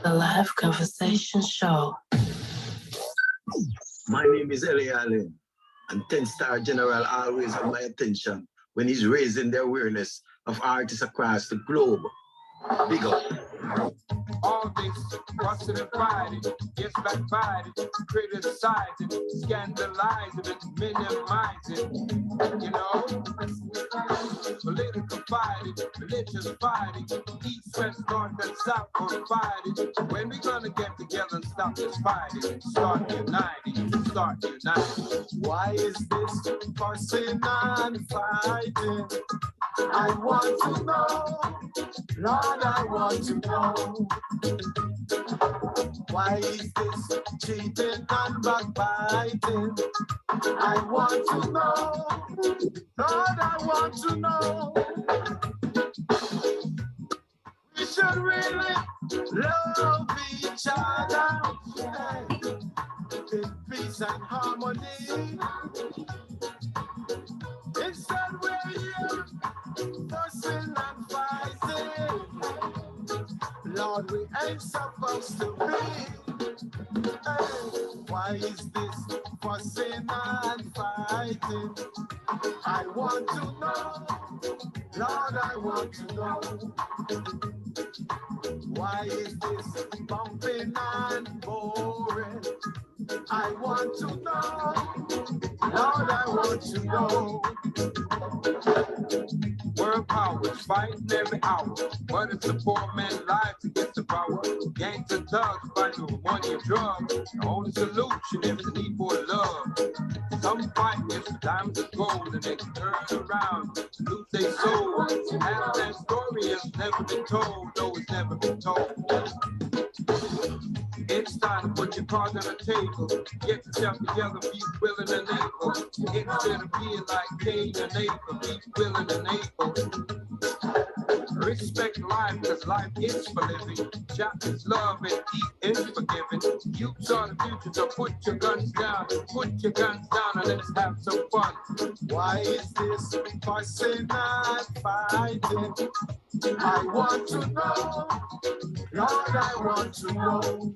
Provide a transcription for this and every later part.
The Live Conversation Show. My name is Ellie Allen, and 10-star General always have my attention when he's raising the awareness of artists across the globe. Big up. All this busting and fighting, gets backbiting, criticizing, scandalizing, and minimizing, you know? Political fighting, religious fighting, east, west, north, and south are fighting. When we gonna get together and stop this fighting? Start uniting, start uniting. Why is this fussing and fighting? I want to know, Lord, I want to know. Why is this cheating and backbiting? I want to know, Lord, I want to know. We should really love each other, in peace and harmony. Instead we're here fussing and fighting. Lord, we ain't supposed to be. Hey, why is this fussing and fighting? I want to know, Lord, I want to know. Why is this bumping and boring? I want to know, Lord, I want to know. World powers fighting every hour, but it's a poor man's life to get the power. Gangs and thugs fighting over money and drugs. The only solution is the need for love. Some fight is for diamonds and gold, and they can turn around, lose their soul. Half that story has never been told, no, it's never been told. It's time to put your cards on the table. Get yourself together, be willing and able. Instead of being like Cain and Abel, be willing and able. Respect life, because life is for living. Shout is love and eat is forgiving. Youths are the future, so put your guns down. Put your guns down and let's have some fun. Why is this fussing and fighting? I want to know, Lord, I want to know.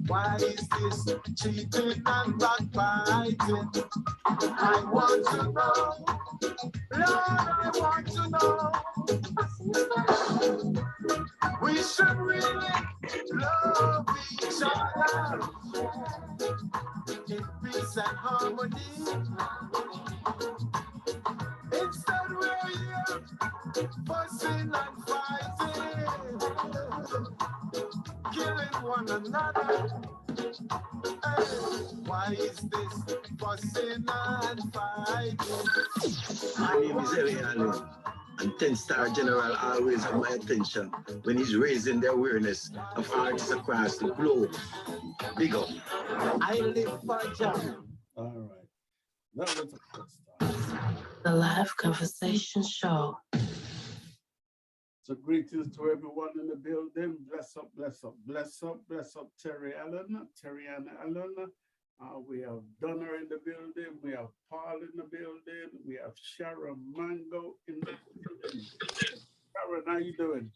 Why is this cheating and backbiting? I want to know, Lord, I want to know. We should really love each other in peace and harmony. Instead we're here fussing and fighting, killing one another. Hey, why is this fussing and fighting? My name is Ellie Allen, and 10-star General always have my attention when he's raising the awareness of artists across the globe. Big up. I live for Jah. All right. That was a good start. The Live Conversation Show. So greetings to everyone in the building. Bless up, bless up, bless up, bless up, Terry Allen, Terry Ann Allen. We have Donna in the building. We have Paul in the building. We have Sharon Mango in the building. Sharon, how you doing?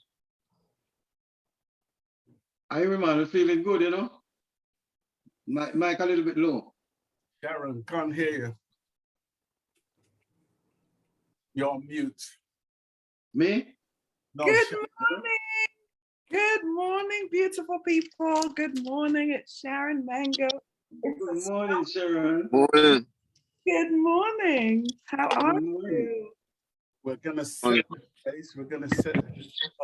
I remember feeling good, you know. Mic a little bit low. Sharon, can't hear you. You're on mute. Me? No, Good Sharon. morning. Good morning, beautiful people. Good morning. It's Sharon Mango. Good morning, Sharon. Morning. Good morning. How are morning. you? We're gonna set the place. We're gonna set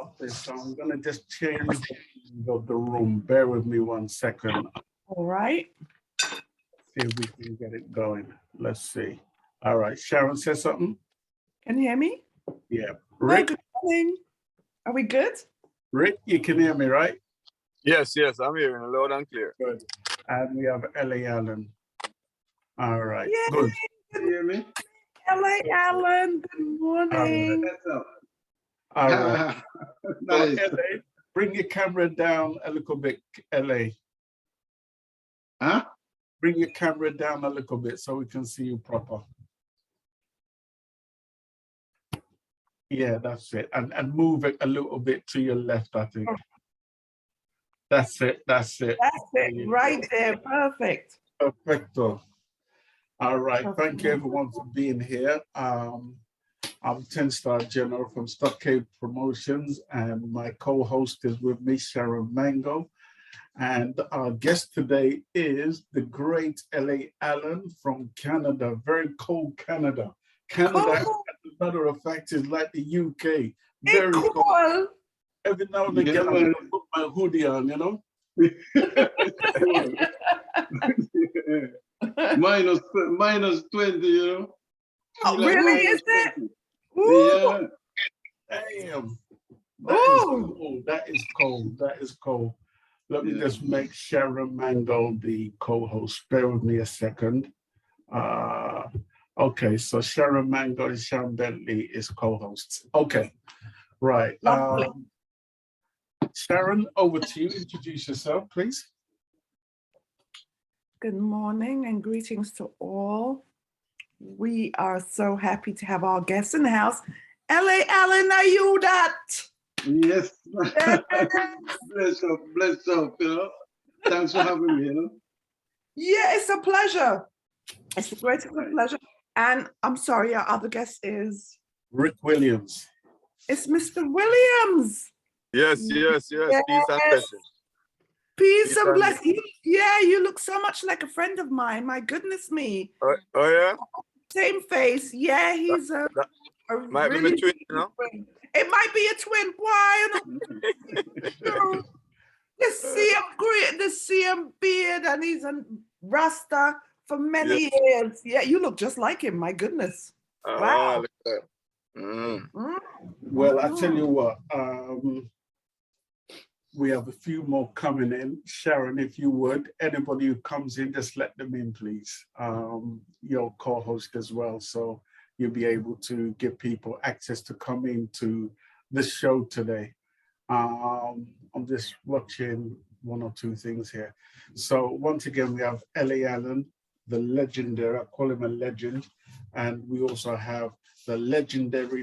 up this. So I'm gonna just change the room. Bear with me 1 second. All right. See if we can get it going. Let's see. All right, Sharon says something. Can you hear me? Yeah, Hello, Rick. good morning. Are we good? Rick, you can hear me, right? Yes, I'm hearing loud and clear. Good. And we have Ellie Allen. All right, Yay. good. You hear me? Hello, Alan. Good morning. That's up. All right. Nice. So, LA, bring your camera down a little bit, LA. Huh? Bring your camera down a little bit so we can see you proper. Yeah, that's it. And move it a little bit to your left, I think. That's it. That's it. That's it right there. Perfect. Perfecto. All right. Thank you everyone for being here. I'm 10-Star General from Stockade Promotions, and my co-host is with me, Sharon Mango. And our guest today is the great L.A. Allen from Canada, very cold Canada. Canada, as a matter of fact, is like the UK. Very cold. Every now and again, I'm going to put my hoodie on, you know? minus 20, you know? Oh, Like really, is it? Yeah. Damn. That is cold. That is cold. That is cold. Let me just make Sharon Mango the co-host. Bear with me a second. Okay, so Sharon Mango and Sharon Bentley is co-hosts. Okay, right. Sharon, over to you. Introduce yourself, please. Good morning and greetings to all. We are so happy to have our guests in the house. L.A. Allen, are you that? Yes. bless up, you know. Thanks for having me, you know. Yeah, it's a pleasure. It's the greatest pleasure. And I'm sorry, our other guest is? Rick Williams. It's Mr. Williams. Yes. Peace and blessings. Peace and blessings. Yeah, you look so much like a friend of mine. My goodness me. Oh yeah? Same face. Yeah, he's a might really be my twin, you know? It might be a twin. Why? The CM beard, and he's a Rasta for many years. Yeah, you look just like him. My goodness. Wow. Look at that. Well, I tell you what, we have a few more coming in. Sharon, if you would, anybody who comes in, just let them in, please. Your co-host as well, so you'll be able to give people access to come into this show today. I'm just watching one or two things here. So once again, we have L.A. Allen, the legendary, I call him a legend, and we also have the legendary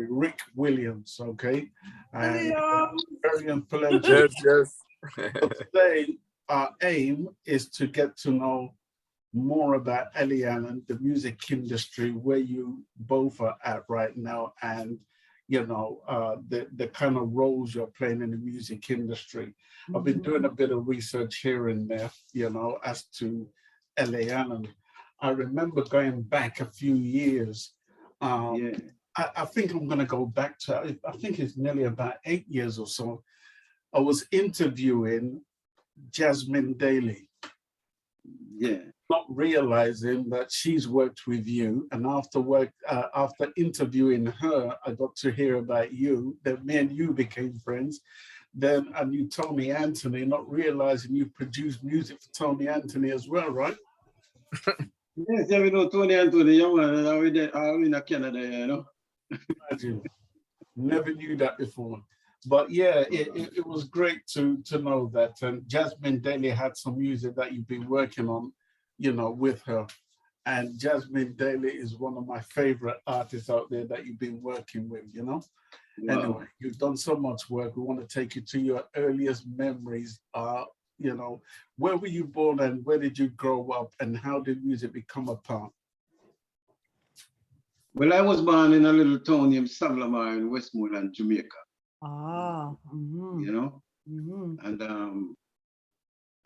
Rick Williams, okay? And very influential. Yes. So today, our aim is to get to know more about L.A. Allen, the music industry, where you both are at right now, and you know, the kind of roles you're playing in the music industry. I've been doing a bit of research here and there, you know, as to L.A. Allen. I remember going back a few years. I think I'm going to go back to, I think it's nearly about 8 years or so. I was interviewing Jahsmin Daley. Yeah. Not realizing that she's worked with you, and after interviewing her, I got to hear about you. That me and you became friends. Then I knew Tony Anthony, not realizing you produced music for Tony Anthony as well, right? Yes, we know Tony Anthony, young man, I'm in Canada, you know. Imagine. Never knew that before. But yeah, it was great to know that. And Jahsmin Daley had some music that you've been working on, you know, with her. And Jahsmin Daley is one of my favorite artists out there that you've been working with, you know. Wow. Anyway, you've done so much work. We want to take you to your earliest memories. You know, where were you born and where did you grow up and how did music become a part? Well, I was born in a little town named Saglamar in Westmoreland, Jamaica. You know,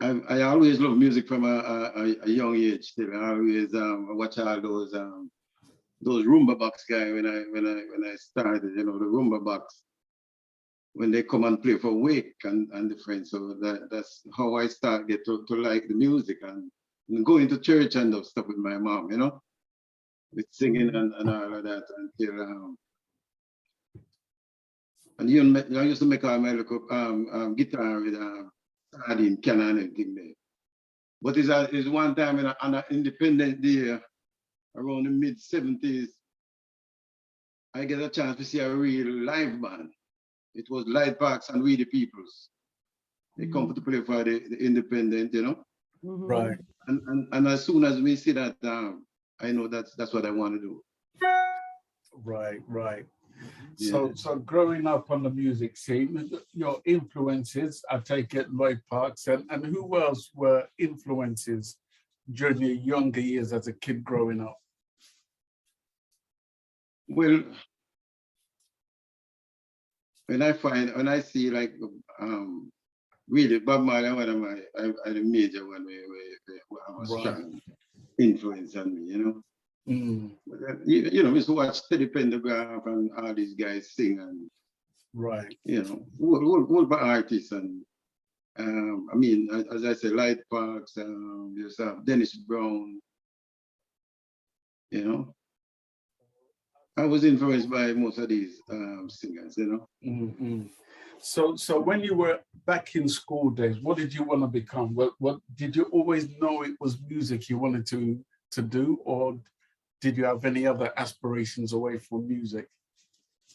and I always loved music from a young age. Still, I always watch all those rumba box guys when I started. You know, the rumba box when they come and play for Wake and the friends. So that's how I started to like the music and going to church and stuff with my mom. You know, with singing and all of that until. And I used to make all my little guitar with sardine can and everything there. But it's one time on an Independence Day around the mid-70s, I get a chance to see a real live band. It was Light Parks and We the Peoples. They come to play for the Independent, you know? Right. And as soon as we see that, I know that's what I want to do. Right. So growing up on the music scene, your influences, I take it, Lloyd Parks, and who else were influences during your younger years as a kid growing up? Well, when I see like really Bob Marley, one of my I the major one where have a strong influence on me, you know. You know, we used to watch Teddy Pendergrass and all these guys sing, and you know, whole artists, and I mean, as I said, Light Parks, you have Dennis Brown, you know. I was influenced by most of these singers, you know. So when you were back in school days, what did you want to become? What did you always know it was music you wanted to do, or did you have any other aspirations away from music?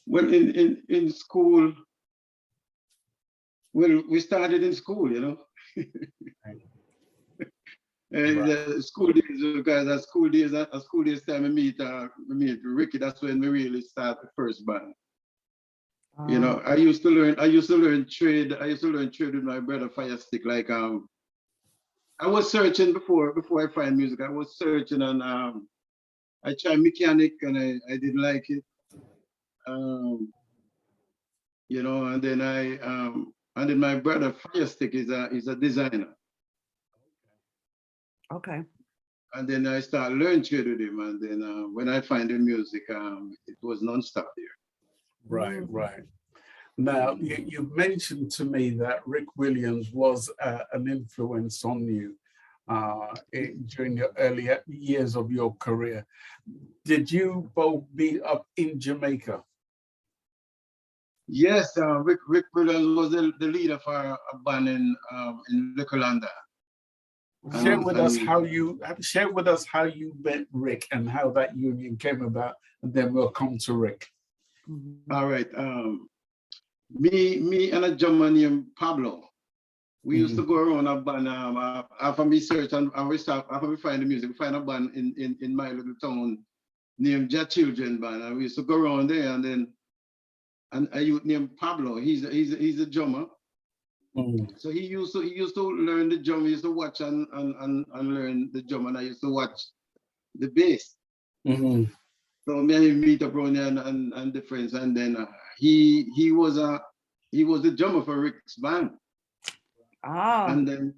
Well, in school, well, we started in school, you know. And school days, because at school days time, I meet Ricky. That's when we really start the first band. You know, I used to learn trade. I used to learn trade with my brother Firestick. Like I was searching before I find music. I was searching, and I tried mechanic, and I didn't like it. You know, and then my brother Firestick is a designer. Okay. And then I started learning trade with him, and then when I find the music, it was nonstop there. Right. Now, you mentioned to me that Rick Williams was an influence on you during your early years of your career. Did you both be up in Jamaica? Yes, Rick Williams was the leader for a band in Liquorlanda. Share with us how you met Rick and how that union came about, and then we'll come to Rick. All right. Me and a drummer named Pablo. We used to go around a band after we search and after we find the music, we find a band in my little town named Jah Children Band, and we used to go around there, and then a youth named Pablo. He's a drummer. So he used to learn the drum. He used to watch and learn the drum, and I used to watch the bass. So me and him meet up around there and the friends, and then he was the drummer for Rick's band. And then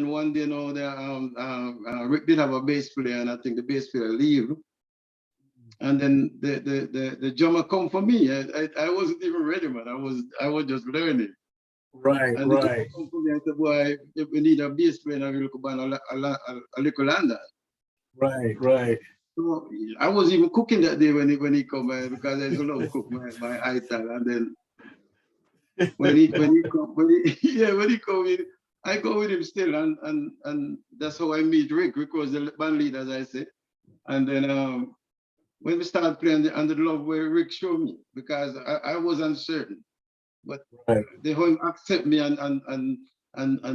one day, you know, Rick did have a bass player, and I think the bass player leave. And then the drummer come for me. I wasn't even ready, man. I was just learning. Right. And the drummer come for me. I said, boy, if we need a bass player, I will look about a Liquorlanda. Right. So I was even cooking that day when he come by, because I used to love cook my ital. And then when he come in, I go with him still, and that's how I meet Rick. Rick was the band leader, as I said. And then when we started playing, the love where Rick showed me, because I was uncertain, but they whole accept me and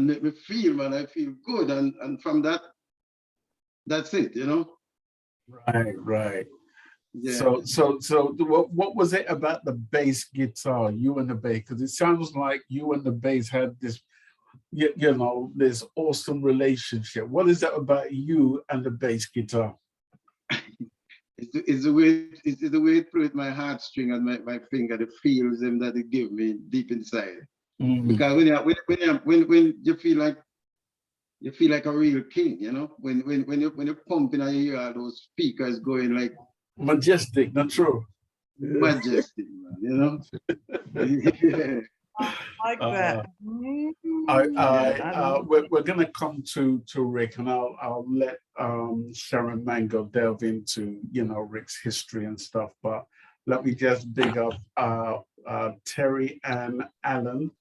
make me feel, man, I feel good, and from that's it, you know. Right. Yeah. So what was it about the bass guitar, you and the bass? Because it sounds like you and the bass had this, you know, this awesome relationship. What is that about you and the bass guitar? It's the way it plays my heartstring and my finger, the feels that it gives me deep inside. Because when you feel like a real king, you know, when you're pumping and you hear all those speakers going like majestic, not true. Majestic, man, you know. Yeah. Like that. We're gonna come to Rick, and I'll let Sharon Mango delve into, you know, Rick's history and stuff. But let me just big up Terry Ann Allen.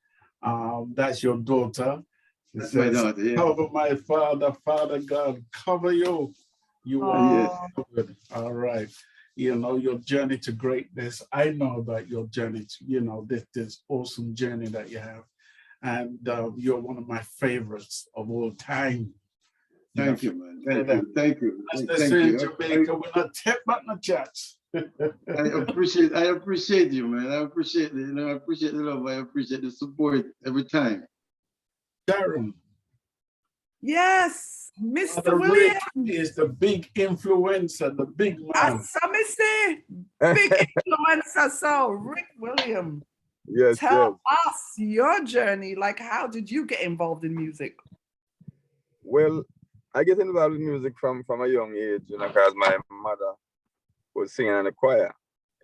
That's your daughter. That's my daughter. Yeah. Cover my Father God, cover you. You are good. All right. You know, your journey to greatness. I know about your journey to, you know, this awesome journey that you have. And you're one of my favorites of all time. Thank you, man. Thank you. As they say in Jamaica, we're not tip but not chats. I appreciate you, man. I appreciate it. I appreciate the love. I appreciate the support every time. Darren. Yes, Mr. Rick Williams is the big influencer, the big man. Some say big influencer. So Rick Williams, Yes, tell us your journey. Like, how did you get involved in music? Well, I get involved with music from a young age, because my mother was singing in the choir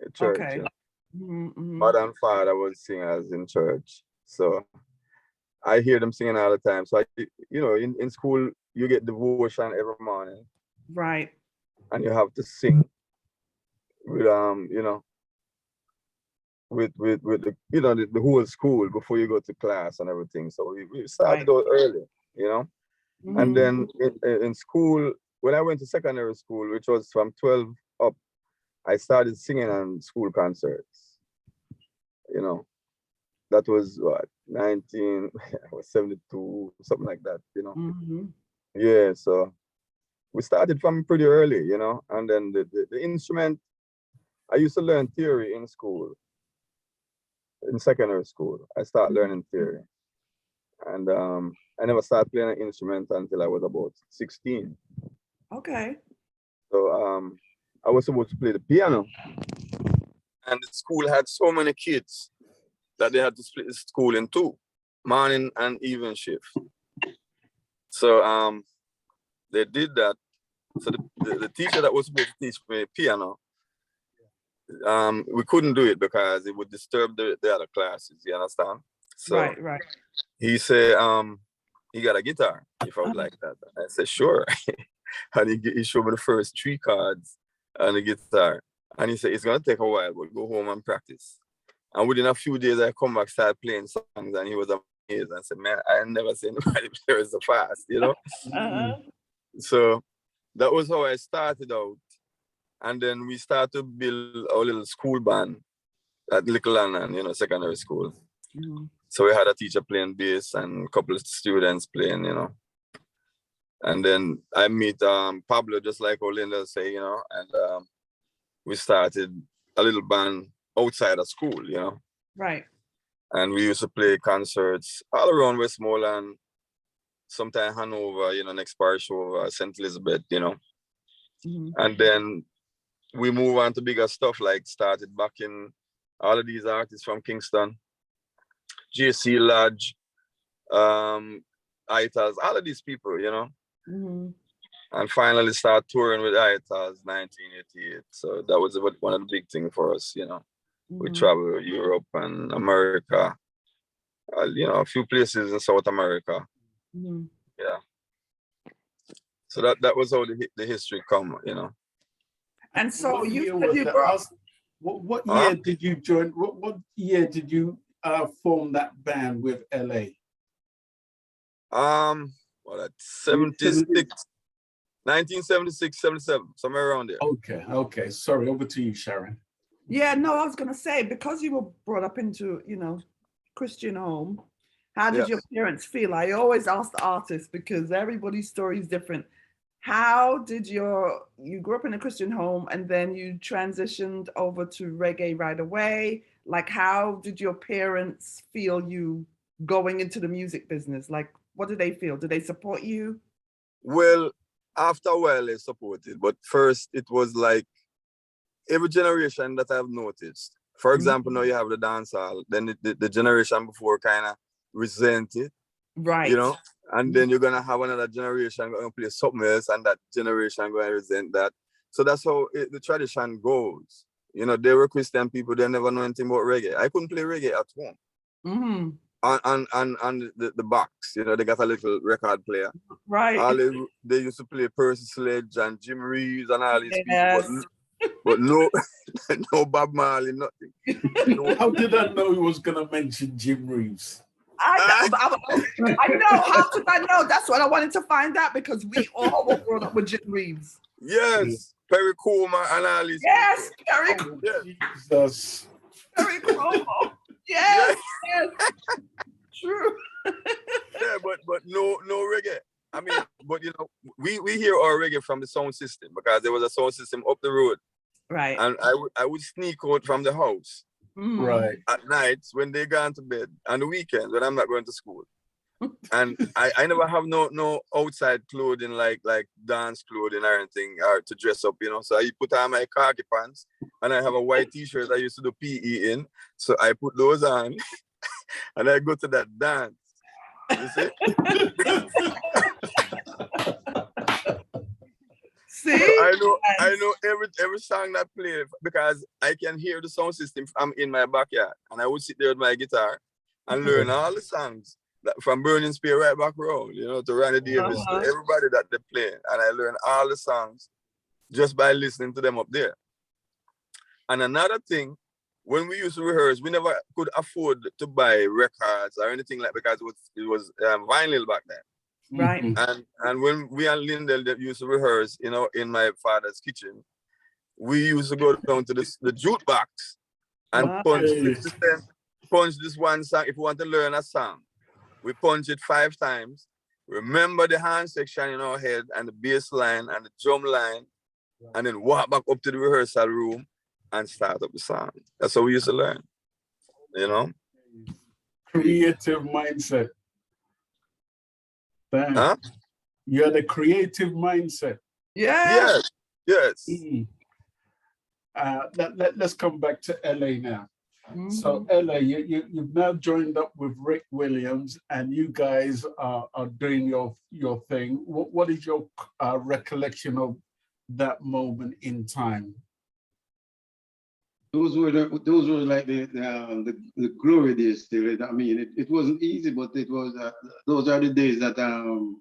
at church. Okay. Mother and father was singers in church. So I hear them singing all the time. So, in school, you get devotion every morning. Right. And you have to sing with, with the whole school before you go to class and everything. So we started out early, And then in school, when I went to secondary school, which was from 12 up, I started singing on school concerts. That was what, 1972, something like that, Yeah, so we started from pretty early, and then the instrument, I used to learn theory in school, in secondary school. I started learning theory. And I never started playing an instrument until I was about 16. Okay. So I was supposed to play the piano. And the school had so many kids that they had to split the school in two, morning and evening shift. So they did that. So the teacher that was supposed to teach me piano, we couldn't do it because it would disturb the other classes, you understand? So right. He said, he got a guitar, if I would like that. I said, sure. And he showed me the first 3 chords on the guitar. And he said, it's going to take a while, but go home and practice. And within a few days, I come back, start playing songs, and he was amazed. I said, man, I never seen anybody play so fast, So that was how I started out. And then we started to build our little school band at Little London, secondary school. So we had a teacher playing bass and a couple of students playing, And then I meet Pablo, just like Olinda say, and we started a little band outside of school, Right. And we used to play concerts all around Westmoreland, sometimes Hanover, next parish over, St. Elizabeth, And then we move on to bigger stuff, like started backing all of these artists from Kingston, JC Lodge, ITAS, all of these people, And finally start touring with ITAS 1988. So that was one of the big things for us, We travel Europe and America, a few places in South America. Yeah. So that was how the history come, And so what you year what year did you join? What year did you form that band with LA? Well, 1976, 77, somewhere around there. Okay. Sorry, over to you, Sharon. Yeah, no, I was gonna say, because you were brought up into, Christian home, how did your parents feel? I always ask the artists because everybody's story is different. How did you grew up in a Christian home and then you transitioned over to reggae right away? Like, how did your parents feel you going into the music business? Like, what did they feel? Did they support you? Well, after a while they supported, but first it was like every generation that I've noticed. For example, now you have the dancehall, then the generation before kind of resent it. Right. And then you're gonna have another generation going to play something else, and that generation going to resent that. So that's how the tradition goes. They were Christian people, they never know anything about reggae. I couldn't play reggae at home. On the box, they got a little record player. Right. They used to play Percy Sledge and Jim Reeves and all these people, but no, no Bob Marley, nothing. How did I know he was gonna mention Jim Reeves? I know. How did I know? That's what I wanted to find out, because we all were brought up with Jim Reeves. Yes, Perry Como and all these. Yes, Perry. Jesus. Perry Como. Yes. True. Yeah, but no reggae. I mean, but we hear our reggae from the sound system, because there was a sound system up the road Right. And I would sneak out from the house. Right. At nights when they gone to bed, on the weekends when I'm not going to school. And I never have no outside clothing like dance clothing or anything or to dress up, you know. So I put on my khaki pants and I have a white t-shirt I used to do PE in. So I put those on and I go to that dance. You see? See? So I know every song that play because I can hear the sound system from in my backyard. And I would sit there with my guitar and learn all the songs. From Burning Spear right back round, you know, to Randy Davis, to everybody that they play. And I learned all the songs just by listening to them up there. And another thing, when we used to rehearse, we never could afford to buy records or anything like because it was vinyl back then. Right. And when we and Lindell used to rehearse, you know, in my father's kitchen, we used to go down to the jukebox and punch 50 cents, punch this one song if we want to learn a song. We punch it 5 times. Remember the hand section in our head and the bass line and the drum line, and then walk back up to the rehearsal room and start up the song. That's how we used to learn, you know? Creative mindset. Damn. Huh? You had a creative mindset. Yeah. Yes. Let's come back to LA now. So LA, you've now joined up with Rick Williams, and you guys are doing your thing. What is your recollection of that moment in time? Those were like the glory days still. I mean, it wasn't easy, but it was. Those are the days that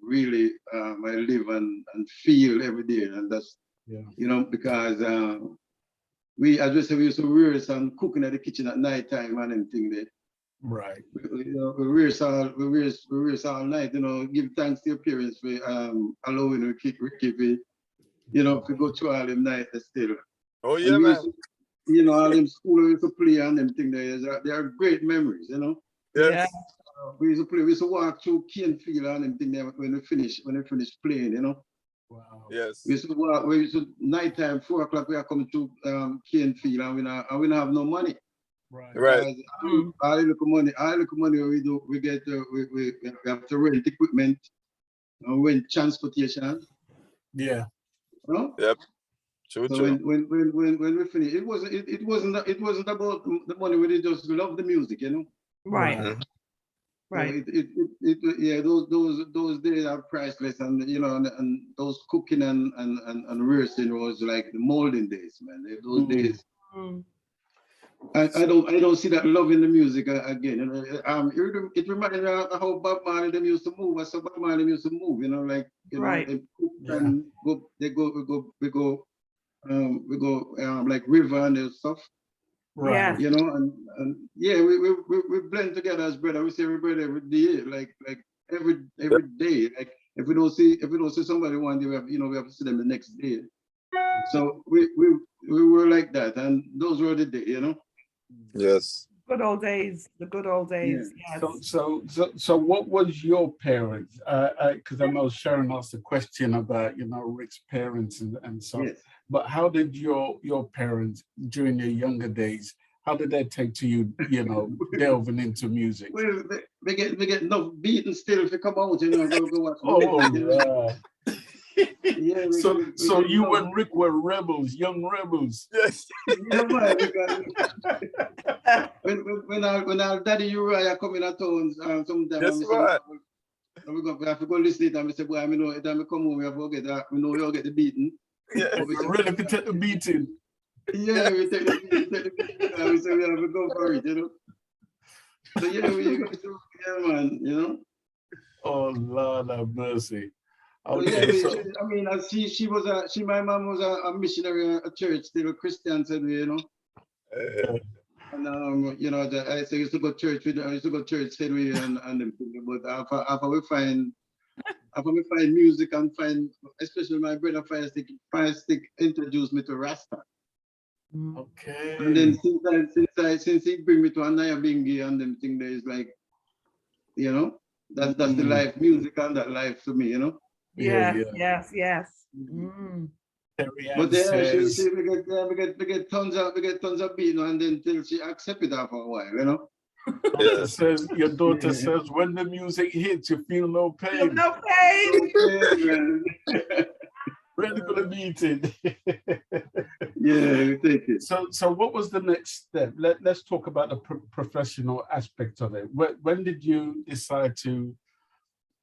really I live and feel every day, and that's you know, because we, as we say, we used to rehearse and cooking at the kitchen at night time and everything there. Right. You know, we rehearse all night. You know, give thanks to your parents for allowing Ricky, you know, to go through all them nights still. Oh yeah, man. You know, all them school we used to play and them thing they are great memories, you know. Yes. We used to walk through Cane Field and them thing there when we finish playing, you know. Wow. Yes. We used to nighttime, 4 o'clock, we are coming to Cane Field and we don't have no money. Right. All the money we do, we have to rent equipment and rent transportation. Yeah. You know? Yep. True. When we finished, it wasn't about the money. We just love the music, you know. Right. Right. So those days are priceless, and you know, and those cooking and rehearsing was like the molding days, man. Those days. I don't see that love in the music again. You know, it reminds me of how Bob Marley them used to move. So Bob Marley them used to move. You know, like you know, they cook and we go like river and stuff. Right. You know, and yeah, we blend together as brother. We say we brother every day, like every day. Like if we don't see somebody one day, we have to see them the next day. So we were like that, and those were the days, you know. Yes. Good old days, the good old days. Yeah. Yes. So what was your parents? Because I know Sharon asked a question about Rick's parents and so. Yes. But how did your parents during your younger days? How did they take to you? Delving into music. Well, they get enough beaten still if you come out, go watch. Oh, yeah. So you and Rick were rebels, young rebels. Yes. Yeah, man, when our daddy Uriah come in at town, sometimes we have to go listen to it and we say, boy, I know it time we come home, we have to get we'll get the beating. Yeah, we really could take the beating. Yeah, we take the beating. And we say we have to go for it, So yeah, we go to man, Oh Lord have mercy. Okay, so, I mean, my mom was a missionary at a church, still a Christian, said we, And I used to go to church with, said we, and them. But after we find music and find, especially my brother Fire Stick introduced me to Rasta. Okay. And then since he bring me to Anaya Bingi and them thing, there is like, that's the life, music and that life to me, Yes. Mm. But she we get tons of beat, and then till she accept it after a while, you know. Your daughter says, when the music hits, you feel no pain. No pain. Ready for the meeting. Yeah, we take it. So what was the next step? Let's talk about the professional aspect of it. When did you decide to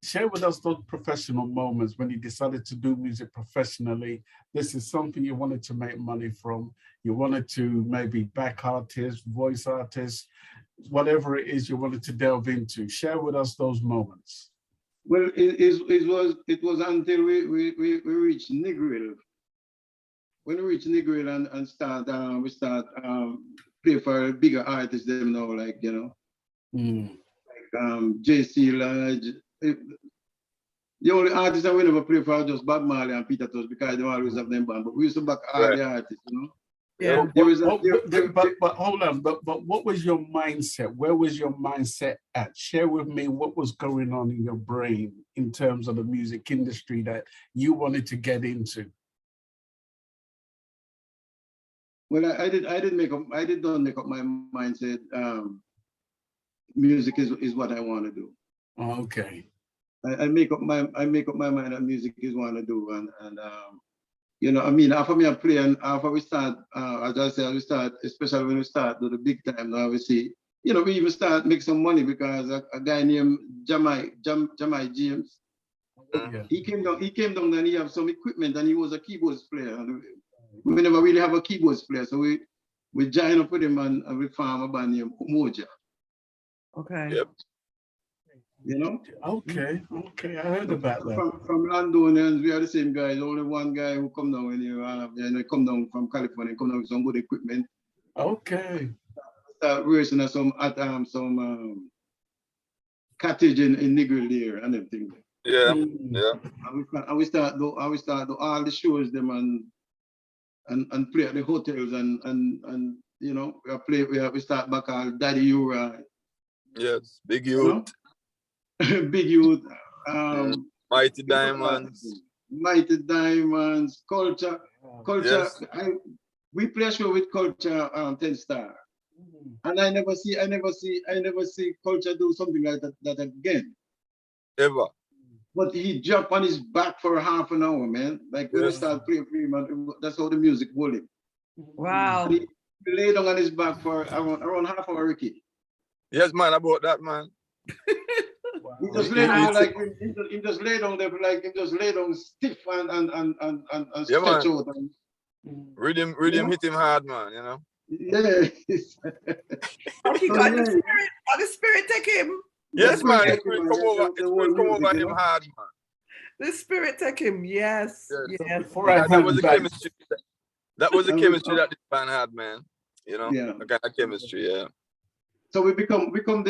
share with us those professional moments when you decided to do music professionally? This is something you wanted to make money from. You wanted to maybe back artists, voice artists, whatever it is you wanted to delve into. Share with us those moments. Well, it was until we reached Negril. When we reached Negril and we start play for bigger artists them now, like, you know, like JC Lodge. The only artists that we never play for are just Bob Marley and Peter Tosh, because they always have them band. But we used to back all the artists, you know. Yeah. But hold on. But what was your mindset? Where was your mindset at? Share with me what was going on in your brain in terms of the music industry that you wanted to get into. Well, I didn't make up my mindset. Music is what I want to do. Okay. I make up my mind that music is what I do, and you know, I mean, after me I play, and after we start, as I said, we start, especially when we start do the big time, now we see, you know, we even start make some money because a guy named Jamai James, he came down and he have some equipment, and he was a keyboards player. And we never really have a keyboards player, so we join up with him and we form a band named Umoja. Okay. Yep. You know? Okay, I heard about that. From Londonians, we are the same guys. Only one guy who come down when you come down from California, come down with some good equipment. Okay. Start racing at some cottage in Negril there and everything. Yeah, And we start do all the shows them and play at the hotels and you know, we start back all Daddy Ura. Yes, Big Youth. You know? Big Youth, Mighty Diamonds, Culture. Yes. We play a show with Culture 10 Star, and I never see Culture do something like that again. Ever. But he jumped on his back for half an hour, man. Like when we start playing for him, that's how the music hold him. Wow. He lay down on his back for around half an hour, Ricky. Yes, man, about that, man. He just lay down like he just lay down there, like he just lay down stiff and stretch out. Rhythm hit him hard, man, you know. Yeah. He got the spirit take him. Yes, man. It will come over him hard, man. The spirit take him, yes. That was the chemistry. That was the chemistry that this band had, man. You know, the kind of chemistry, yeah. So we become the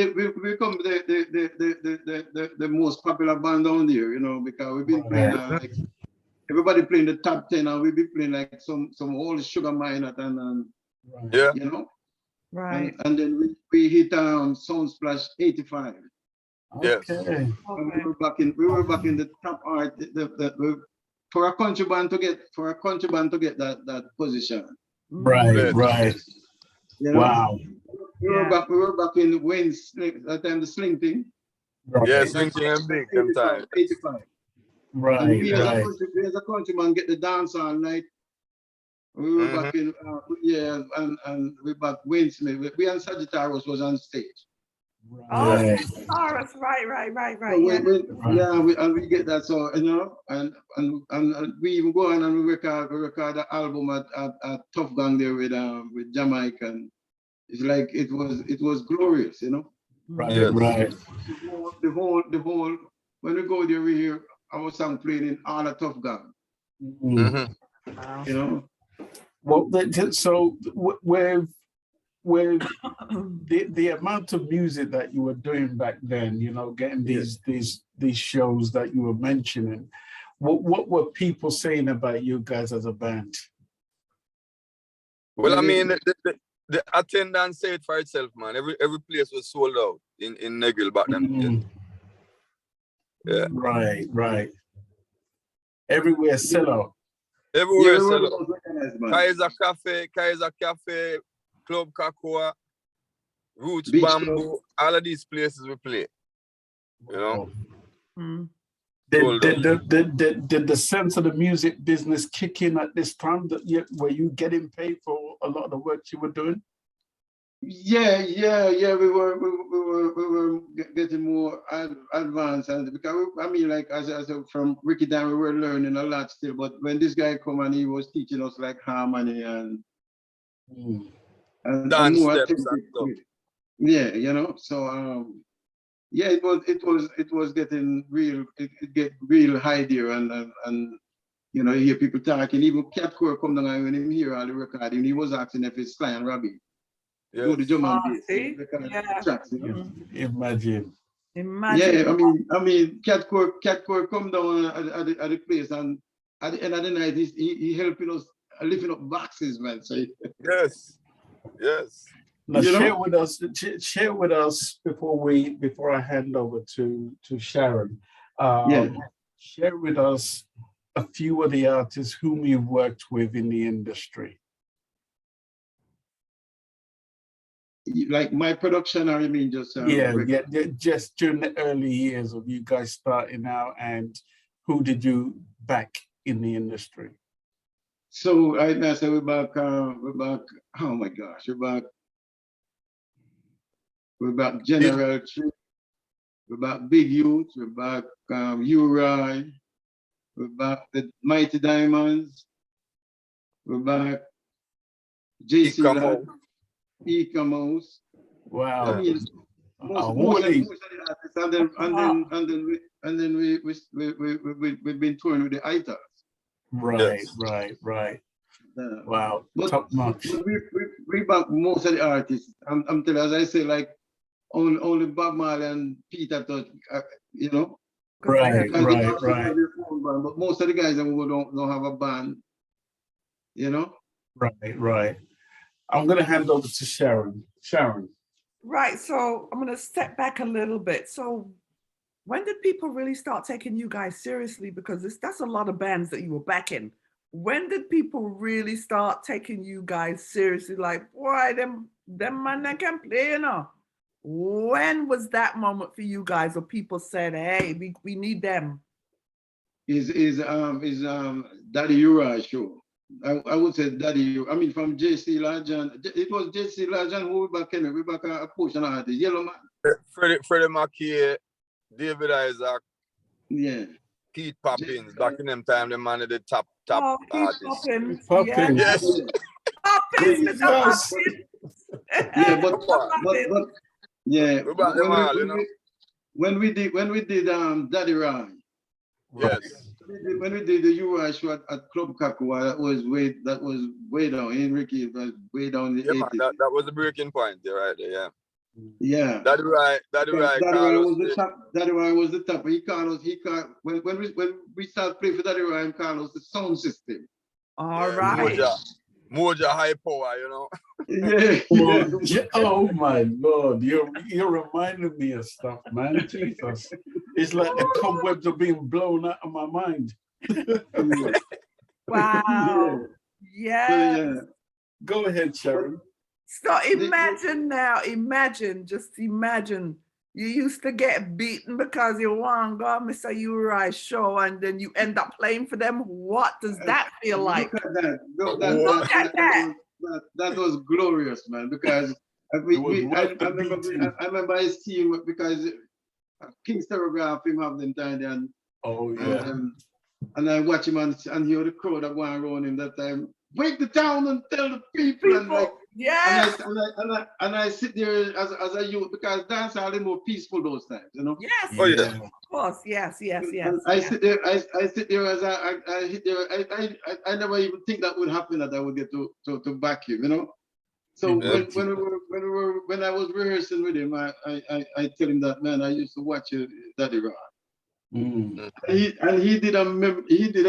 most popular band down there, you know, because we've been playing like everybody playing the top 10, and we've been playing like some old Sugar Minot and you know, right. And then we hit Soundsplash 85. Yes. Okay. And we were back in the top art for a country band to get that position. Right. You know? Wow. We were back in Wayne's that time, the Sling Thing. Yeah, Sling Thing and Big sometimes. 85. Right. And we as a countryman get the dance all night. We were back in and we back Wayne Smith. We and Sagittarius was on stage. Right. Right. So we get that, so you know, and we even go on and we record the album at Tough Gang there with Jamaica, and it's like it was glorious, you know. Right. The whole when we go there, we hear our song playing in all the Tough Gang. You know. Well, so with the amount of music that you were doing back then, you know, getting these shows that you were mentioning, what were people saying about you guys as a band? Well, I mean, the attendance said for itself, man. Every place was sold out in Negril back then. Yeah. Right. Everywhere sell out. Everywhere, Rebel sell Vibez out. was recognized, man. Kaiser Cafe, Club Cocoa, Roots Beach Bamboo, Club. all of these places we play. You know? Did the sense of the music business kick in at this time? Were you getting paid for a lot of the work you were doing? Yeah. We were getting more advanced, and because I mean, like as from Ricky Dan, we were learning a lot still. But when this guy come and he was teaching us like harmony and Dance more steps attentive to it. Yeah, you know. So yeah, it was getting real. It get real high there, and you know, you hear people talking. Even Cat Core come down and when him hear all the recording, he was asking if it's Sly and Robbie. Yes. Do the drum and bass. See? Tracks, you know? Imagine. Yeah, I mean, Cat Core come down at the place, and at the end of the night, he helping us lifting up boxes, man. So yes. Now you share with us before I hand over to Sharon. Share with us a few of the artists whom you've worked with in the industry. Like my production, or you mean just just during the early years of you guys starting out, and who did you back in the industry? So right now, so we're back. Oh my gosh, we're back General Tree. We're back Big Youth. We're back Uri. We're back the Mighty Diamonds. We're back JC Ecamos. Wow. I mean, most of the artists, and then we've been touring with the Itals. Right. Wow, but top notch. We back most of the artists. I'm telling you, as I say, like only Bob Marley and Peter touch, you know. Right. But most of the guys who don't have a band, you know. Right. I'm going to hand over to Sharon. Right, so I'm going to step back a little bit. So when did people really start taking you guys seriously? Because that's a lot of bands that you were backing. When did people really start taking you guys seriously? Like, boy, them man that can play, you know. When was that moment for you guys where people said, hey, we need them? Is Daddy Uri show. I would say Daddy, I mean, from JC Lajan. It was JC Lajan who we back a portion of the Yellow Man. Freddie McKay, David Isaac, Keith Poppins. Back in them time, the man of the top artists. Poppins. Yes. Poppins. Yeah, but yeah. When we did Daddy Ryan. Yes. When we did the UI show at Club Cocoa, that was way down. Ricky, it was way down in the 80s. Man, that was the breaking point there, right there, yeah. Yeah. Daddy Ryan was the top. He called us, when we started playing for Daddy Ryan, called us the sound system. All right. Moja high power, you know. Yeah. Oh my Lord, you're reminding me of stuff, man. Jesus, it's like the cobwebs are being blown out of my mind. Wow. Yeah. Go ahead, Sharon. So imagine, you used to get beaten because you want to go Mr. Uri show and then you end up playing for them. What does that feel like? Look at that. That was glorious, man, because I remember his team because King Stereograph him have them time and I watch him and hear the crowd that going around him that time. Break the town and tell the people. And like, and I sit there as a youth because dance are a little more peaceful those times, you know. Yes. Oh yeah. Of course. Yes. And I sit there. I sit there as I hit there. I never even think that would happen that I would get to back him, you know. So when I was rehearsing with him, I tell him that, man, I used to watch you, Daddy Ron. Mm. He did a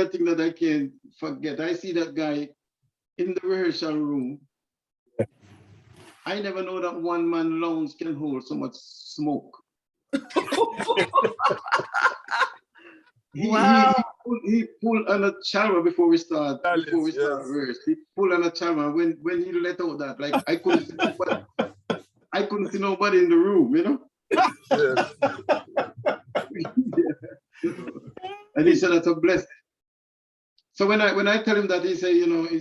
thing that I can't forget. I see that guy in the rehearsal room. I never know that one man lounge can hold so much smoke. Wow. he pulled on a chalma before we start verse. He pulled on a chalma when he let out that, like I couldn't see nobody. I couldn't see nobody in the room, you know. And he said that's a blessing. So when I tell him that, he say, you know, he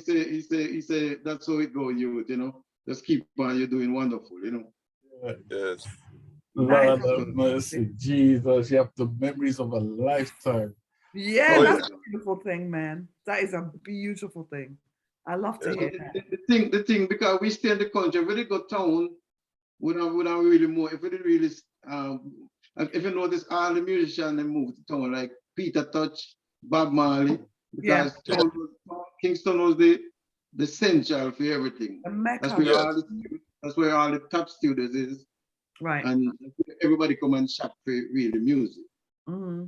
say that's how it goes, youth, you know. Just keep on, you're doing wonderful, you know. Yes. Lord have mercy, Jesus, you have the memories of a lifetime. Yeah, that's a beautiful thing, man. That is a beautiful thing. I love to hear that. The thing, because we stay in the country, if we go town, we don't really more, if we didn't really, if you notice, all the musicians, they move to town, like Peter Touch, Bob Marley, because Kingston was the central for everything. That's where all the top studios is. Right. And everybody come and shop for really music. Mm-hmm.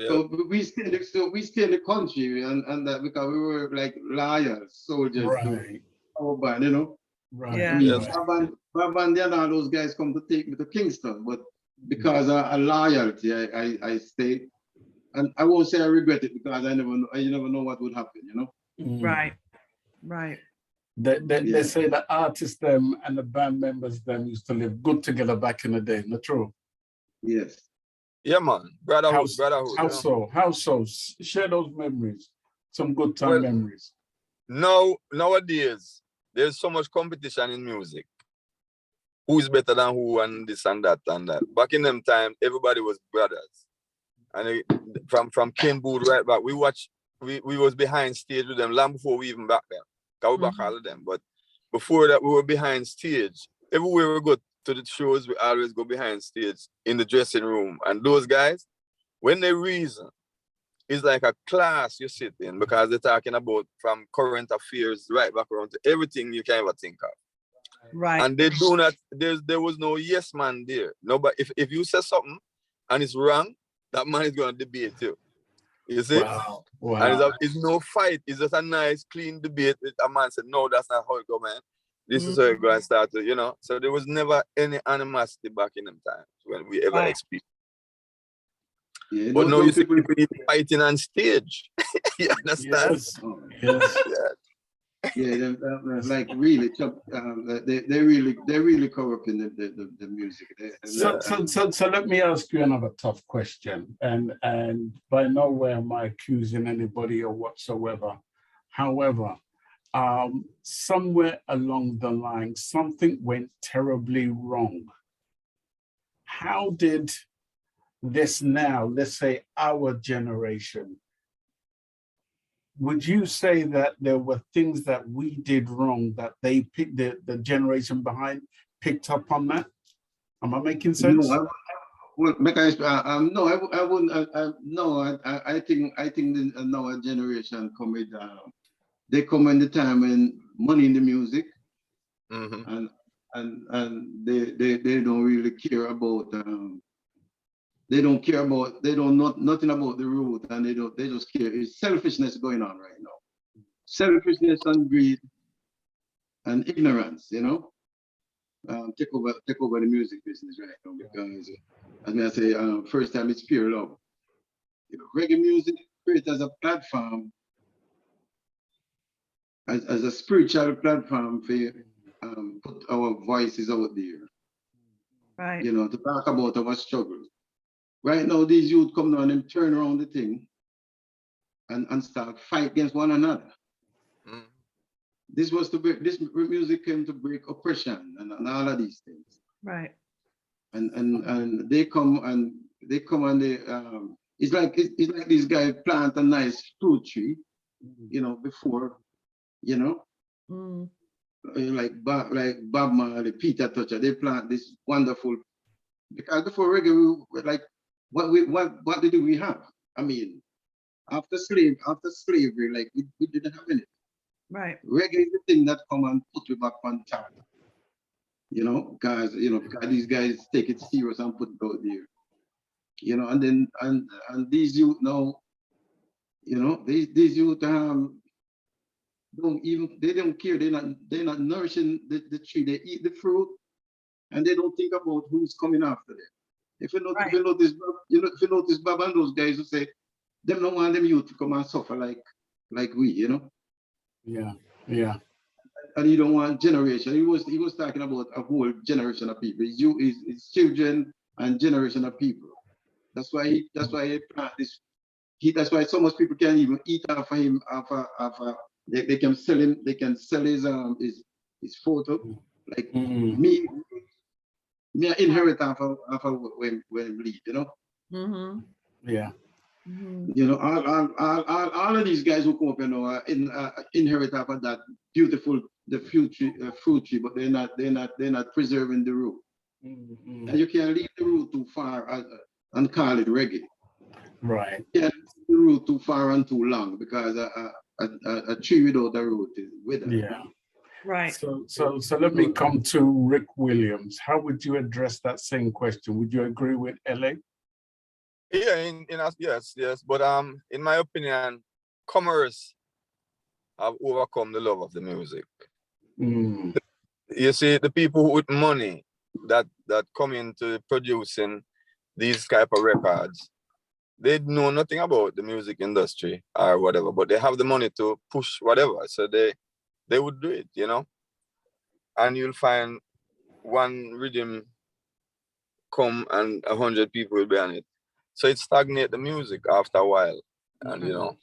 So we stay in the country, and that because we were like loyal soldiers to our band, you know. Right. Yeah. I mean, Bob and all those guys come to take me to Kingston, but because of loyalty, I stayed. And I won't say I regret it because you never know what would happen, you know. Right. Right. They say the artists them and the band members them used to live good together back in the day, not true? Yes. Yeah, man. Brotherhood. How so? Share those memories. Some good time memories. Nowadays, there's so much competition in music. Who's better than who and this and that and that. Back in them time, everybody was brothers. And from Ken Booth right back, we was behind stage with them long before we even back them. Because we back all of them. But before that, we were behind stage. Everywhere we go to the shows, we always go behind stage in the dressing room. And those guys, when they reason, it's like a class you sit in because they're talking about from current affairs right back around to everything you can ever think of. Right. And they do not, there was no yes man there. No, but if you say something and it's wrong, that man is going to debate you. You see? Wow. And it's no fight. It's just a nice, clean debate. A man said, no, that's not how it go, man. This is how it go and start to, you know. So there was never any animosity back in them times when we ever experienced. Yeah, but now you see people fighting on stage. You understand? Yes. Yeah, like really, they really corrupting the music. So let me ask you another tough question, and by no way am I accusing anybody or whatsoever. However, somewhere along the line, something went terribly wrong. How did this now, let's say our generation, would you say that there were things that we did wrong that they picked, the generation behind picked up on that? Am I making sense? No, I wouldn't. No, I think the now generation come with they come in the time when money in the music, and they don't really care about they don't know nothing about the root, and they just care. It's selfishness going on right now. Selfishness and greed and ignorance, you know. Take over the music business right now because, as I say, first time it's pure love. You know, reggae music created as a platform, as a spiritual platform for put our voices out there. Right. You know, to talk about our struggles. Right now, these youth come down and turn around the thing and start fight against one another. This music came to break oppression and all of these things. Right. And they come and they it's like this guy plant a nice fruit tree, you know, before, you know, like Bob Marley, Peter Toucher, they plant this wonderful, because before reggae, we like what did we have? I mean, after slavery, like we didn't have anything. Right. Reggae is the thing that come and put you back on top. You know, guys, you know, because these guys take it serious and put it out there. You know, and then and these youth now, you know, these youth don't care. They're not nourishing the tree. They eat the fruit and they don't think about who's coming after them. If you notice, Bob and those guys who say them don't want them youth to come and suffer like we, you know. Yeah, yeah. And you don't want generation. He was talking about a whole generation of people. It's children and generation of people. That's why he plant this. That's why so much people can't even eat off of him. They can sell him. They can sell his photo. Like me I inherit off of when leave, you know. Yeah. You know, all of these guys who come up, you know, inherit off of that beautiful fruit tree, but they're not preserving the root. And you can't leave the root too far and call it reggae. Right. You can't leave the root too far and too long, because a tree without a root is withered. Yeah. Right. So let me come to Rick Williams. How would you address that same question? Would you agree with LA? Yeah, yes. But in my opinion, commerce have overcome the love of the music. You see, the people with money that come into producing these type of records, they know nothing about the music industry or whatever, but they have the money to push whatever. So they would do it, you know. And you'll find one rhythm come and 100 people will be on it. So it stagnates the music after a while. And you know,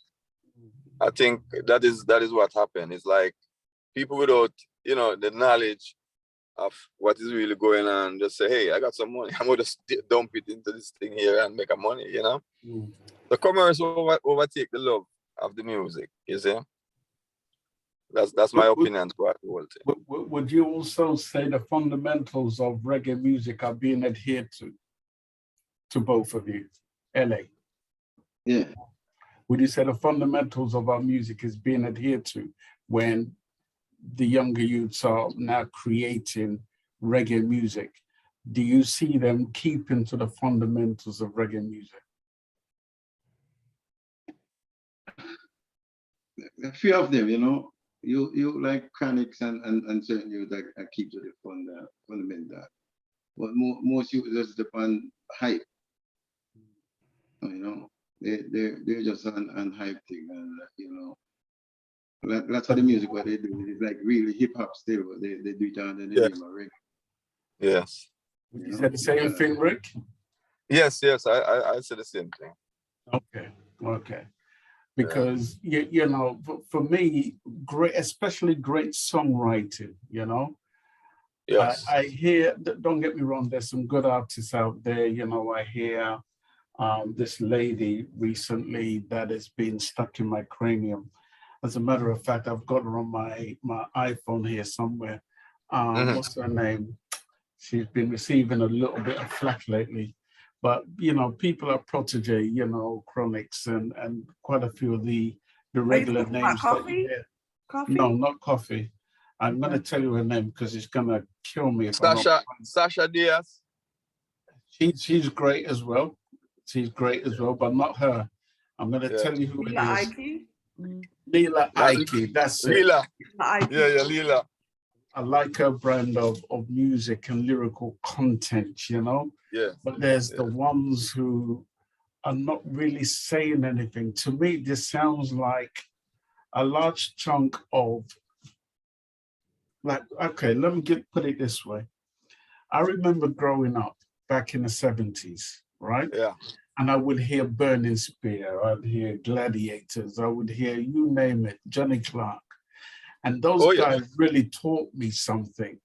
I think that is what happened. It's like people without, you know, the knowledge of what is really going on just say, hey, I got some money, I'm gonna dump it into this thing here and make a money, you know. The commerce overtake the love of the music, you see. That's my opinion about the whole thing. Would you also say the fundamentals of reggae music are being adhered to both of you? LA. Yeah. Would you say the fundamentals of our music is being adhered to when the younger youths are now creating reggae music? Do you see them keeping to the fundamentals of reggae music? A few of them, you know. You like Chronics and certain you that keep to the fundamental. But most you just depend hype. You know, they're just on hype thing, and you know, that's how the music what they do. It's like really hip hop still, but they do it under the name of reggae. Yes. Would you say the same thing, Rick? Yes, I say the same thing. Okay. Because you know, for me, especially great songwriting, you know. Yes. I hear, don't get me wrong, there's some good artists out there, you know. I hear this lady recently that has been stuck in my cranium. As a matter of fact, I've got her on my iPhone here somewhere. What's her name? She's been receiving a little bit of flack lately. But, you know, people are Protege, you know, Chronics and quite a few of the regular names that you hear. Coffee? No, not Coffee. I'm going to tell you her name because it's going to kill me. If Sasha Diaz. She's great as well. She's great as well, but not her. I'm going to tell you who it is. Leela Ike, that's it. Leela. Yeah, Leela. I like her brand of music and lyrical content, you know? Yeah. But there's the ones who are not really saying anything. To me, this sounds like a large chunk of, like, okay, let me put it this way. I remember growing up back in the 70s, right? Yeah. And I would hear Burning Spear, I'd hear Gladiators, I would hear, you name it, Johnny Clark. And those guys really taught me something.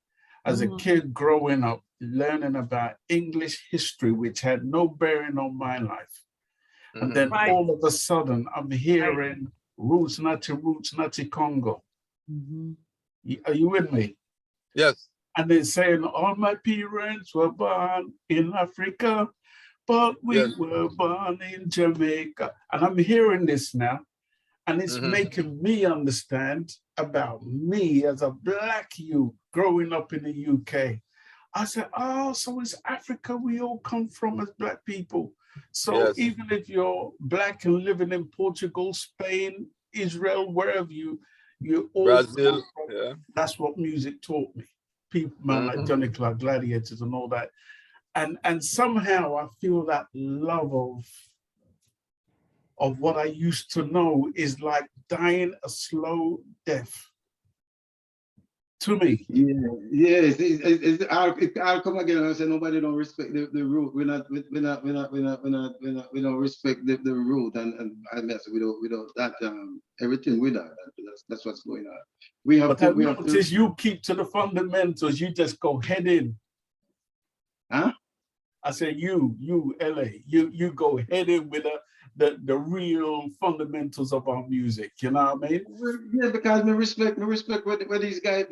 As a kid growing up, learning about English history, which had no bearing on my life. And then all of a sudden, I'm hearing Roots Natty Congo. Are you with me? Yes. And they're saying, all my parents were born in Africa, but we were born in Jamaica. And I'm hearing this now. And it's making me understand about me as a Black youth growing up in the UK. I said, oh, so it's Africa we all come from as Black people. So even if you're Black and living in Portugal, Spain, Israel, wherever you all Brazil, that's what music taught me. People, man, like Johnny Clark, Gladiators and all that. And somehow I feel that love of of what I used to know is like dying a slow death. To me. Yeah, I'll come again and say nobody don't respect the root. We don't respect the root, and I mess without that everything with that. That's what's going on. We have but to you keep to the fundamentals. You just go head in. Huh? I say you LA, you go head in with the real fundamentals of our music. You know what I mean? Yeah, because me respect what these guys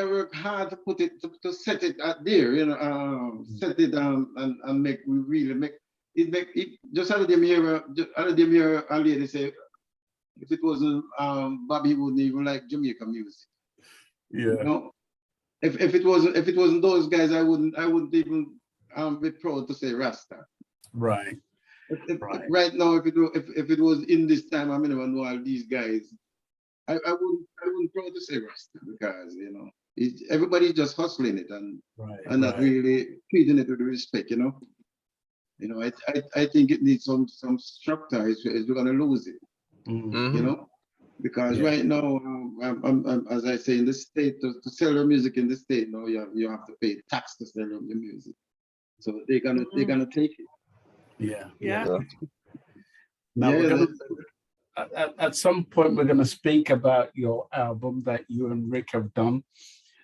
work hard to put it to set it out there, you know, set it and make we really make it just out of the mirror a lady say if it wasn't Bobby wouldn't even like Jamaica music. Yeah. You know? If it wasn't those guys, I wouldn't even be proud to say Rasta. Right. Right now, if it was in this time, I mean, I know all these guys. I wouldn't proud to say Rasta because you know everybody's just hustling it and not really treating it with respect. You know, I think it needs some structure. We're gonna lose it. Mm-hmm. You know, because right now, as I say, in the state to sell your music in the state, now you have to pay tax to sell your music. So they're gonna take it. Yeah. Now we're gonna at some point we're gonna speak about your album that you and Rick have done.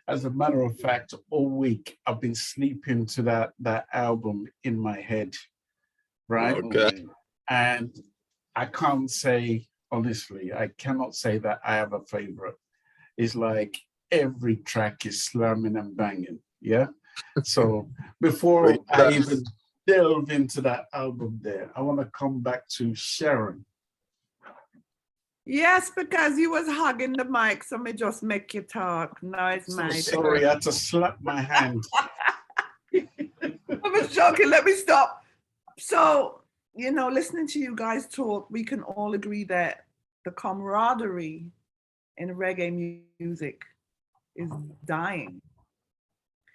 As a matter of fact, all week I've been sleeping to that album in my head, right? Okay. And I can't say honestly, I cannot say that I have a favorite. It's like every track is slamming and banging. Yeah. So before I even delve into that album there, I want to come back to Sharon. Yes, because you was hugging the mic, so me just make you talk. No, it's my sorry, I had to slap my hand. I was joking, let me stop. So, you know, listening to you guys talk, we can all agree that the camaraderie in reggae music is dying.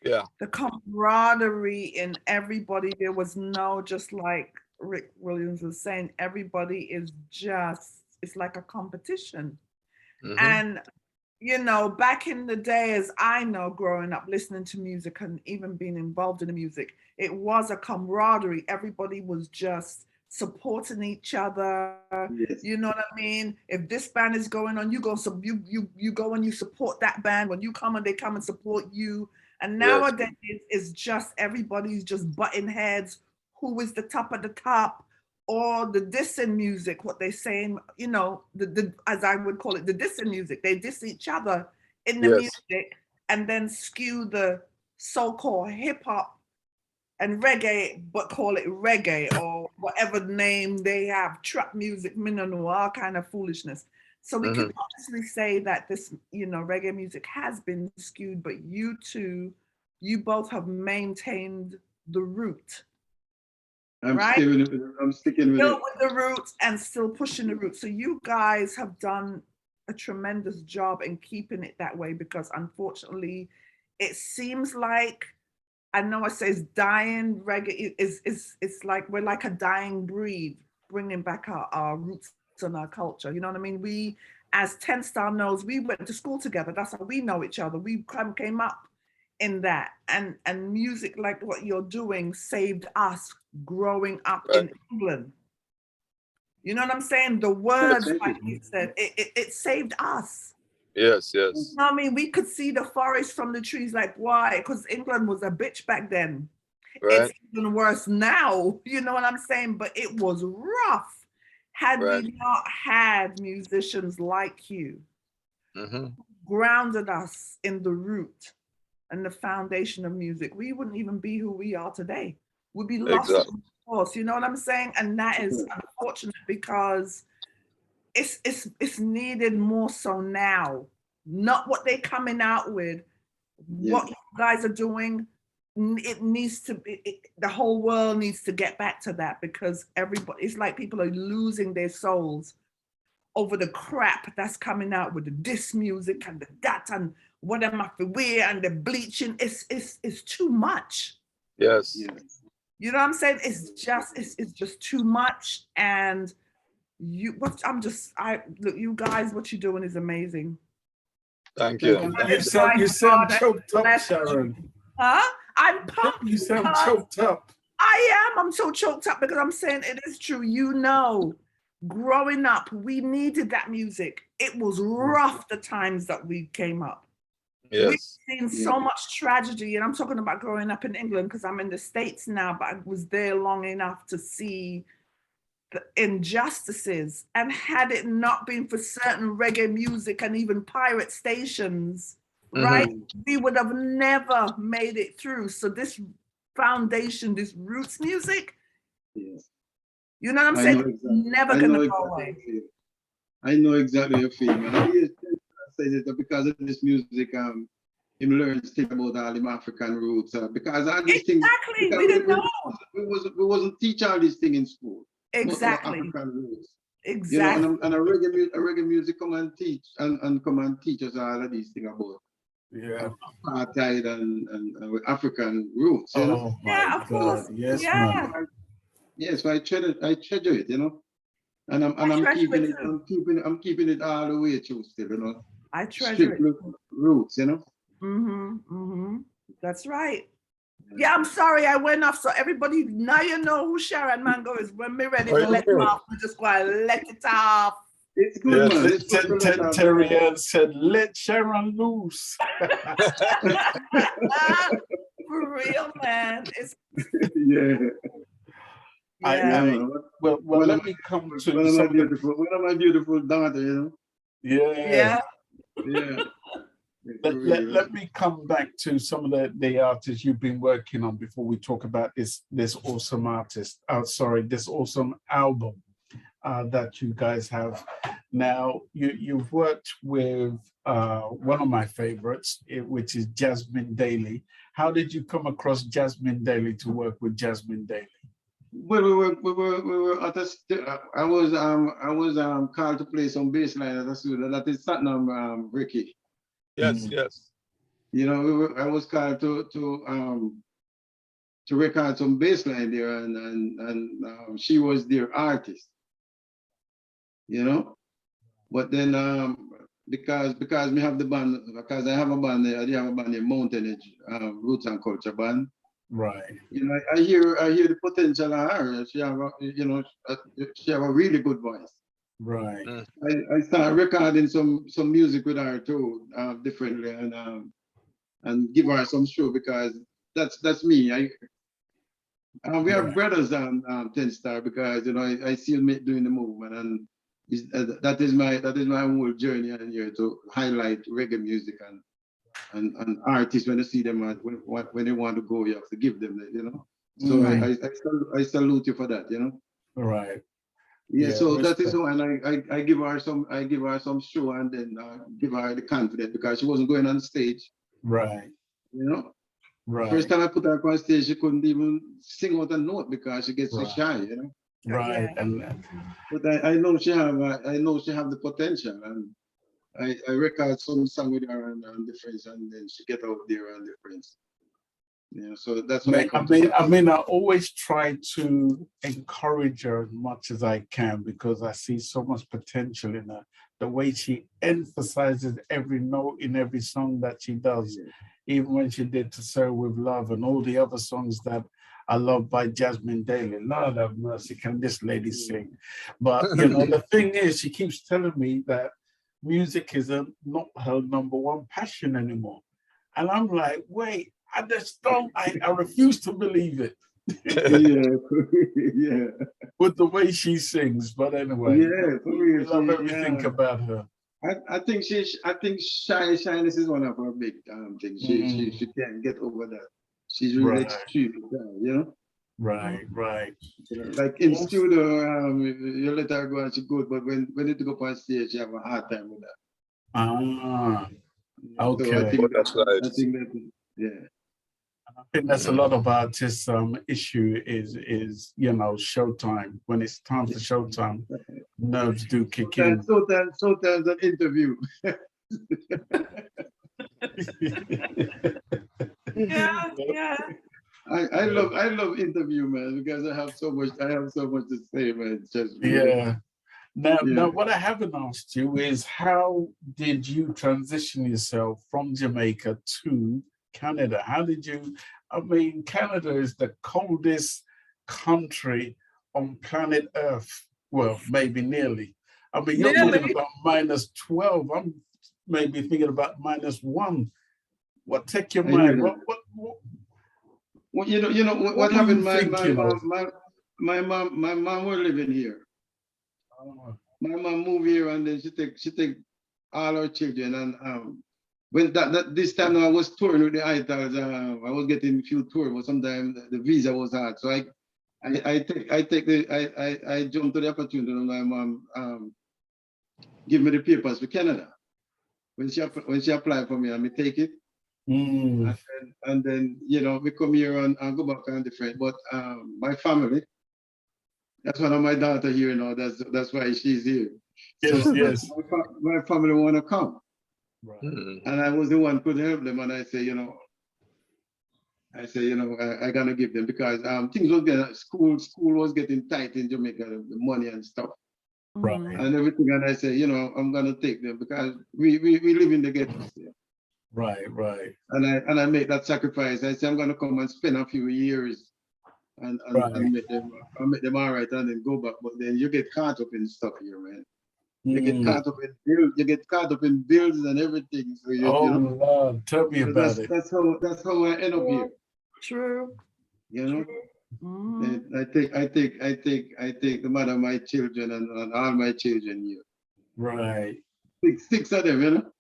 Yeah. The camaraderie in everybody, there was no, just like Rick Williams was saying, everybody is just, it's like a competition. Mm-hmm. And, you know, back in the day, as I know, growing up, listening to music and even being involved in the music, it was a camaraderie. Everybody was just supporting each other. Yes. You know what I mean? If this band is going on, you go, so you go and you support that band. When you come and they come and support you. And nowadays, it's just everybody's just butting heads. Who is the top of the top? Or the dissing music, what they're saying, you know, the as I would call it, the dissing music. They diss each other in the music and then skew the so-called hip hop and reggae, but call it reggae or whatever name they have, trap music, minor noir kind of foolishness. So we can honestly say that this, you know, reggae music has been skewed, but you two, you both have maintained the root. I'm sticking with it. Still with the roots and still pushing the roots. So you guys have done a tremendous job in keeping it that way, because unfortunately, it seems like, I know I say it's dying. Reggae it's like we're like a dying breed, bringing back our roots and our culture. You know what I mean? We, as 10 Star knows, we went to school together. That's how we know each other. We came up in that, and music like what you're doing saved us growing up in England. You know what I'm saying? The words, like you said, it saved us. Yes. You know what I mean? We could see the forest from the trees. Like, why? Because England was a bitch back then. Right. It's even worse now. You know what I'm saying? But it was rough. Had we not had musicians like you, grounded us in the root and the foundation of music, we wouldn't even be who we are today. We'd be lost in the course. You know what I'm saying? And that is unfortunate, because it's needed more so now. Not what they're coming out with. What you guys are doing, it needs to be, the whole world needs to get back to that, because everybody, it's like people are losing their souls over the crap that's coming out with the diss music and the that and what am I for wear and the bleaching. It's too much. Yes. You know what I'm saying? It's just too much. And Look, you guys, what you're doing is amazing. Thank you. You sound choked up, Sharon. Huh? I'm pumped. You sound choked up. I am. I'm so choked up because I'm saying it is true. You know, growing up, we needed that music. It was rough the times that we came up. Yes. We've seen so much tragedy, and I'm talking about growing up in England because I'm in the States now, but I was there long enough to see the injustices. And had it not been for certain reggae music and even pirate stations, right, we would have never made it through. So this foundation, this roots music, you know what I'm saying? Exactly. Never gonna go away. I know exactly your feeling. I say that because of this music, him learns things about all them African roots. Because all these things, we didn't know. We wasn't teach all these things in school. Exactly. African roots. Exactly. You know, and a reggae music come and teach and come and teach us all of these things about apartheid and African roots. You know? Yeah, of course. Yes, yeah. Yes, so I treasure it, you know. And I'm keeping it all the way through still, you know. I treasure it. Roots, you know. That's right. Yeah, I'm sorry I went off. So everybody, now you know who Sharon Mango is. When we're ready to let it off, we just go and let it off. It's good, man. Terry Ann said, let Sharon loose. For real, man. It's Well, let me come to one of my beautiful daughter, you know. Yeah. Let me come back to some of the artists you've been working on before we talk about this awesome artist. This awesome album that you guys have. Now, you've worked with one of my favorites, which is Jahsmin Daley. How did you come across Jahsmin Daley to work with Jahsmin Daley? Well, we were at I was called to play some bass line at a studio that is Satnam Ricky. Yes. You know, I was called to record some bass line there, and she was their artist. You know, but then because we have the band, because I have a band, I have a band named Mountain Edge, Roots and Culture Band. Right. You know, I hear the potential of her. She have a really good voice. Right. I started recording some music with her too, differently, and give her some show because that's me. We are brothers on 10 Star because I see him doing the movement, and that is my whole journey in here to highlight reggae music and artists when you see them when they want to go, you have to give them that, you know. So I salute you for that, you know. Right. Yeah, so that is why, and I give her some show, and then give her the confidence because she wasn't going on stage. Right. You know. Right. First time I put her on stage, she couldn't even sing out a note because she gets so shy, you know. Right. But I know she have the potential, and I record some song with her and the friends, and then she get out there and the friends. Yeah, so that's what I always try to encourage her as much as I can because I see so much potential in her. The way she emphasizes every note in every song that she does, even when she did To Serve With Love and all the other songs that I love by Jahsmin Daley. Lord have mercy, can this lady sing? But the thing is, she keeps telling me that music is not her number one passion anymore. And I'm like, wait, I just don't, I refuse to believe it. With the way she sings, but anyway, we love everything about her. I think shyness is one of her big things. She can't get over that. She's really extremely shy, you know. Right. Like in studio, you let her go and she good, but when you go up on stage, you have a hard time with that. Okay. So I think that's right. I think that, yeah. I think that's a lot of artists' issue is showtime. When it's time for showtime, nerves do kick in. Sometimes an interview. Yeah. I love interview, man, because I have so much to say, man. It's just Now, what I haven't asked you is how did you transition yourself from Jamaica to Canada? How did you? I mean, Canada is the coldest country on planet Earth. Well, maybe nearly. I mean, you're talking about -12. I'm maybe thinking about -1. What take your mind? What well, you know what happened? My mom was living here. My mom moved here, and then she take all our children, and when this time I was touring with the Itals, I was getting a few tours, but sometimes the visa was hard, so I jumped to the opportunity, and my mom give me the papers for Canada. When she applied for me, I may take it. And then you know, we come here and go back and different. But my family, that's one of my daughter here, you know, that's why she's here. Yes, so yes. My family want to come. Right. And I was the one who could help them, and I say, you know, I gotta give them, because things was getting, school was getting tight in Jamaica, the money and stuff. Right. And everything, and I say, you know, I'm gonna take them, because we live in the ghettos here. Right. And I make that sacrifice. I say I'm gonna come and spend a few years and make them all right, and then go back. But then you get caught up in stuff here, man. You get caught up in bills. You get caught up in bills and everything. So you know, Lord, tell me about it. That's how I end up here. True. You know, I take the mother of my children and all my children here. Right. Six of them, you know.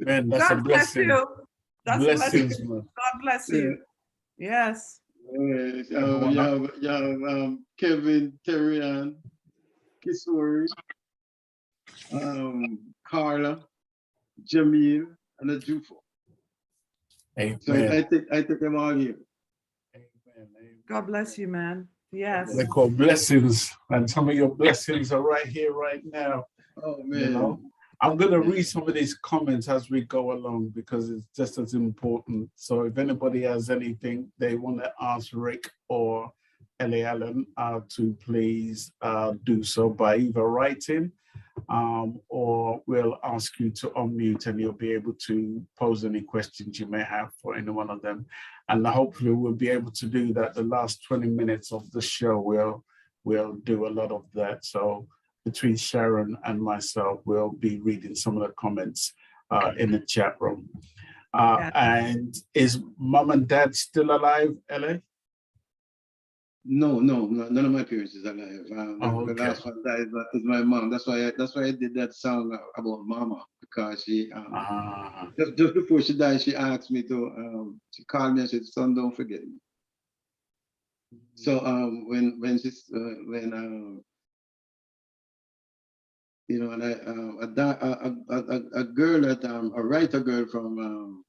Man, that's God a blessing. Bless you. That's Blessings, blessing. man. God bless you. Yes. You have Kevin, Terry-Ann, Kisori, Carla, Jamil, and a Jufo. Amen. So I take them all here. Amen. God bless you, man. Yes. They're called blessings, and some of your blessings are right here, right now. Oh man. You know, I'm gonna read some of these comments as we go along, because it's just as important. So if anybody has anything they want to ask Rick or Ellie Allen to please do so by either writing, or we'll ask you to unmute, and you'll be able to pose any questions you may have for any one of them. And hopefully we'll be able to do that. The last 20 minutes of the show, we'll do a lot of that. So between Sharon and myself, we'll be reading some of the comments in the chat room. And is mom and dad still alive, Ellie? No, none of my parents is alive. The last one died, that is my mom. That's why I did that song about mama, because she just before she died, she asked me to she called me and said, "Son, don't forget me." So when you know, and a girl that a writer girl from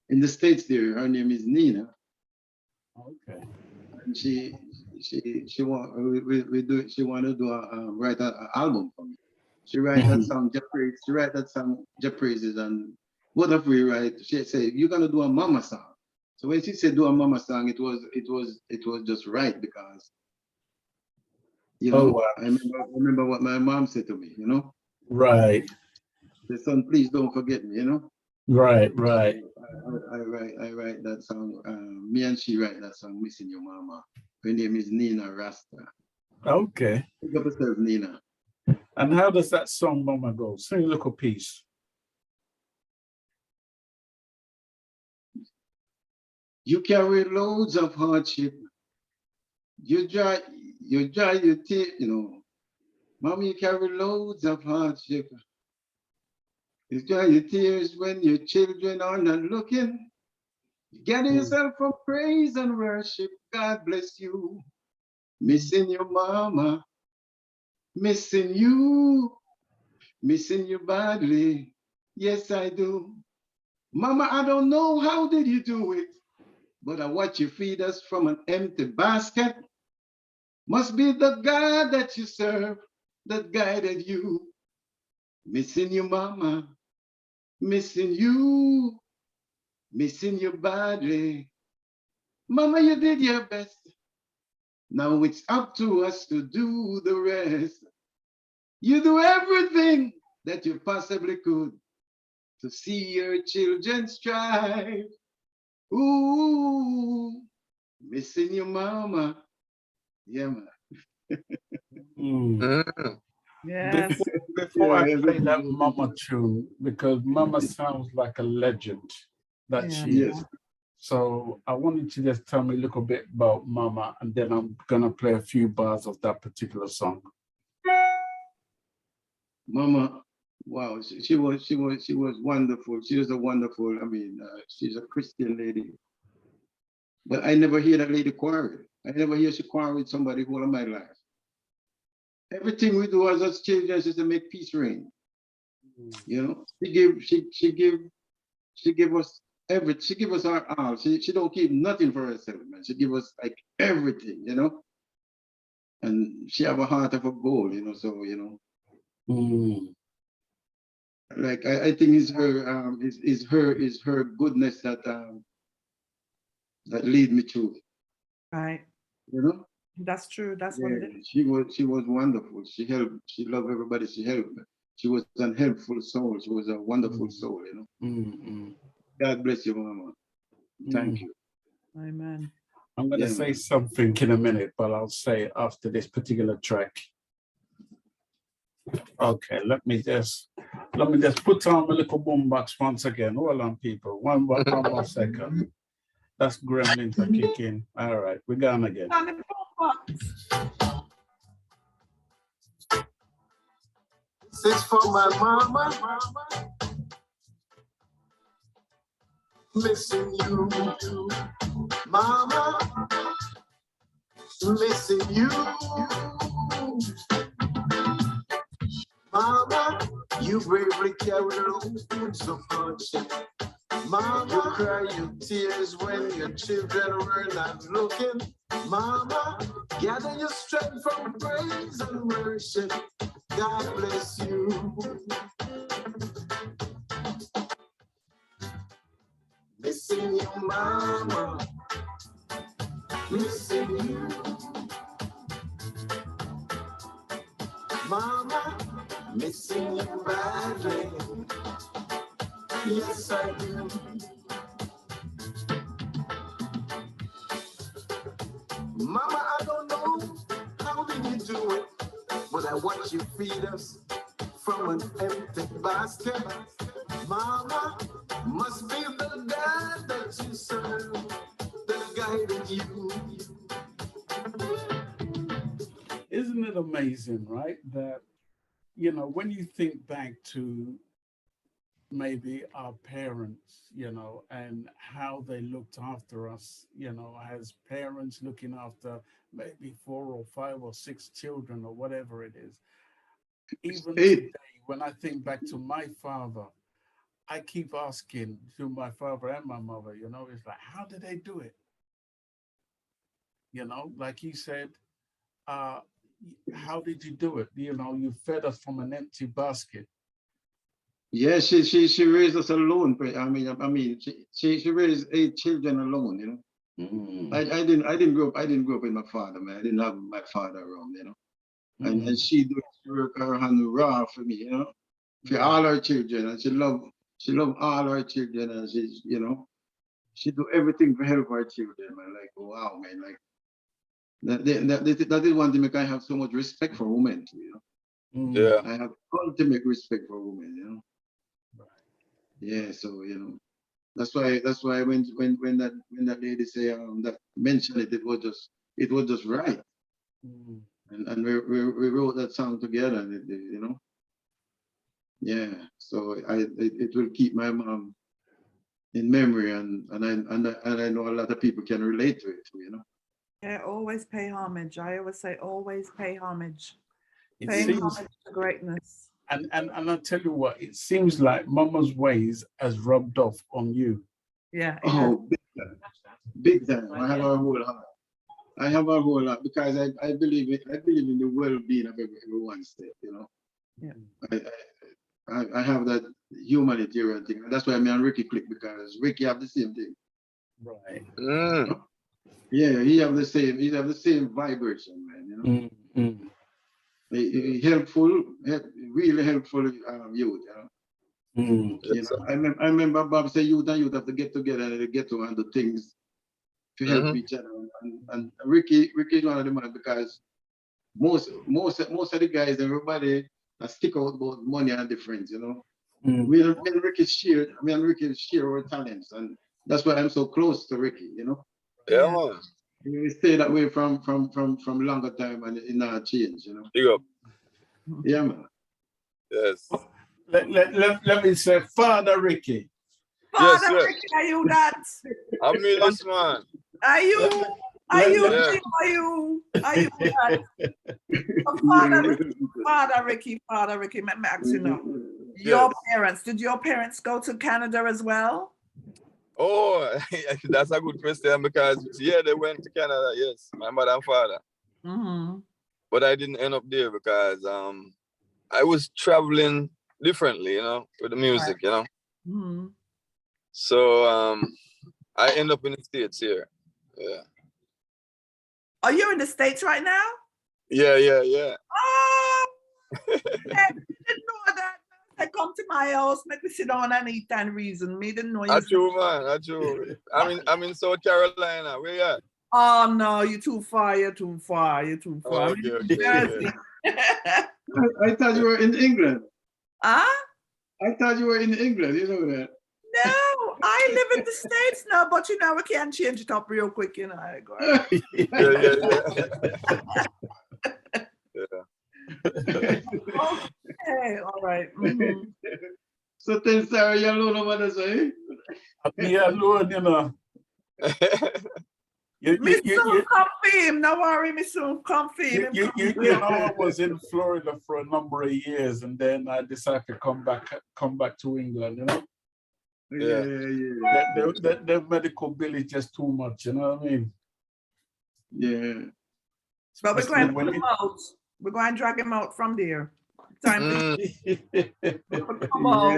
in the States there, her name is Nina. Okay. And she want to write an album for me. She write that song Jeff Praises, and what if we write? She said, "You're gonna do a mama song." So when she said do a mama song, it was just right, because you know, I remember what my mom said to me, you know. Right. She said, "Son, please don't forget me," you know. Right. I write that song. Me and she write that song, "Missing Your Mama." Her name is Nina Rasta. Okay. Pick up yourself, Nina. And how does that song Mama go? Sing a little piece. You carry loads of hardship. You dry your tears, you know. Mama, you carry loads of hardship. You dry your tears when your children are not looking. You gather yourself from praise and worship. God bless you. Missing your mama. Missing you badly. Yes, I do. Mama, I don't know how did you do it, but I watch you feed us from an empty basket. Must be the God that you serve that guided you. Missing you, mama. Missing you badly. Mama, you did your best. Now it's up to us to do the rest. You do everything that you possibly could to see your children strive. Ooh, missing your mama. Yeah, man. Yes. Before I Yeah, play that Mama tune, because Mama sounds like a legend that she is. So I want you to just tell me a little bit about Mama, and then I'm gonna play a few bars of that particular song. Mama, wow, she was wonderful. She was a wonderful. I mean, she's a Christian lady, but I never hear that lady quarrel. I never hear she quarrel with somebody all of my life. Everything we do as us children is to make peace reign. You know, she give us everything. She give us our all. She don't keep nothing for herself, man. She give us like everything, you know. And she have a heart of a gold, you know. So you know, like I think it's her is her goodness that that lead me through. Right. You know. That's true. That's what it is. She was wonderful. She helped. She loved everybody. She helped. She was an helpful soul. She was a wonderful soul. You know. God bless you, Mama. Thank you. Amen. I'm going to say something in a minute, but I'll say after this particular track. Okay, let me just put on a little boombox once again. Hold on, people. One more second. That's Gremlin to kick in. All right, we're gone again. This is for my mama. Missing you, mama. Missing you, mama. You bravely carry the so much. Mama, you cry your tears when your children were not looking. Mama, gather your strength from praise and worship. God bless you. Missing you, mama. Missing you. Mama, missing you badly. Yes, I do. Mama, I don't know how did you do it, but I watch you feed us from an empty basket. Mama, must be the God that you serve that guided you. Isn't it amazing, right? That, you know, when you think back to maybe our parents, you know, and how they looked after us, you know, as parents looking after maybe 4 or 5 or 6 children or whatever it is. Even today, when I think back to my father, I keep asking to my father and my mother, you know, it's like, how did they do it? You know, like you said, how did you do it? You know, you fed us from an empty basket. Yeah, she raised us alone. I mean, she raised 8 children alone. You know, I didn't grow up with my father, man. I didn't have my father around, you know. And she worked her hand raw for me, you know, for all her children, and she loved all her children, and she, you know, she do everything to help her children, man. Like, wow, man, like that is one thing make I have so much respect for women, you know. Yeah, I have ultimate respect for women, you know. Yeah, so you know, that's why when that lady say that mentioned it, it was just right, and we wrote that song together, and you know, yeah. So it will keep my mom in memory, and I know a lot of people can relate to it, you know. Yeah, always pay homage. I always say, always pay homage. Pay homage to greatness. And I'll tell you what, it seems like Mama's ways has rubbed off on you. Yeah. Oh, big time. I have a whole heart. I have a whole lot because I believe in the well-being of everyone's state, you know. Yeah. I have that humanitarian thing. That's why I'm on Ricky click, because Ricky have the same thing. Right. You know? Yeah, he have the same vibration, man. You know, he helpful, really helpful youth. You know, I remember Bob say youth and youth have to get together and they get to handle things to help each other. And Ricky is one of them because most of the guys, everybody stick out about money and difference, you know. Me and Ricky share our talents, and that's why I'm so close to Ricky, you know. Yeah, man. We stay that way from longer time and it not change, you know. Big up. Yeah, man. Yes. Let me say, Father Ricky. Father Ricky, are you that? I'm me this man. Are you that? Father Ricky, let me ask you now. Your parents, did your parents go to Canada as well? Oh, that's a good question because they went to Canada, yes, my mother and father. But I didn't end up there because I was traveling differently, you know, with the music, you know. So I end up in the States here. Yeah. Are you in the States right now? Yeah. Oh, I didn't know that. I come to my house, make me sit down and eat and reason. Me didn't know you. That's true, man. That's true. I'm in South Carolina. Where you at? Oh no, you're too far. You're too far. Oh, okay. I thought you were in England. Huh? I thought you were in England. You know that. No, I live in the States now, but you know we can't change it up real quick, you know. I go. Okay, all right. So then, Sarah, you're alone over there, say? Me alone, you know. Me soon come for him. No worry, me soon come for him. You know, I was in Florida for a number of years, and then I decided to come back to England, you know. The medical bill is just too much, you know what I mean? Yeah. But we're going to put him out. We're going to drag him out from there. Time to come out.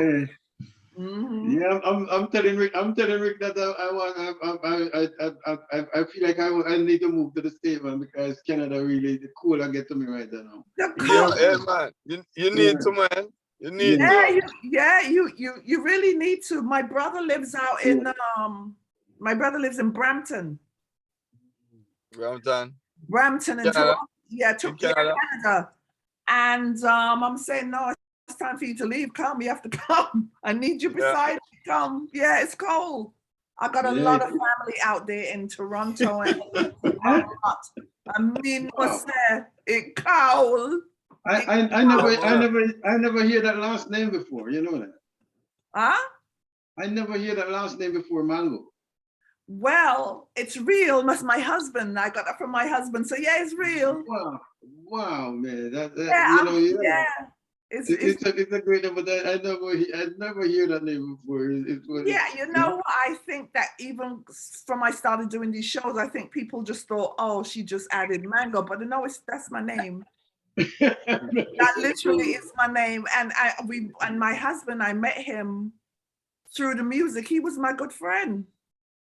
Yeah, I'm telling Rick that I feel like I need to move to the States, man, because Canada really the cool I get to me right now. Yeah, man. You need to, man. You need to. You really need to. My brother lives out in my brother lives in Brampton. Brampton in Toronto. Canada. And I'm saying, no, it's time for you to leave. Come, you have to come. I need you beside me. Come. Yeah, it's cold. I got a lot of family out there in Toronto and I mean, what's there? It cold. I never hear that last name before. You know that? Huh? I never hear that last name before, Mango. Well, it's real. That's my husband. I got that from my husband. So yeah, it's real. Wow, man. It's a great name, but I never hear that name before. You know what? I think that even from I started doing these shows, I think people just thought, oh, she just added Mango, but no, that's my name. That literally is my name. And my husband, I met him through the music. He was my good friend.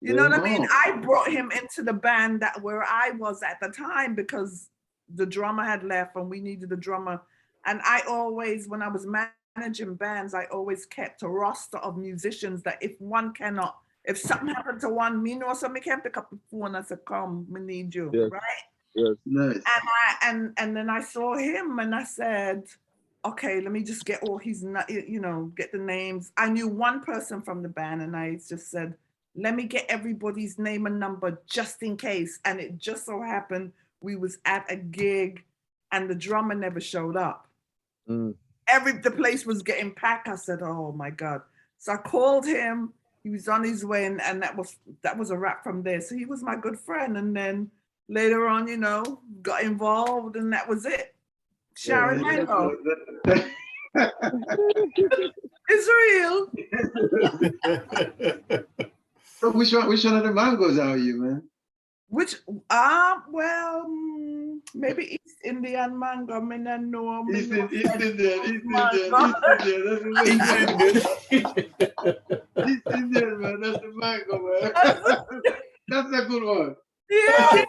You know what I mean? I brought him into the band where I was at the time because the drummer had left and we needed a drummer. And I always, when I was managing bands, I always kept a roster of musicians that if something happened to one, me know somebody can pick up the phone and say, come, we need you, right? Yes. Nice. And then I saw him and I said, okay, let me just get all his, get the names. I knew one person from the band and I just said, let me get everybody's name and number just in case. And it just so happened we was at a gig and the drummer never showed up. The place was getting packed. I said, oh my God. So I called him, he was on his way and that was a wrap from there. So he was my good friend. And then later on, got involved and that was it. Sharon Mango. It's real. So which one of the Mangos are you, man? Maybe East Indian mango. I mean, I know. East Indian. East Indian, man. That's the mango, man. That's a good one. Yeah.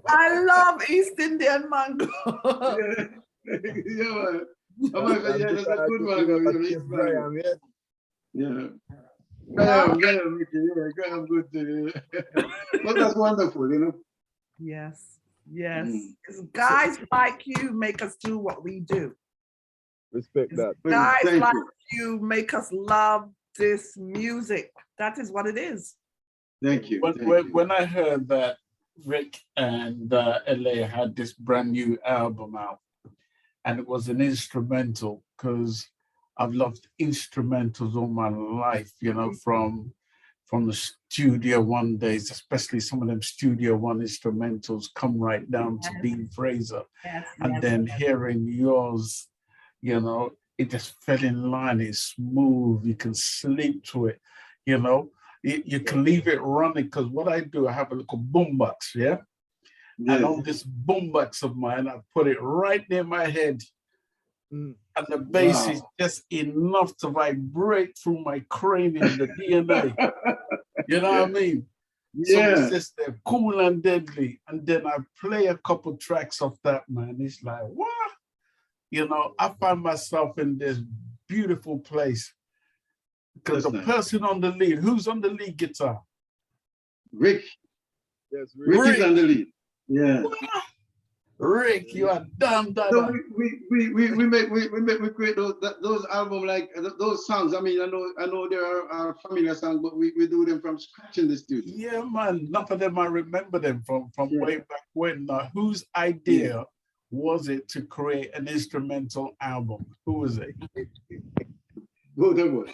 I love East Indian mango. Yeah, man. That's a good mango. Yeah. Graham, Graham, good to But that's wonderful, you know. Yes, yes. Because guys like you make us do what we do. Respect that. Guys like you make us love this music. That is what it is. Thank you. When I heard that Rick and LA had this brand new album out, and it was an instrumental, because I've loved instrumentals all my life, you know, from the Studio One days, especially some of them Studio One instrumentals come right down to Dean Fraser. And then hearing yours, you know, it just fell in line, it's smooth, you can sleep to it, you know. You can leave it running, because what I do, I have a little boombox, yeah? And on this boombox of mine, I put it right near my head. And the bass is just enough to vibrate through my cranium, the DNA. You know what I mean? Yeah. So it's just cool and deadly. And then I play a couple tracks of that, man. It's like, what? You know, I find myself in this beautiful place. Because the person on the lead, who's on the lead guitar? Rick. Yes, Rick is on the lead. Yeah. Rick, you are damn dada. So we create those albums, like those songs. I mean, I know there are familiar songs, but we do them from scratch in the studio. Yeah, man. None of them I remember them from way back when. Now, whose idea was it to create an instrumental album? Who was it? Both of us.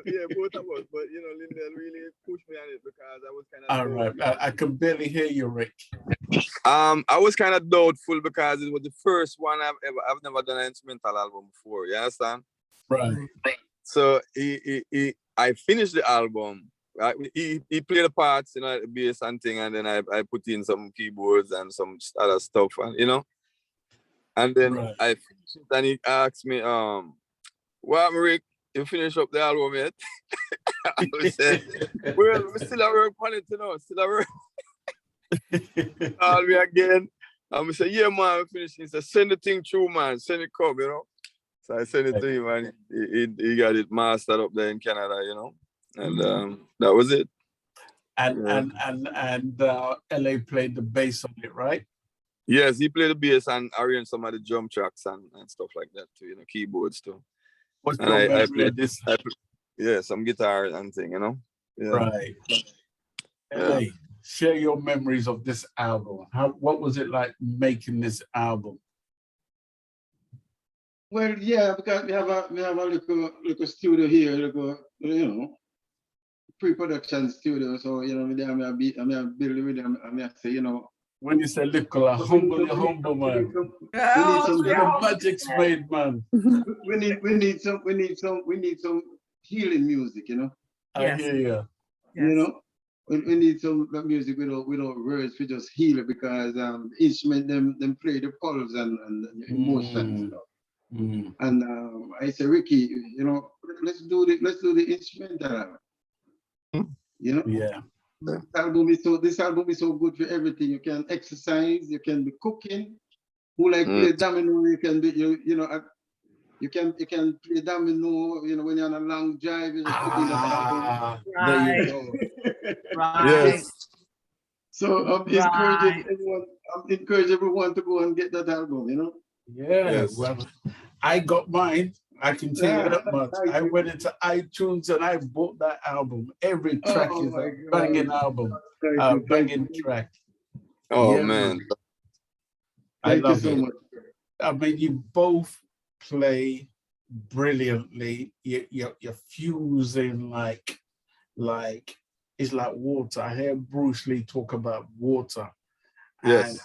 Yeah, both of us. But you know, Lyndon really pushed me on it because I was kind of. All right, I can barely hear you, Rick. I was kind of doubtful because it was the first one I've never done an instrumental album before. You understand? Right. So I finished the album. Right? He played the parts, you know, the bass and thing, and then I put in some keyboards and some other stuff, and you know. And then I finished it, and he asked me, "Well, Rick, you finish up the album yet?" I said, "Well, we still a work on it, you know, still a work." Call me again. I'm say, "Yeah, man, we finished." He said, "Send the thing through, man. Send it come, you know." So I sent it to him, and he got it mastered up there in Canada, you know, and that was it. And LA played the bass on it, right? Yes, he played the bass and arranged some of the drum tracks and stuff like that too, you know, keyboards too. What's and I played this? Some guitar and thing, you know. Yeah. Right. LA, share your memories of this album. What was it like making this album? Well, yeah, because we have a little studio here, you know, pre-production studio. So you know, I'm build with them. I say, you know. When you say little, humble man. The magic's made, man. We need some healing music, you know. I hear you. You know, we need some music without words. We just heal it because the instrument them play the pulse and the emotion and stuff. And I say, Ricky, you know, let's do the instrumental. You know. Yeah. This album is so good for everything. You can exercise, you can be cooking. Who like play domino, you can be you know you can play domino, you know, when you're on a long drive, you just put in that album. There you go. Right. Yes. So I'm encouraging everyone to go and get that album, you know? Yes. Well, I got mine. I can tell you that much. I went into iTunes and I bought that album. Every track is a banging album, banging track. Oh, man. I love it. I mean, you both play brilliantly. You're fusing like it's like water. I hear Bruce Lee talk about water. Yes. And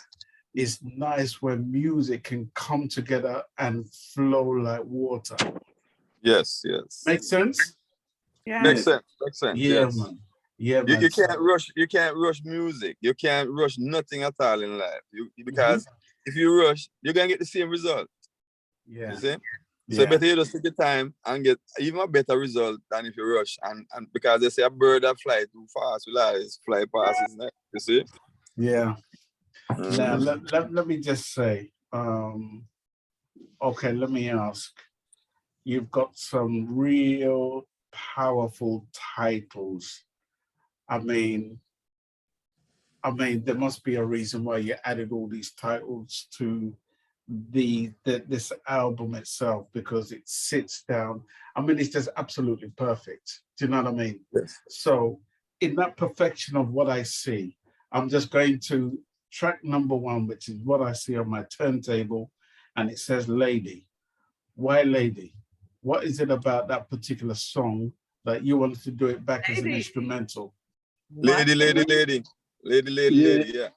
it's nice when music can come together and flow like water. Yes. Make sense? Yeah. Makes sense. Yeah, yes. Man. Yeah, man. You can't rush music. You can't rush nothing at all in life. Because if you rush, you're gonna get the same result. Yeah. You see? So better you just take your time and get even a better result than if you rush. And because they say a bird that fly too fast will always fly past his neck, you see? Yeah. Now, let me just say, okay, let me ask. You've got some real powerful titles. I mean, there must be a reason why you added all these titles to this album itself, because it sits down. I mean, it's just absolutely perfect. Do you know what I mean? Yes. So in that perfection of what I see, I'm just going to track number 1, which is what I see on my turntable, and it says Lady. Why Lady? What is it about that particular song that you wanted to do it back as an instrumental? Lady, yeah.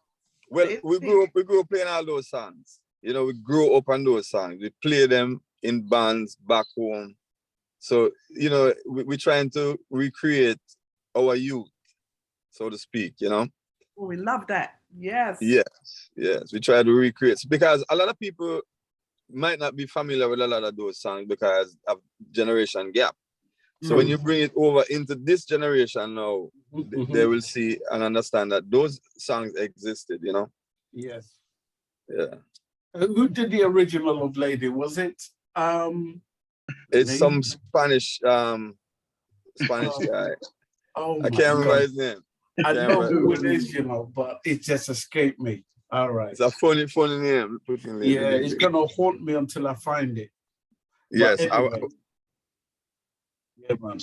Well, we grew up playing all those songs. You know, we grew up on those songs. We play them in bands back home. So, you know, we're trying to recreate our youth, so to speak, you know? Oh, we love that. Yes. Yes. We try to recreate. Because a lot of people might not be familiar with a lot of those songs because of generation gap. So when you bring it over into this generation now, they will see and understand that those songs existed, you know? Yes. Yeah. Who did the original of Lady? Was it? It's some Spanish guy. Oh, I can't remember his name. I know who it is, you know, but it just escaped me. All right. It's a funny name. Yeah, it's gonna haunt me until I find it. Yes. Anyway. Yeah, man.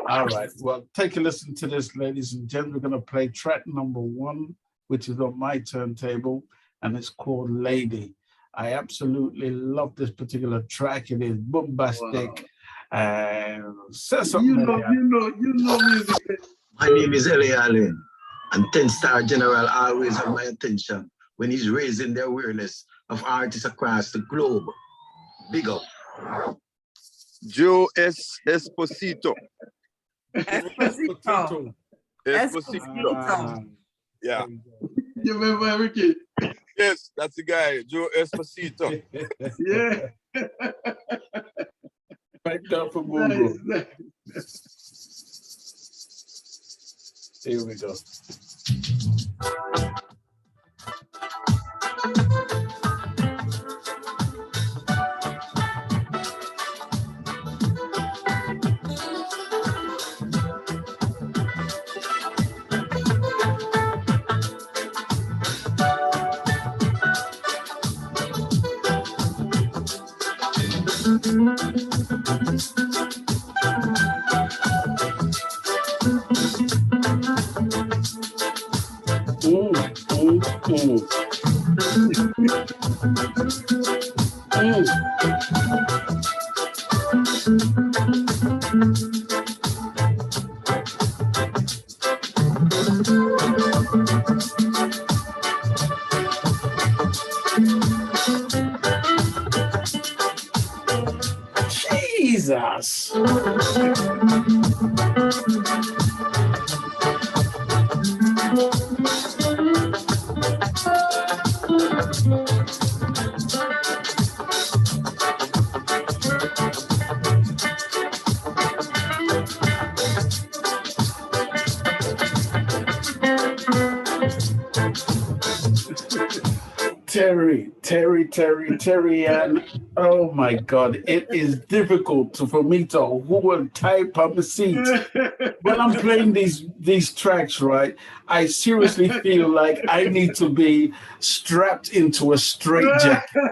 All right. Well, take a listen to this, ladies and gentlemen. We're gonna play track number 1, which is on my turntable, and it's called Lady. I absolutely love this particular track. It is bombastic. Says something. You know music. My name is Ellie Allen, and 10-star General always have my attention when he's raising the awareness of artists across the globe. Big up. Joe Esposito. Esposito. Yeah. You remember Ricky? Yes, that's the guy, Joe Esposito. Yeah. Right down for Google. Here we go. Jesus. Terry, and oh my God, it is difficult for me to hold tight on the seat. When I'm playing these tracks, right, I seriously feel like I need to be strapped into a straitjacket.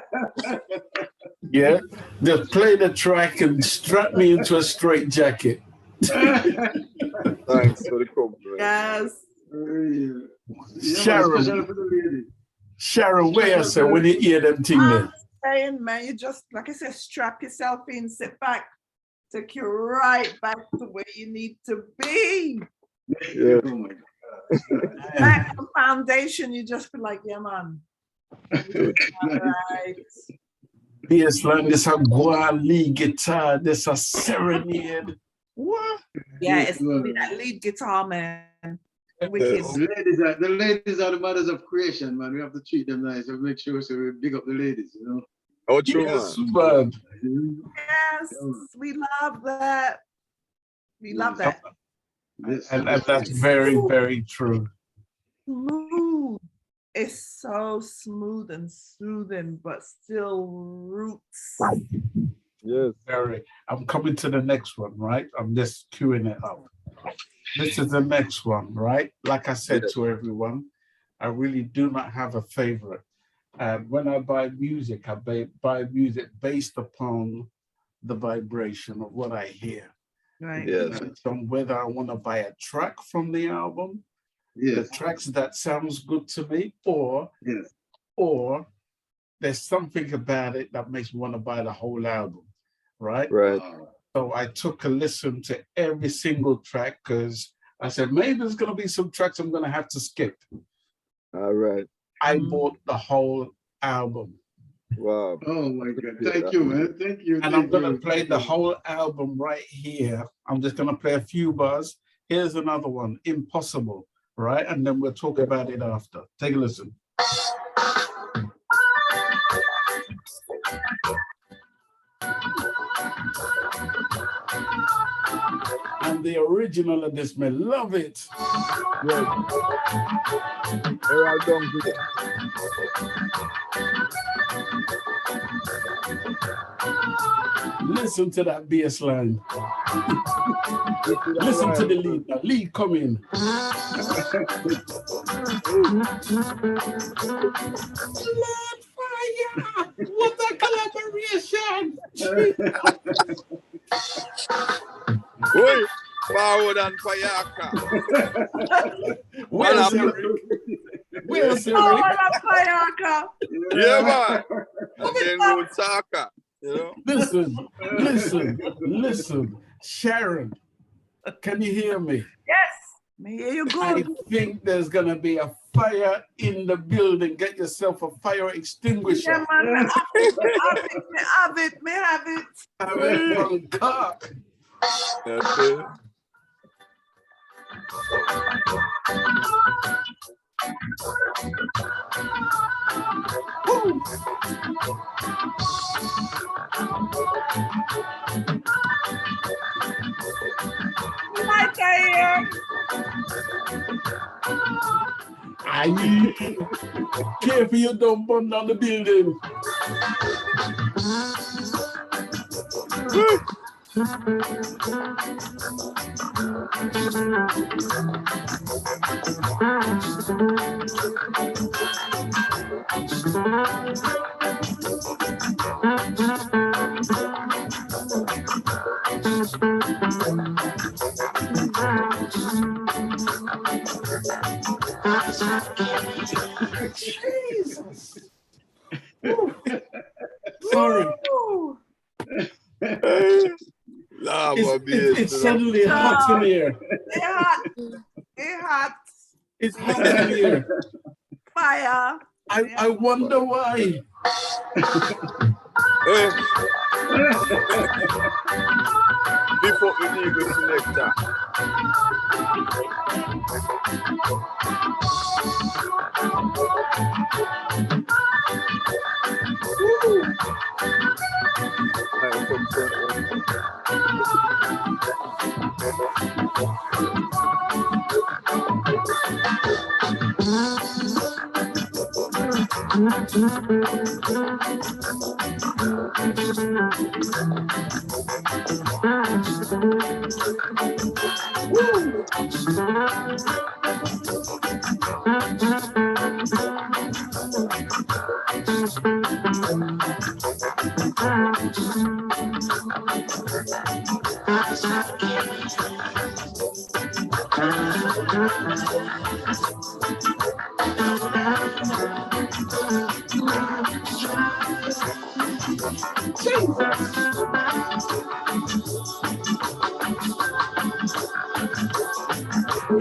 Yeah, just play the track and strap me into a straitjacket. Thanks for the compliment. Yes. Sharon, where I say when you hear them things there? Saying, man, you just, like I said, strap yourself in, sit back, take you right back to where you need to be. Yeah. Oh my God. Back to foundation, you just be like, yeah, man. All right. Yes, like this a guali guitar, this a serenade. What? Yeah, it's really that lead guitar, man. Wicked. The ladies are the mothers of creation, man. We have to treat them nice and make sure so we big up the ladies, you know. Oh, true, Yes, man. man. Yes, we love that. We love that. And that's very, very true. Smooth. It's so smooth and soothing, but still roots. Yes. Very. I'm coming to the next one, right? I'm just queuing it up. This is the next one, right? Like I said to everyone, I really do not have a favorite. And when I buy music, I buy music based upon the vibration of what I hear. Right. Yes. And so whether I want to buy a track from the album, the tracks that sounds good to me, or there's something about it that makes me want to buy the whole album, right? Right. So I took a listen to every single track because I said, maybe there's going to be some tracks I'm going to have to skip. All right. I bought the whole album. Wow. Oh my God. Thank you, man. Thank you. And I'm going to play the whole album right here. I'm just going to play a few bars. Here's another one, Impossible, right? And then we'll talk about it after. Take a listen. And the original of this, man, love it. Yes. Here I come to it. Listen to that bass line. Listen to the lead now. Lead come in. Blood fire! What a collaboration! Oi, forward and Fayaka. Where's Eric? Where's Eric? Oh, Fayaka. Yeah, man. And then road Soca, you know? Listen. Sharon, can you hear me? Yes, me hear you I good. think there's going to be a fire in the building. Get yourself a fire extinguisher. Yeah, man, me have it. Have it from cock. Okay. Like I hear. Careful you don't burn down the building. Jesus. Sorry. It's suddenly hot in here. It's hot. It's hot in here. Fire. I wonder why. Before we leave with selector.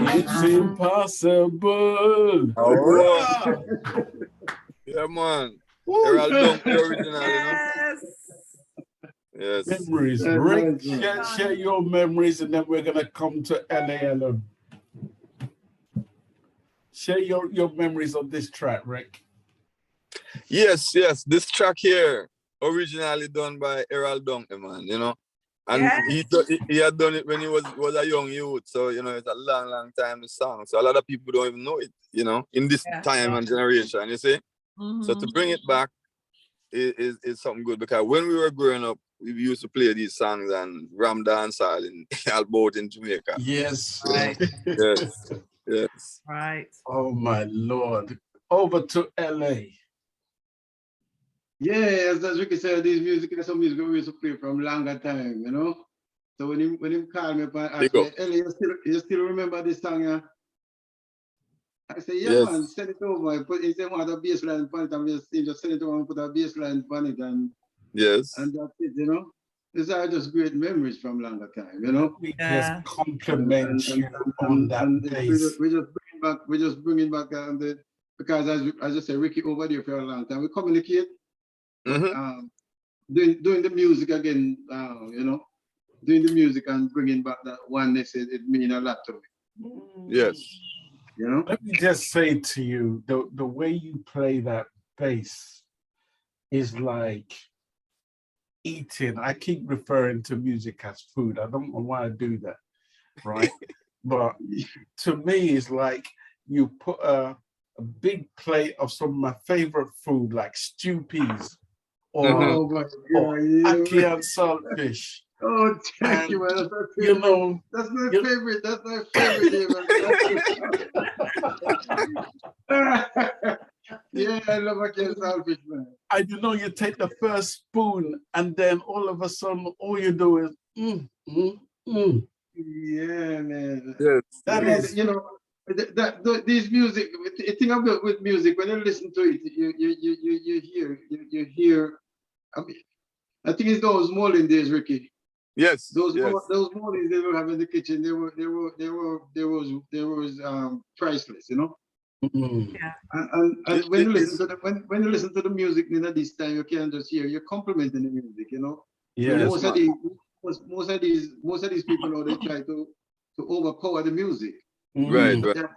It's impossible. All right. Yeah, man. They're all done the original, you know? Yes. Memories. Rick, share your memories, and then we're going to come to LA. Share your memories of this track, Rick. Yes. This track here, originally done by Errol Dunkley, man, you know. And Yes. he had done it when he was a young youth. So, you know, it's a long, long time the song. So a lot of people don't even know it, you know, in this time and generation, you see? So to bring it back is something good, because when we were growing up, we used to play these songs and ram dance all in Alboat in Jamaica. Yes. Right. Yes. Yes. Right. Oh my Lord. Over to LA. Yeah, as Ricky said, these music is some music we used to play from longer time, you know. So when him called me up and asked me, Ellie, you still remember this song, yeah? I said, yeah, man, send it over. He said, want a bass line on it, and just send it over and put a bass line on it, and and that's it, you know. These are just great memories from longer time, you know. We just compliment you on that bass. We're just bringing back because as I said, Ricky over there for a long time. We communicate, doing the music again, you know, doing the music and bringing back that oneness, it means a lot to me. Yes. You know? Let me just say to you, the way you play that bass is like eating. I keep referring to music as food. I don't know why I do that, right? But to me, it's like you put a big plate of some of my favorite food, like stew peas or ackee and saltfish. Oh, thank you, man. You know, that's my favorite. That's my favorite. Yeah, I love ackee and saltfish, man. I do know you take the first spoon and then all of a sudden, all you do is, Yeah, man. Yes. That is, you know, these music, the thing about with music, when you listen to it, you hear. I mean, I think it's those molding days, Ricky. Yes. Those moldings they were having in the kitchen, they was priceless, you know. Yeah. And when you listen to when you listen to the music in this time, you can't just hear. You're complimenting the music, you know. Yes. Most of these people know they try to overpower the music. Right. You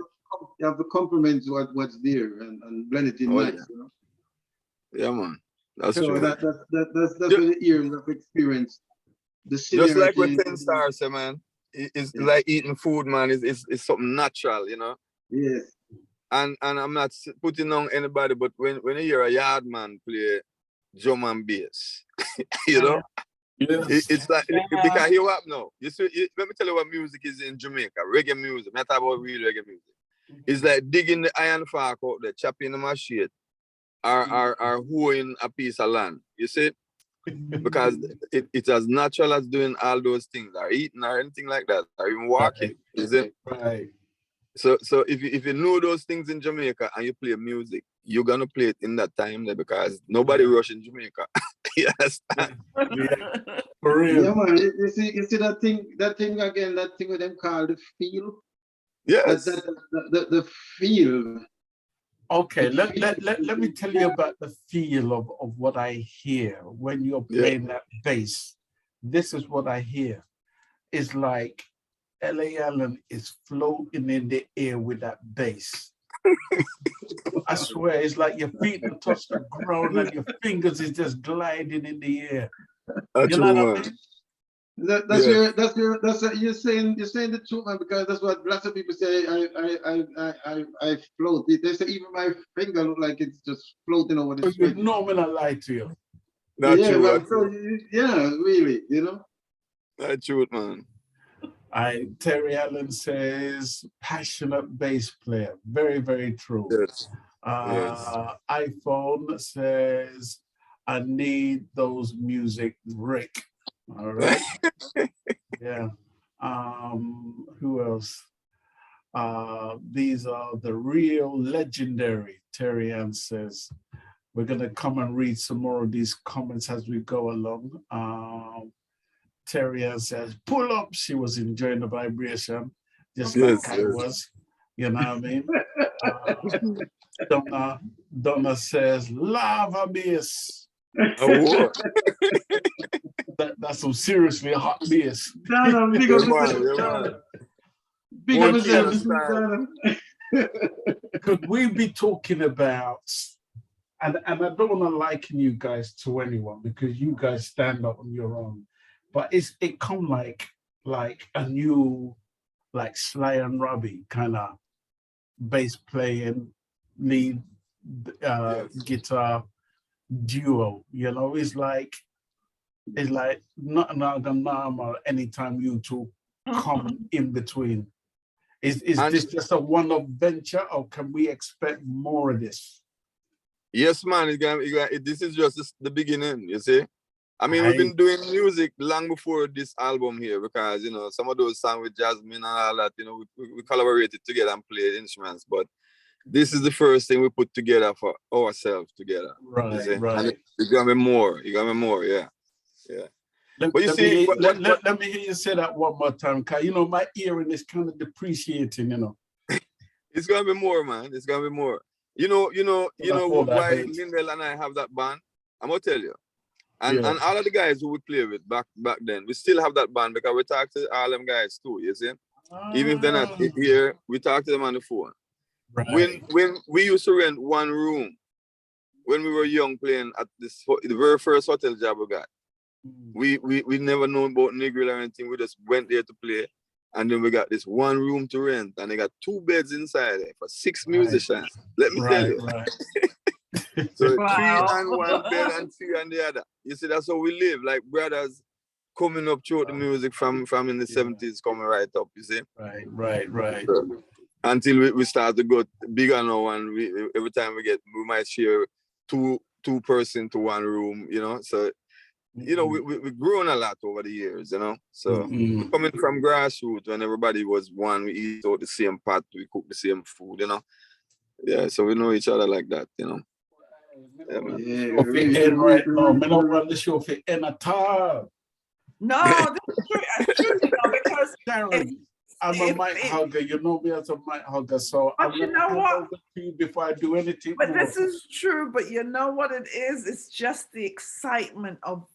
have to compliment what's there and blend it in nice, you know. Yeah, man. That's so true. that's what the years of experience. Just like what 10 Stars say, man. It's like eating food, man. It's something natural, you know. Yes. And I'm not putting on anybody, but when you hear a yard man play drum and bass, you know, it's like because you what now? You see, let me tell you what music is in Jamaica. Reggae music. Not about real reggae music. It's like digging the iron fork out there, chopping the machete, or hoeing a piece of land. You see, because it's as natural as doing all those things, or eating, or anything like that, or even walking. Is it? Right. So if you know those things in Jamaica and you play music, you're gonna play it in that time there, because nobody rush in Jamaica. Yes. For real. Yeah, man. You see that thing again, that thing with them called the feel. Yes. The feel. Okay, let me tell you about the feel of what I hear when you're playing that bass. This is what I hear. It's like L.A. Allen is floating in the air with that bass. I swear, it's like your feet will touch the ground and your fingers is just gliding in the air. You know what I mean? You're saying the truth, man, because that's what lots of people say. I float. They say even my finger look like it's just floating over the street. No, I'm gonna lie to you. That's true. Really, you know. That's true, man. Terry Allen says passionate bass player. Very, very true. Yes. iPhone says I need those music, Rick. All right. Yeah. Who else? These are the real legendary, Terry Ann says. We're gonna come and read some more of these comments as we go along. Terry Ann says, pull up. She was enjoying the vibration, just like I was. You know what I mean? Donna says, lava bass. Oh, that's some seriously hot bass. Big up yourself. Could we be talking about and I don't want to liken you guys to anyone because you guys stand up on your own, but it come like a new like Sly and Robbie kind of bass playing lead guitar duo. You know, it's like not normal anytime you two come in between. Is this just a one-off venture, or can we expect more of this? Yes, man. This is just the beginning, you see. I mean, we've been doing music long before this album here because, you know, some of those songs with Jahsmin and all that, you know, we collaborated together and played instruments. But this is the first thing we put together for ourselves together. Right, right. And it's going to be more. It's going to be more, yeah. Let me hear you say that one more time, because, you know, my hearing is kind of depreciating, you know. It's going to be more, man. It's going to be more. You know why Lindell and I have that band? I'm going to tell you. And all of the guys who we play with back then, we still have that band because we talk to all them guys too, you see? Even if they're not here, we talk to them on the phone. Right. When we used to rent one room, when we were young playing at the very first hotel job we got, we never known about Negril or anything. We just went there to play. And then we got this one room to rent, and they got 2 beds inside there for 6 musicians. Let me tell you. Right. So 3 on one bed and 3 on the other. You see, that's how we live, like brothers coming up through the music from in the 70s, coming right up, you see? Right. So, until we start to go bigger now, and every time we might share two person to one room, you know? So, you know, we've grown a lot over the years, you know? So, coming from grassroots, when everybody was one, we eat out the same pot, we cook the same food, you know? Yeah, so we know each other like that, you know? Right now, I don't run the show for any at all. No, that's true, you know, because I'm a mic hugger. You know me as a mic hugger, so but you know what? Before I do anything. But this is true. But you know what it is? It's just the excitement of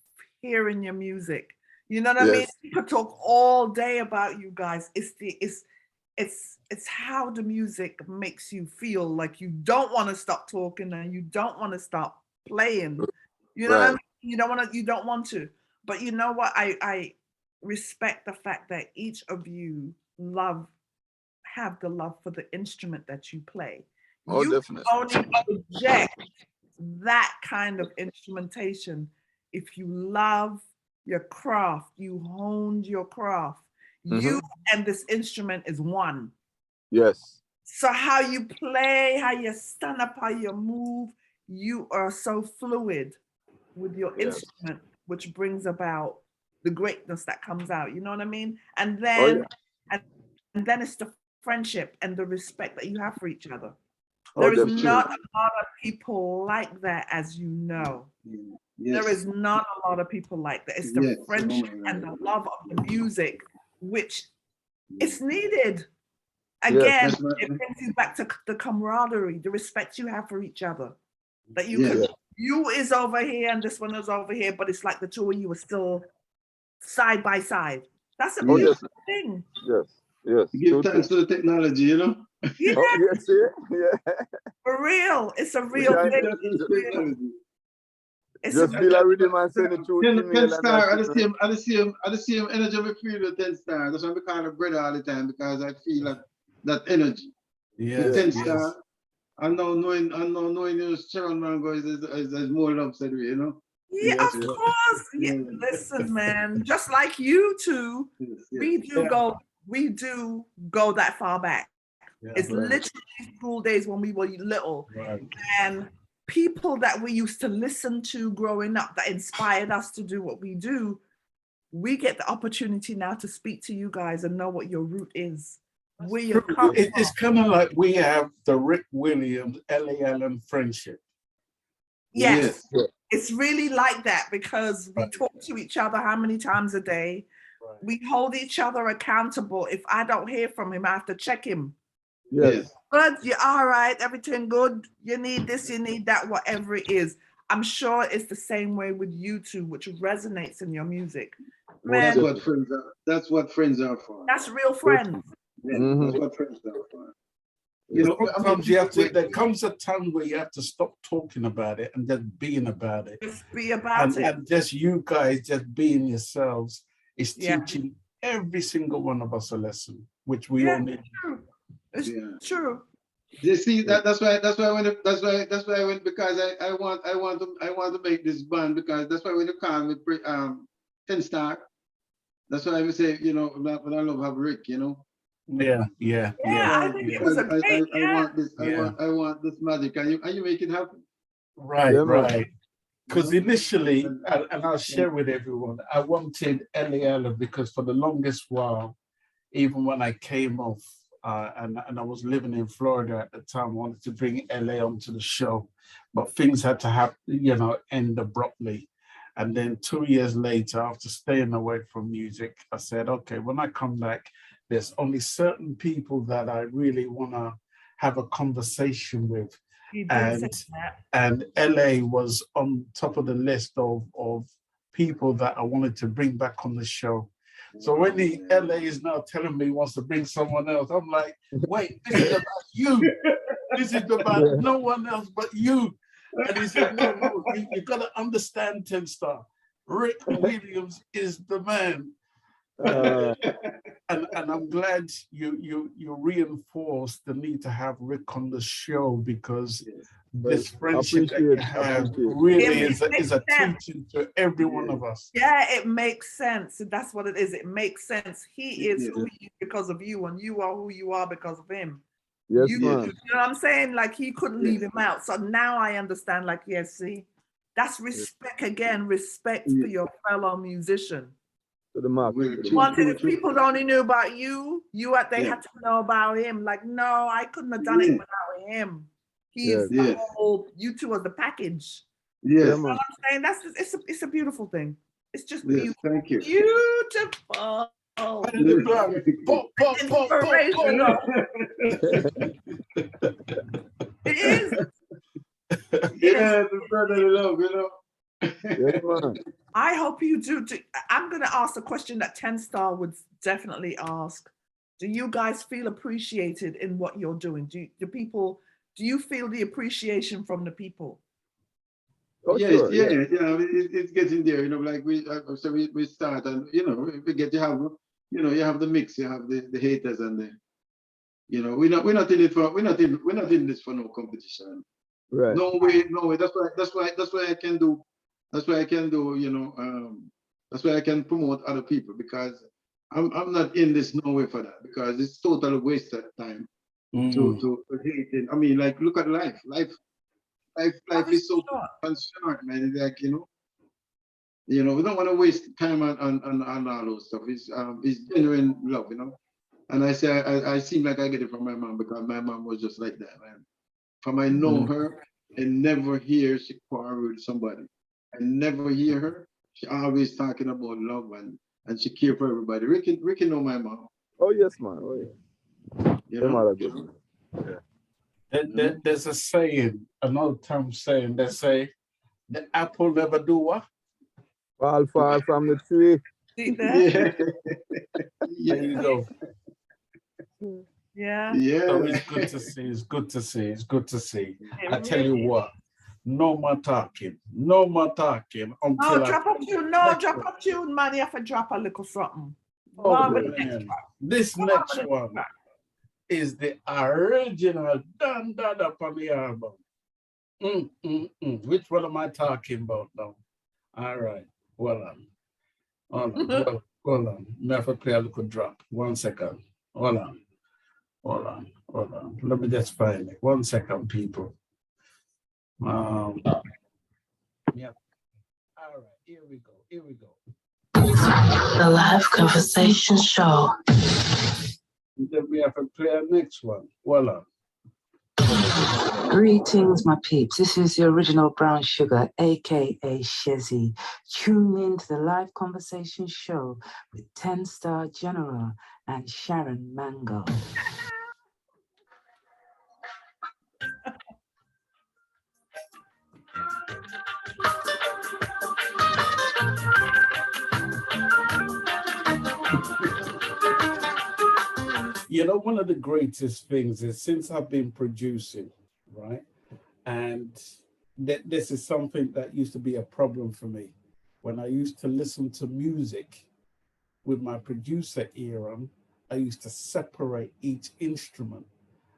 hearing your music. You know what I mean? We could talk all day about you guys. It's how the music makes you feel like you don't want to stop talking and you don't want to stop playing. You know what I mean? You don't want to. But you know what? I respect the fact that each of you have the love for the instrument that you play. Oh, you definitely. only project that kind of instrumentation if you love your craft, you honed your craft. You and this instrument is one. Yes. So how you play, how you stand up, how you move, you are so fluid with your instrument, which brings about the greatness that comes out. You know what I mean? And then, and then it's the friendship and the respect that you have for each other. There is not a lot of people like that, as you know. There is not a lot of people like that. It's the friendship and the love of the music, which is needed. Again, it brings you back to the camaraderie, the respect you have for each other. That you is over here and this one is over here, but it's like the two of you are still side by side. That's a beautiful thing. Yes. You give thanks to the technology, you know? Yeah. Yeah. For real. It's a real thing. Just feel like rhythm and send it through. 10 star, I the same energy we feel with 10 star. That's why we call it brother all the time, because I feel that energy. Yeah. 10 star. I know knowing you, Sharon Mango is more love said, you know? Yeah, of course. Yeah. Listen, man, just like you two, we do go that far back. It's literally school days when we were little. And people that we used to listen to growing up that inspired us to do what we do, we get the opportunity now to speak to you guys and know what your root is. Where you come from. It's kind of like we have the Rick Williams, Ellie Allen friendship. Yes. It's really like that because we talk to each other how many times a day? We hold each other accountable. If I don't hear from him, I have to check him. Yes. Good, you're all right, everything good. You need this, you need that, whatever it is. I'm sure it's the same way with you two, which resonates in your music. Man, that's what friends are. That's what friends are for. That's real friends. That's what friends are for. You know, sometimes you have to, there comes a time where you have to stop talking about it and just being about it. Just be about it. And just you guys just being yourselves is teaching every single one of us a lesson, which we all need. It's true. You see that's why I went, because I want to make this band, because that's why when you call me 10 Star, that's why I would say, you know, when I love have Rick, you know. Yeah. I think it was a great. I want this magic. Can you make it happen? Right. Because initially, and I'll share with everyone, I wanted LA because for the longest while, even when I came off, and I was living in Florida at the time, I wanted to bring LA onto the show, but things had to happen, you know, end abruptly. And then 2 years later, after staying away from music, I said, okay, when I come back, there's only certain people that I really want to have a conversation with. And LA was on top of the list of people that I wanted to bring back on the show. So when the LA is now telling me he wants to bring someone else, I'm like, wait, this is about you. This is about no one else but you. And he said, no, you got to understand, 10 Star. Rick Williams is the man. And I'm glad you reinforced the need to have Rick on the show, because this friendship that you have really is a teaching to every one of us. Yeah, it makes sense. That's what it is. It makes sense. He is who he is because of you, and you are who you are because of him. Yes, you know what I'm saying? Like, he couldn't leave him out. So now I understand, like, yes, see, that's respect again, respect for your fellow musician. To the mark. If people only knew about you, they had to know about him. Like, no, I couldn't have done it without him. He's the whole, you two are the package. You know what I'm saying? It's a beautiful thing. It's just beautiful. Thank you. Beautiful. Inspirational. It is. Yeah, the brotherly love, you know. I hope you do. I'm going to ask a question that 10 Star would definitely ask. Do you guys feel appreciated in what you're doing? Do you feel the appreciation from the people? Oh, yes, sure, it's getting there, you know, like we start, and, you know, we get to have, you know, you have the mix, you have the haters, and the, you know, we're not in it for, we're not in this for no competition. Right. No way. That's why I can do, you know, that's why I can promote other people, because I'm not in this no way for that, because it's total waste of time to hate it. I mean, like, look at life. Life is so short, man. It's like, you know, we don't want to waste time on all those stuff. It's genuine love, you know. And I say I seem like I get it from my mom, because my mom was just like that, man. From I know her and never hear she quarrel with somebody. I never hear her. She always talking about love and she care for everybody. Ricky know my mom. Oh yes, man. Oh yeah. You know? There's a saying, an old term saying, they say, the apple never do what? Fall far from the tree. There you go. Yeah. So it's good to see. It's good to see. It's good to see. I tell you what, no more talking. No more talking. Drop a tune, man. You have to drop a little something. This next one is the original done up on the album. Which one am I talking about now? All right. Hold on. I have to play a little drop. 1 second. Hold on. Let me just find it. 1 second, people. Yeah. All right. Here we go. The Live Conversation Show. Then we have to play our next one. Voila. Greetings, my peeps. This is the original Brown Sugar, aka Shezzy. Tune in to the Live Conversation Show with 10 Star General and Sharon Mango. You know, one of the greatest things is since I've been producing, right? And this is something that used to be a problem for me. When I used to listen to music with my producer ear on, I used to separate each instrument.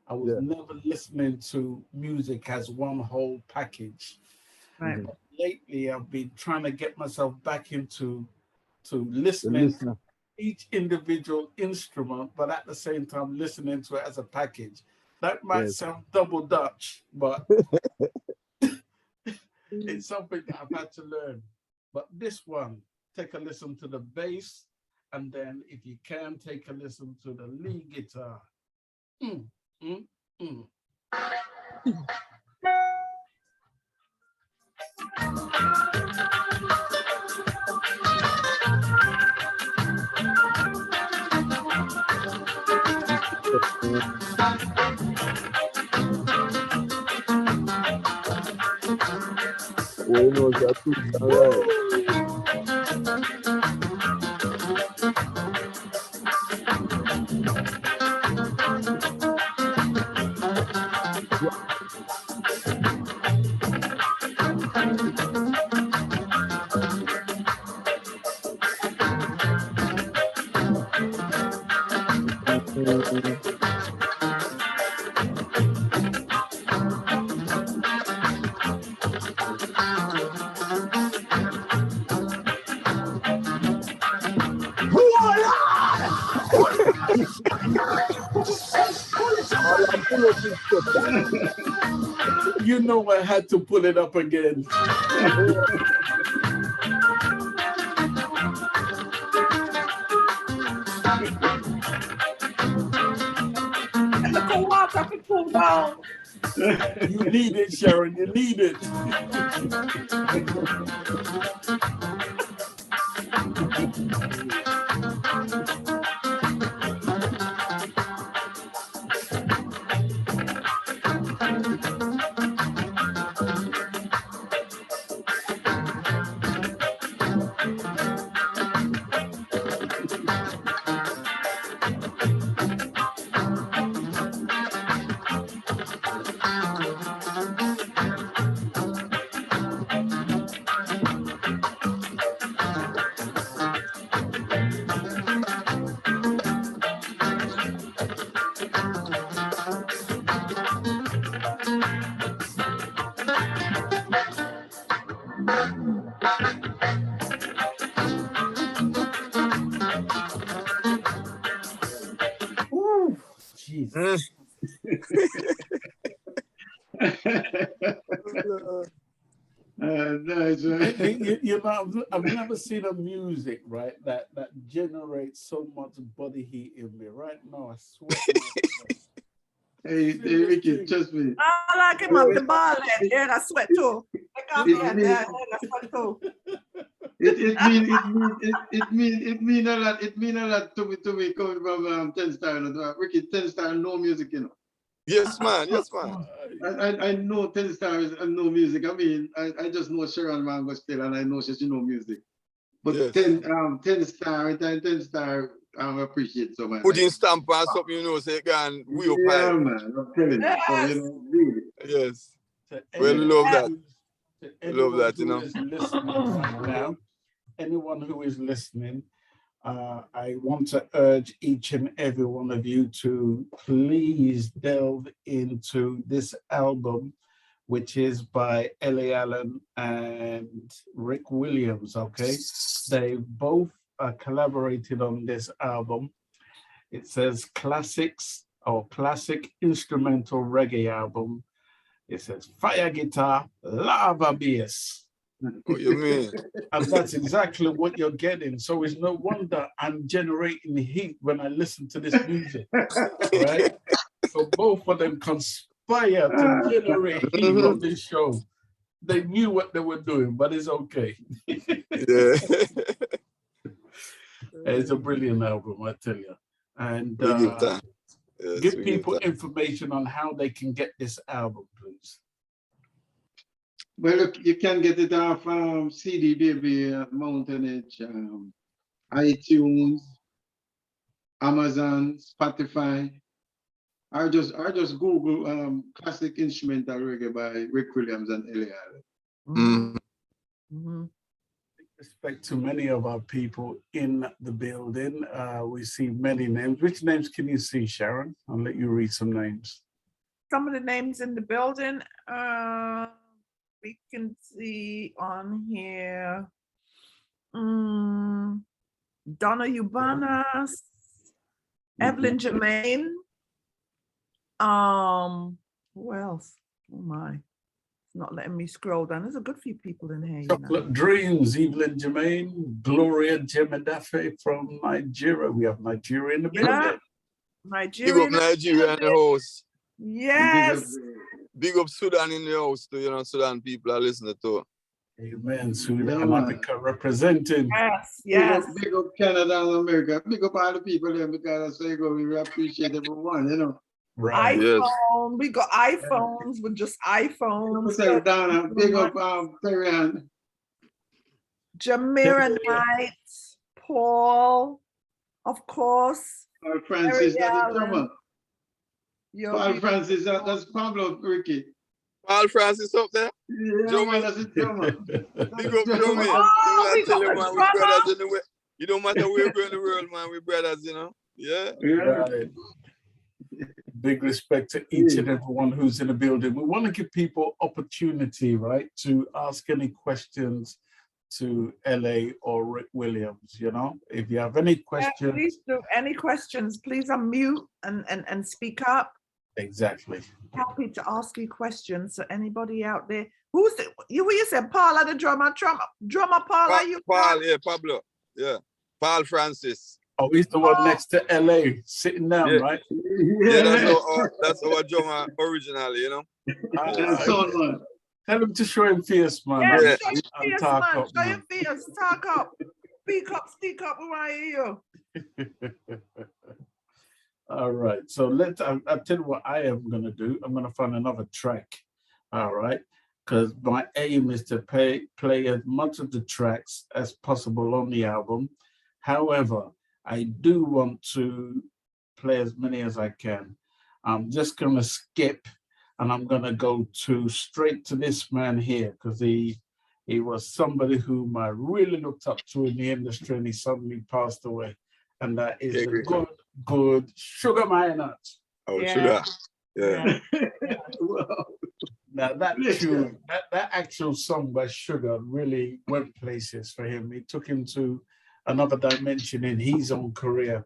I was never listening to music as one whole package. Right. But lately, I've been trying to get myself back into listening to each individual instrument, but at the same time listening to it as a package. That might sound double Dutch, but it's something that I've had to learn. But this one, take a listen to the bass, and then if you can, take a listen to the lead guitar. Well, no, that's all right. You know I had to pull it up again. You need it, Sharon. You need it. Jesus. Nice, you know, I've never seen a music, right, that generates so much body heat in me. Right now, I sweat. Hey, Ricky, trust me. I like him on the ball head. Yeah, I sweat too. It mean a lot. It mean a lot to me coming from 10 Star. Ricky, 10 Star, no music, you know. Yes, man. Yes, man. I know 10 Stars and no music. I mean, I just know Sharon Mango still, and I know she know music. But Yes. 10 Star, 10 Star, I appreciate so much. Putting stamp on something, you know, so you can we up high. Yeah, man, I'm telling you. So, you know, really. Yes. Well, love that. Love that, you know. Right now, anyone who is listening, I want to urge each and every one of you to please delve into this album, which is by Ellie Allen and Rick Williams, okay? They both collaborated on this album. It says classics or classic instrumental reggae album. It says fire guitar, lava bass. What you mean? And that's exactly what you're getting. So it's no wonder I'm generating heat when I listen to this music, right? So both of them conspire to generate heat on this show. They knew what they were doing, but it's okay. Yeah. It's a brilliant album, I tell you. And yes, give people information on how they can get this album, please. Well, look, you can get it off CD Baby, Mountain Edge, iTunes, Amazon, Spotify. I just Google classic instrumental reggae by Rick Williams and Ellie Allen. Respect to many of our people in the building. We see many names. Which names can you see, Sharon? I'll let you read some names. Some of the names in the building, we can see on here. Donna Ubanas, Evelyn Jermaine. Who else? Oh my, it's not letting me scroll down. There's a good few people in here. Chocolate Dreams, Evelyn Jermaine, Gloria Jemadafe from Nigeria. We have Nigeria in the building. Big up Nigeria in the house. Yes. Big up Sudan in the house too. You know, Sudan people are listening to. Amen. Sudan, Africa representing. Yes, yes. Big up Canada and America. Big up all the people there because I say we appreciate everyone, you know. Right. iPhone. Yes. We got iPhones with just iPhones. Donna, big up Terry-Ann. Jamira Knight, Paul, of course. Paul Francis, that's the drummer. Paul Francis, that's Pablo Ricky. Paul Francis up there? Yeah, man, that's the drummer. Big up Joey. You don't matter where you go in the world, man. We're brothers, you know? Yeah. Right. Big respect to each and everyone who's in the building. We want to give people opportunity, right, to ask any questions to LA or Rick Williams, you know? If you have any questions. Yeah, please do. Any questions, please unmute and speak up. Exactly. Happy to ask you questions. So anybody out there, who's the, you said Paula the drummer Paula, you Paul, yeah, Pablo, yeah, Paul Francis. Oh, he's the one next to LA, sitting down, yeah. Right? Yeah, that's our drummer originally, you know. Tell him to show him fierce, man. Yeah, show him fierce, man. Show him fierce. Talk up. Speak up. We want to hear you. All right. So I'll tell you what I am going to do. I'm going to find another track. All right. Because my aim is to play as much of the tracks as possible on the album. However, I do want to play as many as I can. I'm just going to skip and I'm going to go straight to this man here because he was somebody whom I really looked up to in the industry and he suddenly passed away. And that is the good Sugar Minot. Oh, yeah. Sugar. Yeah. Now that tune, that actual song by Sugar really went places for him. It took him to another dimension in his own career.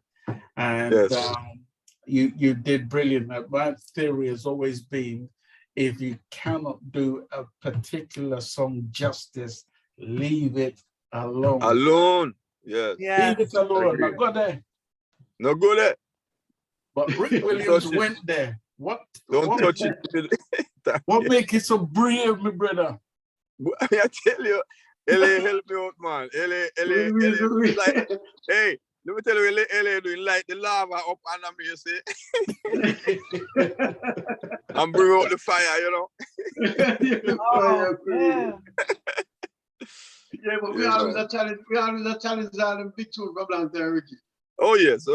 And yes. You did brilliant. My theory has always been, if you cannot do a particular song justice, leave it alone. Alone. Yes. Yeah. Leave it alone. Not go there. No go there. But Rick Williams went there. What? Don't touch it. What make it so brave, my brother? I tell you, LA help me out, man. LA like, hey, let me tell you, LA doing light the lava up under me, you see? And bring out the fire, you know? Oh, yeah. Yeah, but we always a challenge all them big tunes from Brampton, Ricky. Oh yes.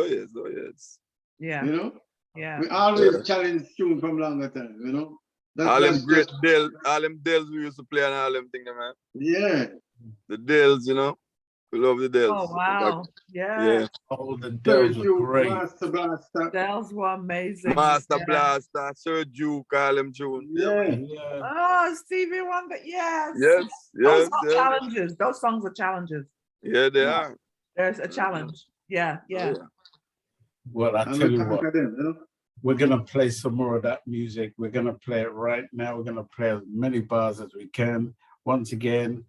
Yeah. You know? Yeah. We always challenge tunes from longer time, you know? All them Dells we used to play and all them things, man. Yeah. The Dells, you know? We love the Dells. Oh, wow. Yeah. Oh, the Dells were great. Master Blaster. Dells were amazing. Master Blaster, Sir Duke, all them tunes. Yeah. Oh, Stevie Wonder, yes. Yes. Those are challenges. Those songs are challenges. Yeah, they are. There's a challenge. Yeah. Well, I tell you what, we're going to play some more of that music. We're going to play it right now. We're going to play as many bars as we can. Once again,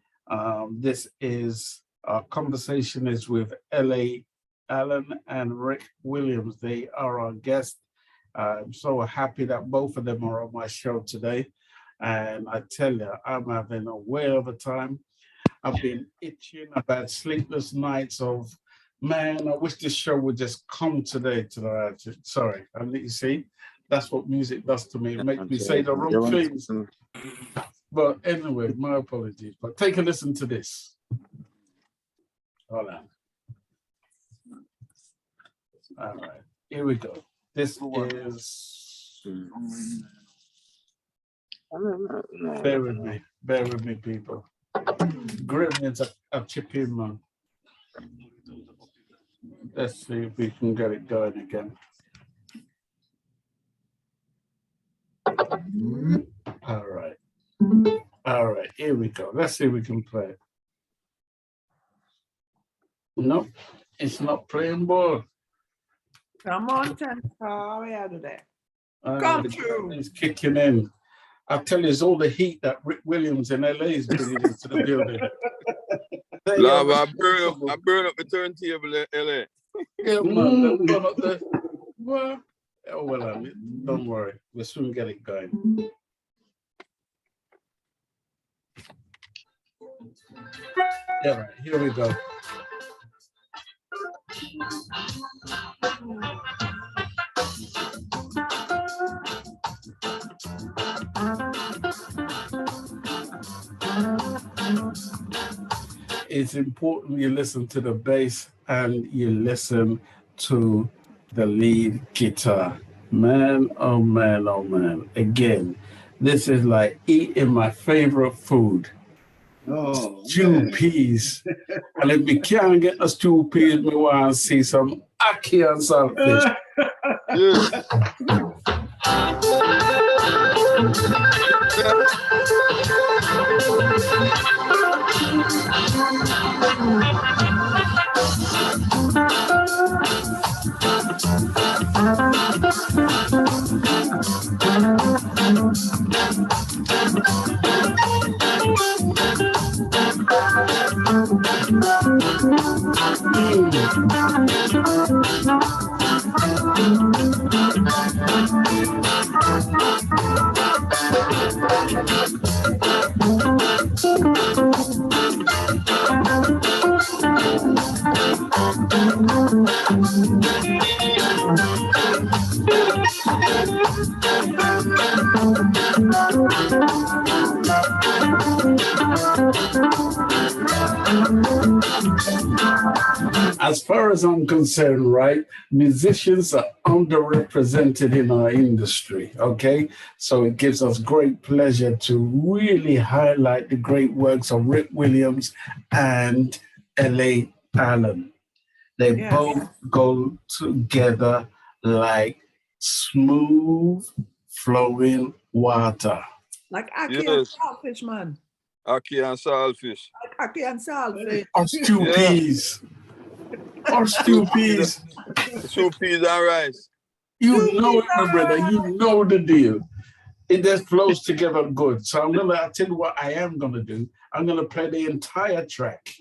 this is our conversation is with Ellie Allen and Rick Williams. They are our guests. I'm so happy that both of them are on my show today. And I tell you, I'm having a whale of a time. I've been itching. I've had sleepless nights of, man, I wish this show would just come today. Sorry, and you see, that's what music does to me. It makes me say the wrong things. But anyway, my apologies. But take a listen to this. Hold on. All right, here we go. This is. Bear with me, people. Gremlins are chipping, man. Let's see if we can get it going again. All right, here we go. Let's see if we can play it. Nope, it's not playing ball. Come on, Chantel, we are today. Come through. It's kicking in. I tell you, it's all the heat that Rick Williams in LA is bringing into the building. I burn up the turntable in LA. Yeah, man. Burn up the, well, don't worry. We'll soon get it going. All right, here we go. It's important you listen to the bass and you listen to the lead guitar. Man, oh man, oh man. Again, this is like eating my favorite food. Oh, stew peas. And if we can't get the stew peas, we want to see some ackee and saltfish. As far as I'm concerned, right, musicians are underrepresented in our industry, okay? So it gives us great pleasure to really highlight the great works of Rick Williams and L.A. Allen. They both go together like smooth flowing water. Like ackee and saltfish, man. Ackee and saltfish. Like ackee and saltfish. Or stew peas. Or stew peas. Stew peas and rice. You know it, my brother. You know the deal. It just flows together good. So I'll tell you what I am gonna do. I'm gonna play the entire track.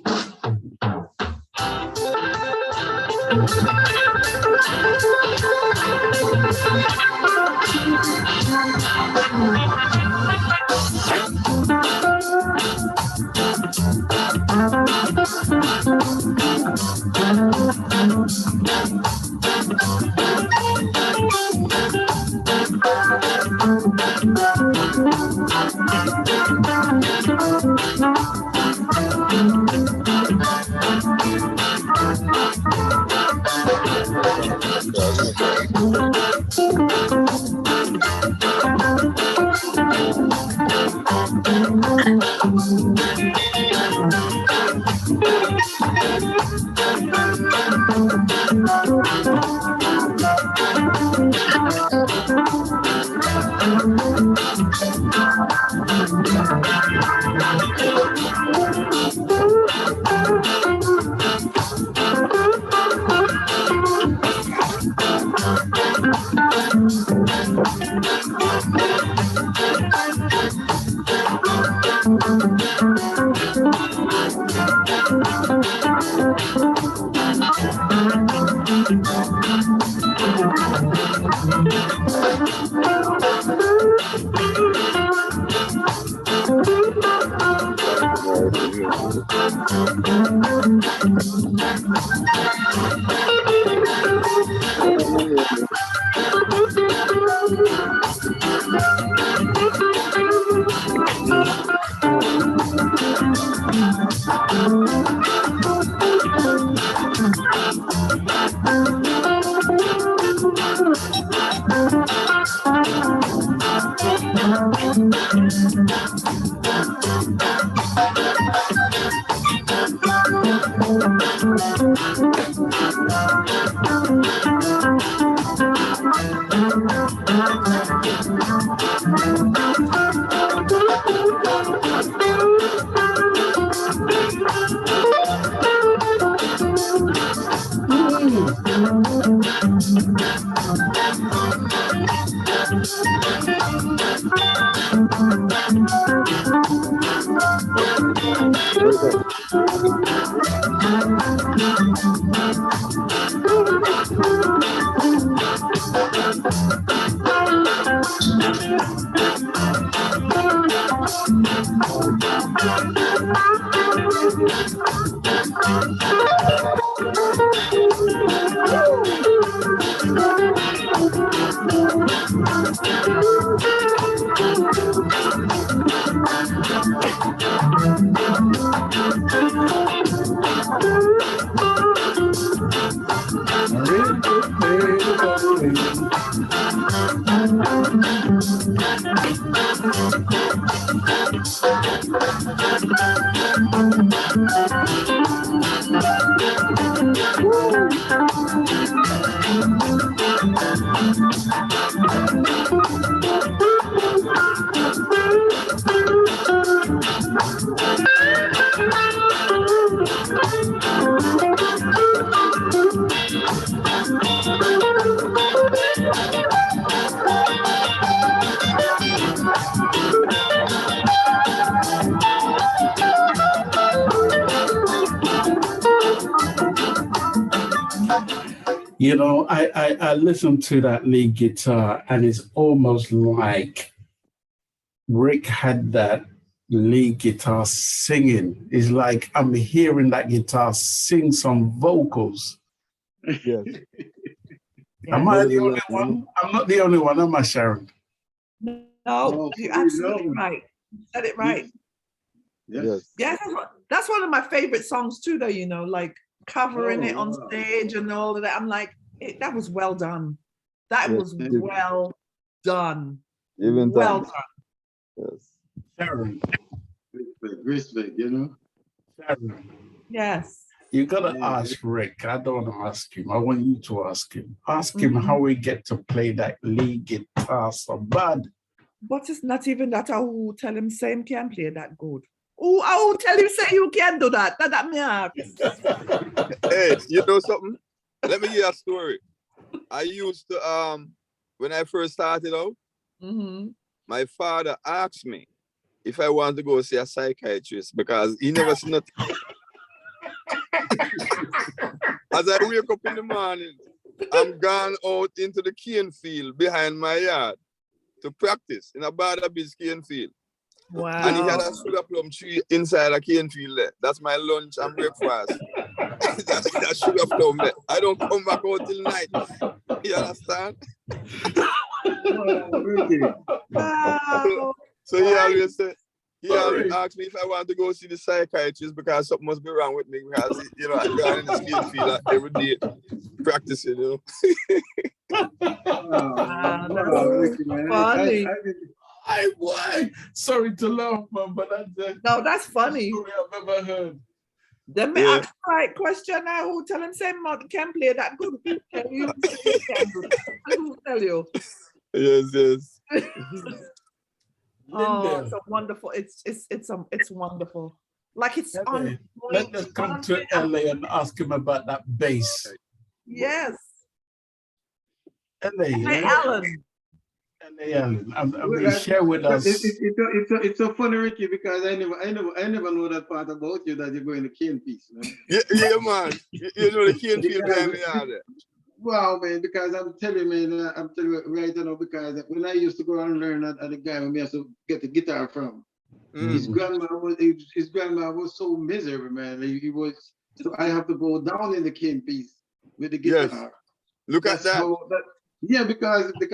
You know, I listened to that lead guitar and it's almost like Rick had that lead guitar singing. It's like I'm hearing that guitar sing some vocals. Yes. Am I the only one? I'm not the only one, am I, Sharon? No, you're absolutely right. You said it right. Yes. Yeah, that's one of my favorite songs too, though, you know, like covering it on stage and all of that. I'm like, that was well done. That was well done. Even well done. Yes. Sharon. Respect, you know? Sharon. Yes. You gotta ask Rick. I don't want to ask him. I want you to ask him. Ask him how we get to play that lead guitar so bad. But it's not even that I will tell him same can play that good. Oh, I will tell him say you can do that. That me ask. Hey, you know something? Let me hear a story. I used to when I first started out, my father asked me if I wanted to go see a psychiatrist because he never seen nothing. As I wake up in the morning, I'm gone out into the cane field behind my yard to practice in a Badabi's cane field. Wow. And he had a sugar plum tree inside a cane field there. That's my lunch and breakfast. That's sugar plum there. I don't come back out till night. You understand? Wow. So he always said, he always asked me if I want to go see the psychiatrist because something must be wrong with me because, you know, I'm going in the cane field every day practicing, you know. Funny. Sorry to laugh, man, but that's no, that's funny. Story I've ever heard. Then me ask the right question now. Who tell him same man can play that good? Who tell you say he can do that? Who tell you? Yes. Oh, it's a wonderful. It's wonderful. Like it's on. Let's come to LA and ask him about that bass. Yes. LA Allen. And share with us. It's so funny, Ricky, because I never know that part about you that you're going to cane piece. Man. Yeah, man. You know the cane field behind me out there. Wow, man, because I'm telling you, man, I'm telling you right now, because when I used to go and learn at the guy when I used to get the guitar from, his grandma was so miserable, man. He was, so I have to go down in the cane piece with the guitar. Yes. Look at that. Yeah, because the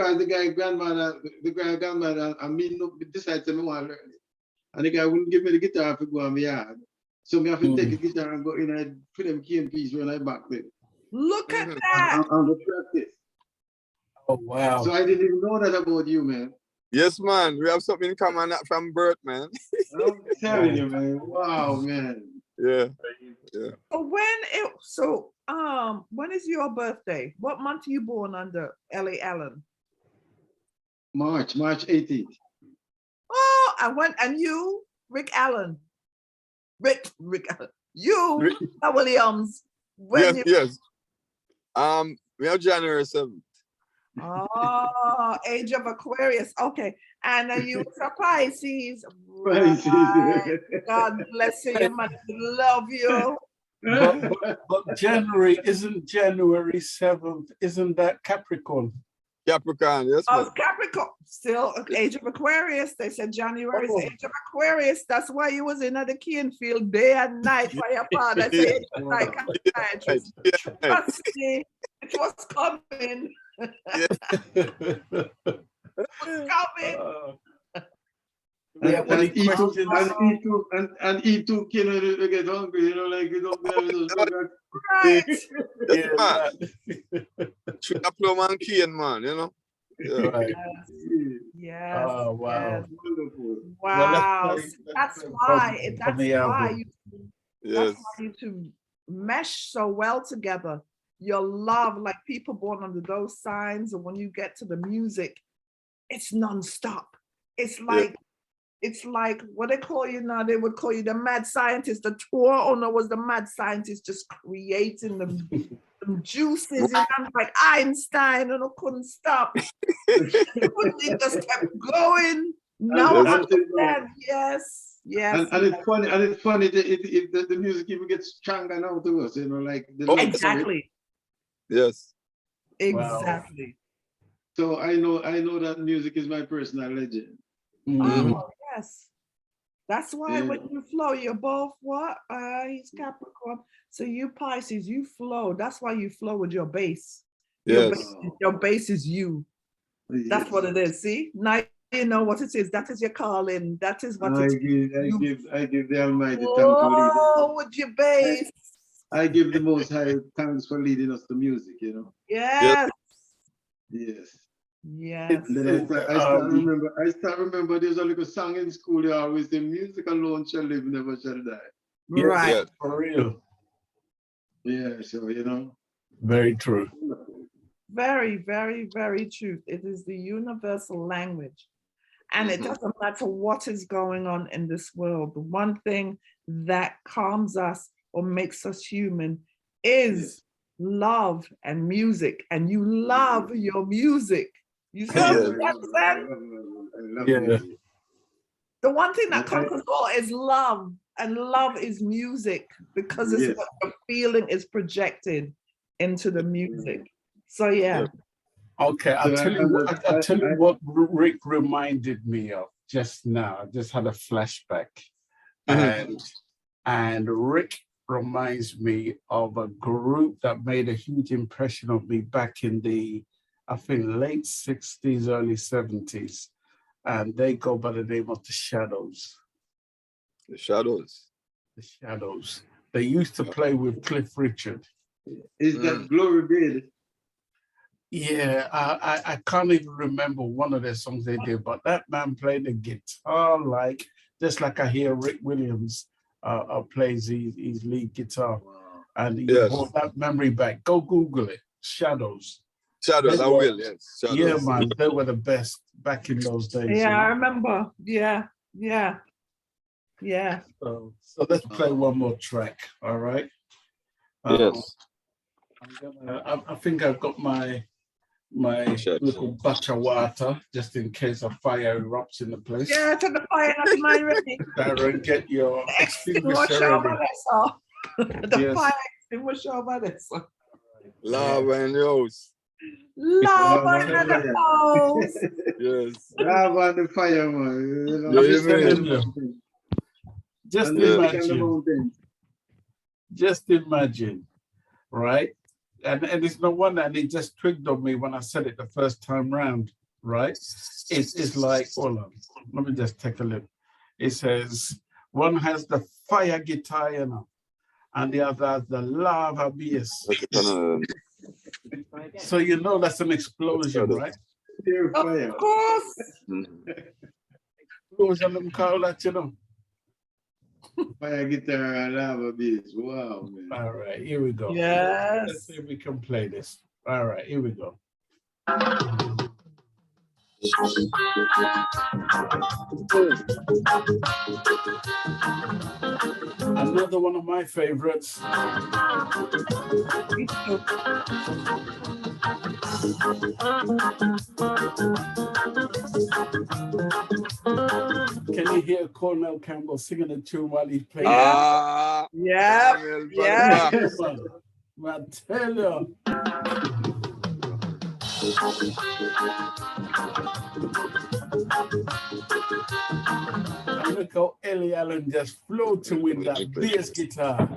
grandmother, I mean, decided to want to learn it. And the guy wouldn't give me the guitar to go on my yard. So I have to take the guitar and go in and put them cane piece when I back there. Look at that. On the practice. Oh, wow. So I didn't even know that about you, man. Yes, man. We have something in common from birth, man. I'm telling you, man. Wow, man. Yeah. Yeah. When is your birthday? What month are you born under, Ellie Allen? March 18th. Oh, and you, Rick Allen. Rick Allen. You, Williams. Yes. We have January 7th. Oh, age of Aquarius. Okay. And then you a Pisces. Pisces. Right. God bless you. Your mother love you. But January 7th, isn't that Capricorn? Capricorn, yes. Oh, Capricorn. Still age of Aquarius. They said January is age of Aquarius. That's why you was in the Keane field day and night for your father. I say trust me, it was coming. It was coming. And eat too, you know, they get hungry, you know, like you don't right. Should have plum and cane, man, you know. Yeah. Right. Yes. Oh, wow. Yes. Wonderful. Wow. That's why. That's why you two mesh so well together. Your love, like people born under those signs, and when you get to the music, it's nonstop. It's like what they call you now. They would call you the mad scientist. The tour owner was the mad scientist, just creating the juices. And like Einstein, and I couldn't stop. It just kept going. Now I understand. Yes. And it's funny. And it's funny that the music even gets stronger now to us. You know, like exactly. Yes. Exactly. Wow. So I know that music is my personal legend. Oh, yes. That's why when you flow, you're both what? He's Capricorn. So you Pisces, you flow. That's why you flow with your bass. Yes. Your bass is you. That's what it is. See? Now you know what it is. That is your calling. That is what it is. I give the Almighty thanks for leading. Oh, with your bass. I give the Most High thanks for leading us to music, you know. Yes. Yes. Yes. And then I start remember there's a little song in school they always say, music alone shall live, never shall die. Right. Yes, for real. Yeah, so you know. Very true. Very, very, very true. It is the universal language. And it doesn't matter what is going on in this world. The one thing that calms us or makes us human is love and music. And you love your music. You see what I'm saying? The one thing that conquers all is love. And love is music because it's what the feeling is projected into the music. So yeah. Okay, I'll tell you what Rick reminded me of just now. I just had a flashback. And Rick reminds me of a group that made a huge impression on me back in the, I think, late 60s, early 70s. And they go by the name of The Shadows. The Shadows. The Shadows. They used to play with Cliff Richard. Is that Glory Bid? Yeah, I can't even remember one of their songs they did, but that man played the guitar just like I hear Rick Williams plays his lead guitar. And he brought that memory back. Go Google it. Shadows. Shadows, I will, yes. Shadows. Yeah, man, they were the best back in those days. Yeah, I remember. Yeah. So let's play one more track, all right? Yes. I think I've got my little batch of water just in case a fire erupts in the place. Yeah, to the fire, not mine ready. Darren, get your extinguisher ready. The fire extinguisher over this. Lava in the house. Lava in the house. Yes. Lava on the fire, man. Just imagine, right? And it's no wonder, and it just twigged on me when I said it the first time round, right? It's like, hold on, let me just take a look. It says, one has the fire guitar, you know, and the other has the lava bass. So you know that's an explosion, right? Of course. Explosion, them call that, you know. Fire guitar and lava bass. Wow, man. All right, here we go. Yes. Let's see if we can play this. All right, here we go. Another one of my favorites. Can you hear Cornell Campbell singing a tune while he's playing? Yeah. Yeah. I tell you. And look how Ellie Allen just floating with that bass guitar.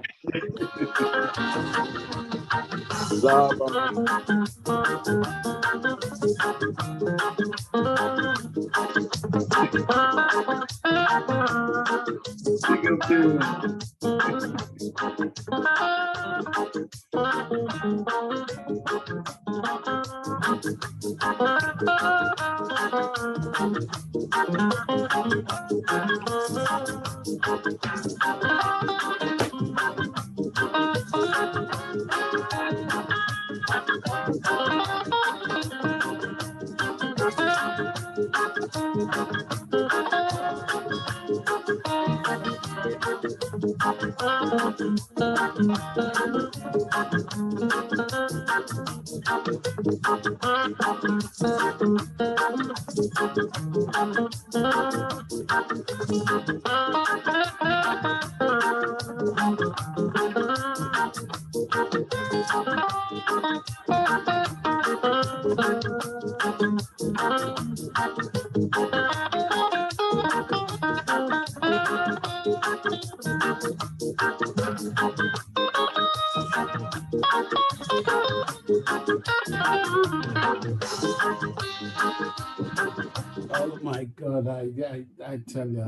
Oh my God! I tell you,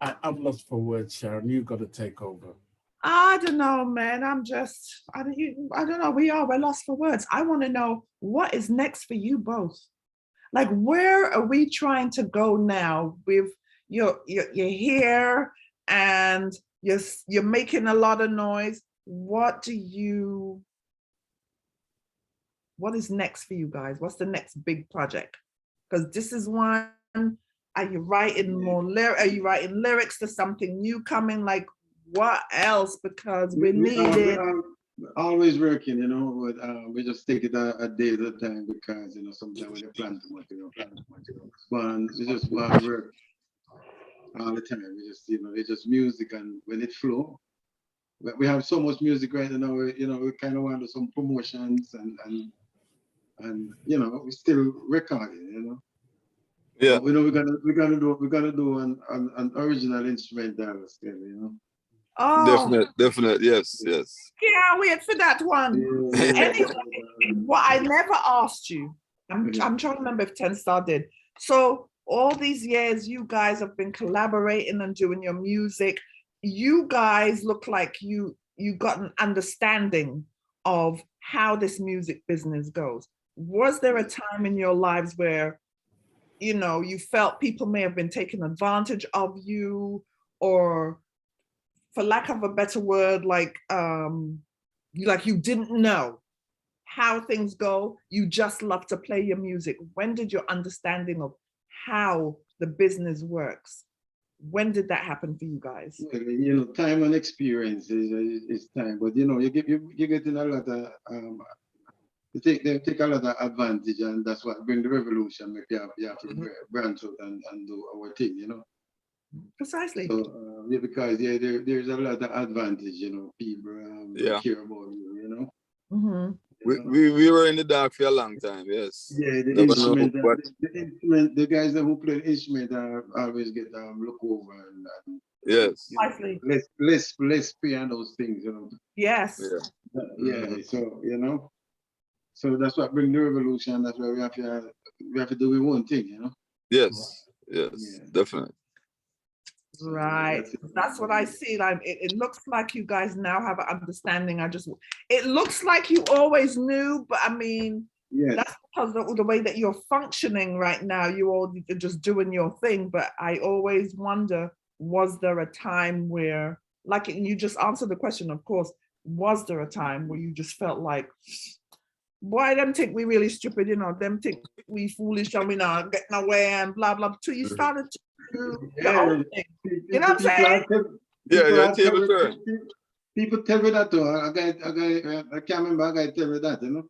I'm lost for words, Sharon. You got to take over. I don't know, man. I don't know. We're lost for words. I want to know what is next for you both. Like, where are we trying to go now? With you're here and you're making a lot of noise. What is next for you guys? What's the next big project? Because this is one. Are you writing more lyrics? Are you writing lyrics to something new coming? Like, what else? Because we need it. Always working, you know, but we just take it a day at a time because, you know, sometimes when you plan too much, but we just want to work all the time. We just, you know, it's just music, and when it flow, we have so much music right now. You know, we kind of want to do some promotions and you know, we still recording, you know. Yeah. But we know we're gonna do an original instrumental still, you know. Oh, definite, yes. Can't wait for that one. Yeah. Anyway, what I never asked you, I'm trying to remember if 10 Star did. So all these years, you guys have been collaborating and doing your music. You guys look like you got an understanding of how this music business goes. Was there a time in your lives where, you know, you felt people may have been taking advantage of you, or, for lack of a better word, like you didn't know how things go, you just love to play your music? When did your understanding of how the business works, when did that happen for you guys? You know, time and experience is time, but you know, you get in a lot of they take a lot of advantage, and that's what bring the revolution. Make you have to branch out and do our thing, you know. Precisely. So yeah, because there's a lot of advantage, you know. People care about you, you know. Mm-hmm. We were in the dark for a long time, yes. Yeah, the instrument, the guys that who play the instrument always get look over and yes. You know, less pay on those things, you know. Yes. Yeah. So you know, so that's what bring the revolution. That's why we have to do our own thing, you know. Yes, definitely. Right, that's what I see. Like it looks like you guys now have an understanding. It looks like you always knew, but I mean, Yes. That's because of the way that you're functioning right now. You all are just doing your thing. But I always wonder, was there a time where, like you just answered the question, of course, was there a time where you just felt like, boy, them think we really stupid, you know, them think we foolish and we not getting away and blah, blah, till you started to do your own thing. You know what I'm saying? People tell me that too. I can't remember a guy tell me that, you know.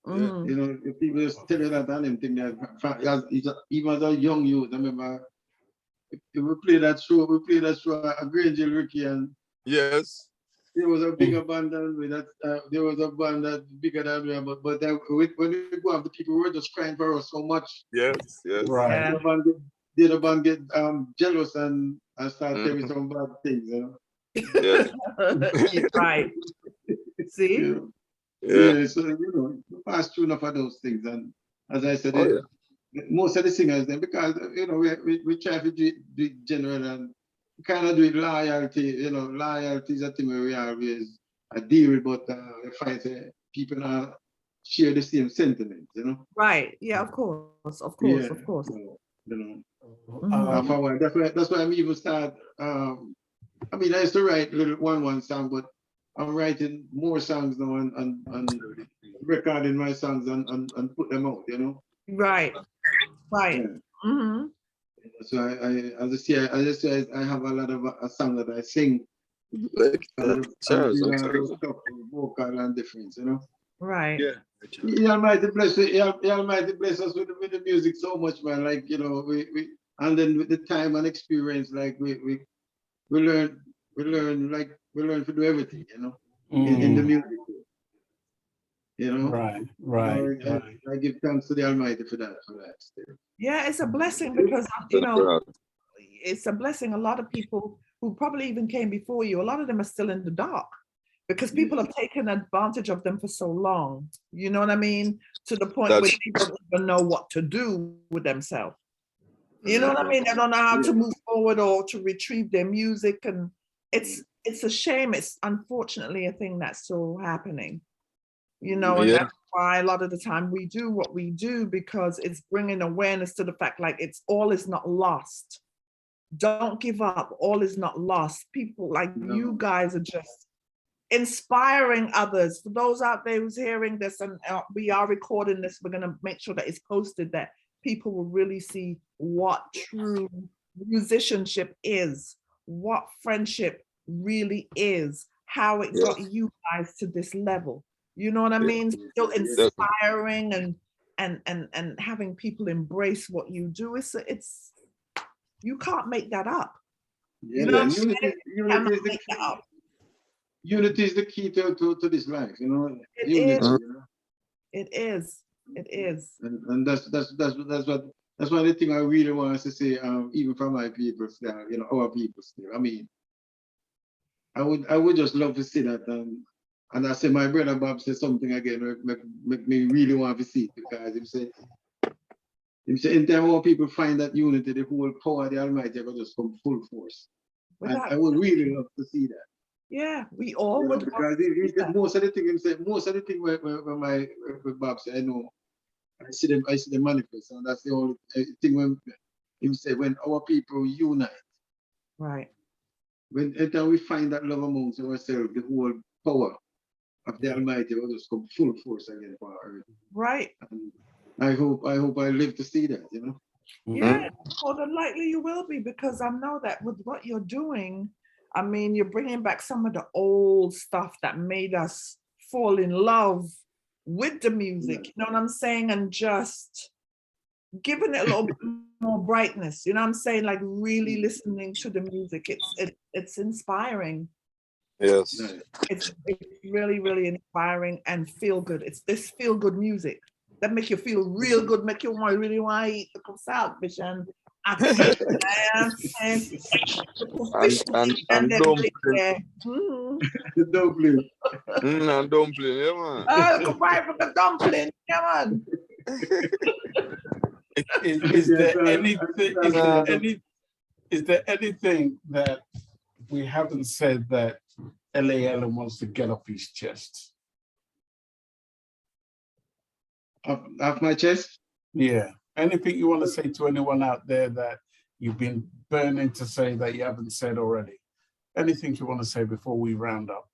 You know, if people just tell you that and them think that even as a young youth, I remember if we play that show at Grange Ricky, and yes. There was a bigger band than we. There was a band that bigger than we. But when we go up, the people were just crying for us so much. Yes, yes. Right. The band get jealous and start telling some bad things, you know. Yes. Right. See. Yeah. So you know, we pass through enough of those things, and as I said, most of the singers then, because you know we try to do it general and kind of do it loyalty, you know, loyalty is a thing where we always deal with, but we find people not share the same sentiments, you know. Right. Yeah. Of course. Of course. Of course. So, you know, that's why I'm even start. I mean, I used to write little one song, but I'm writing more songs now and recording my songs and put them out, you know. Right. Right. Yeah. So I have a lot of a song that I sing. Vocal and difference, you know. Right. Yeah. The Almighty bless us with the music so much, man. Like, you know, we and then with the time and experience, like we learn to do everything, you know, in the music. You know, right. I give thanks to the Almighty for that. Yeah, it's a blessing because you know, it's a blessing. A lot of people who probably even came before you, a lot of them are still in the dark because people have taken advantage of them for so long. You know what I mean? To the point where they don't even know what to do with themselves. You know what I mean? They don't know how to move forward or to retrieve their music, and it's a shame. It's unfortunately a thing that's still happening. You know, and that's why a lot of the time we do what we do, because it's bringing awareness to the fact like all is not lost. Don't give up. All is not lost. People like you guys are just inspiring others. For those out there who's hearing this, and we are recording this, we're going to make sure that it's posted, that people will really see what true musicianship is, what friendship really is, how it got you guys to this level. You know what I mean? Still inspiring and having people embrace what you do. It's you can't make that up. You know what I'm saying? Unity is the key to this life, you know. It is. And that's one of the things I really want to say, even from my people, you know, our people still. I mean, I would just love to see that. And I say my brother Bob said something again, make me really want to see it, because he said in time when people find that unity, the whole power of the Almighty will just come full force. And I would really love to see that. Yeah, we all would. Because most of the thing where Bob said, I know, I see the manifest, and that's the only thing when he said, when our people unite. Right. When we find that love amongst ourselves, the whole power of the Almighty will just come full force again for our earth. Right. And I hope I live to see that, you know. Yeah, more than likely you will be, because I know that with what you're doing, I mean, you're bringing back some of the old stuff that made us fall in love with the music, you know what I'm saying? And just giving it a little bit more brightness, you know what I'm saying? Like really listening to the music. It's inspiring. Yes. It's really, really inspiring and feel good. It's this feel good music that make you feel real good, make you really want to eat the salad fish and dumpling. Dumpling. And dumpling, yeah, man. Oh, come by for the dumpling, come on. Is there anything that we haven't said that LA Allen wants to get off his chest? Off my chest? Yeah. Anything you want to say to anyone out there that you've been burning to say that you haven't said already? Anything you want to say before we round up?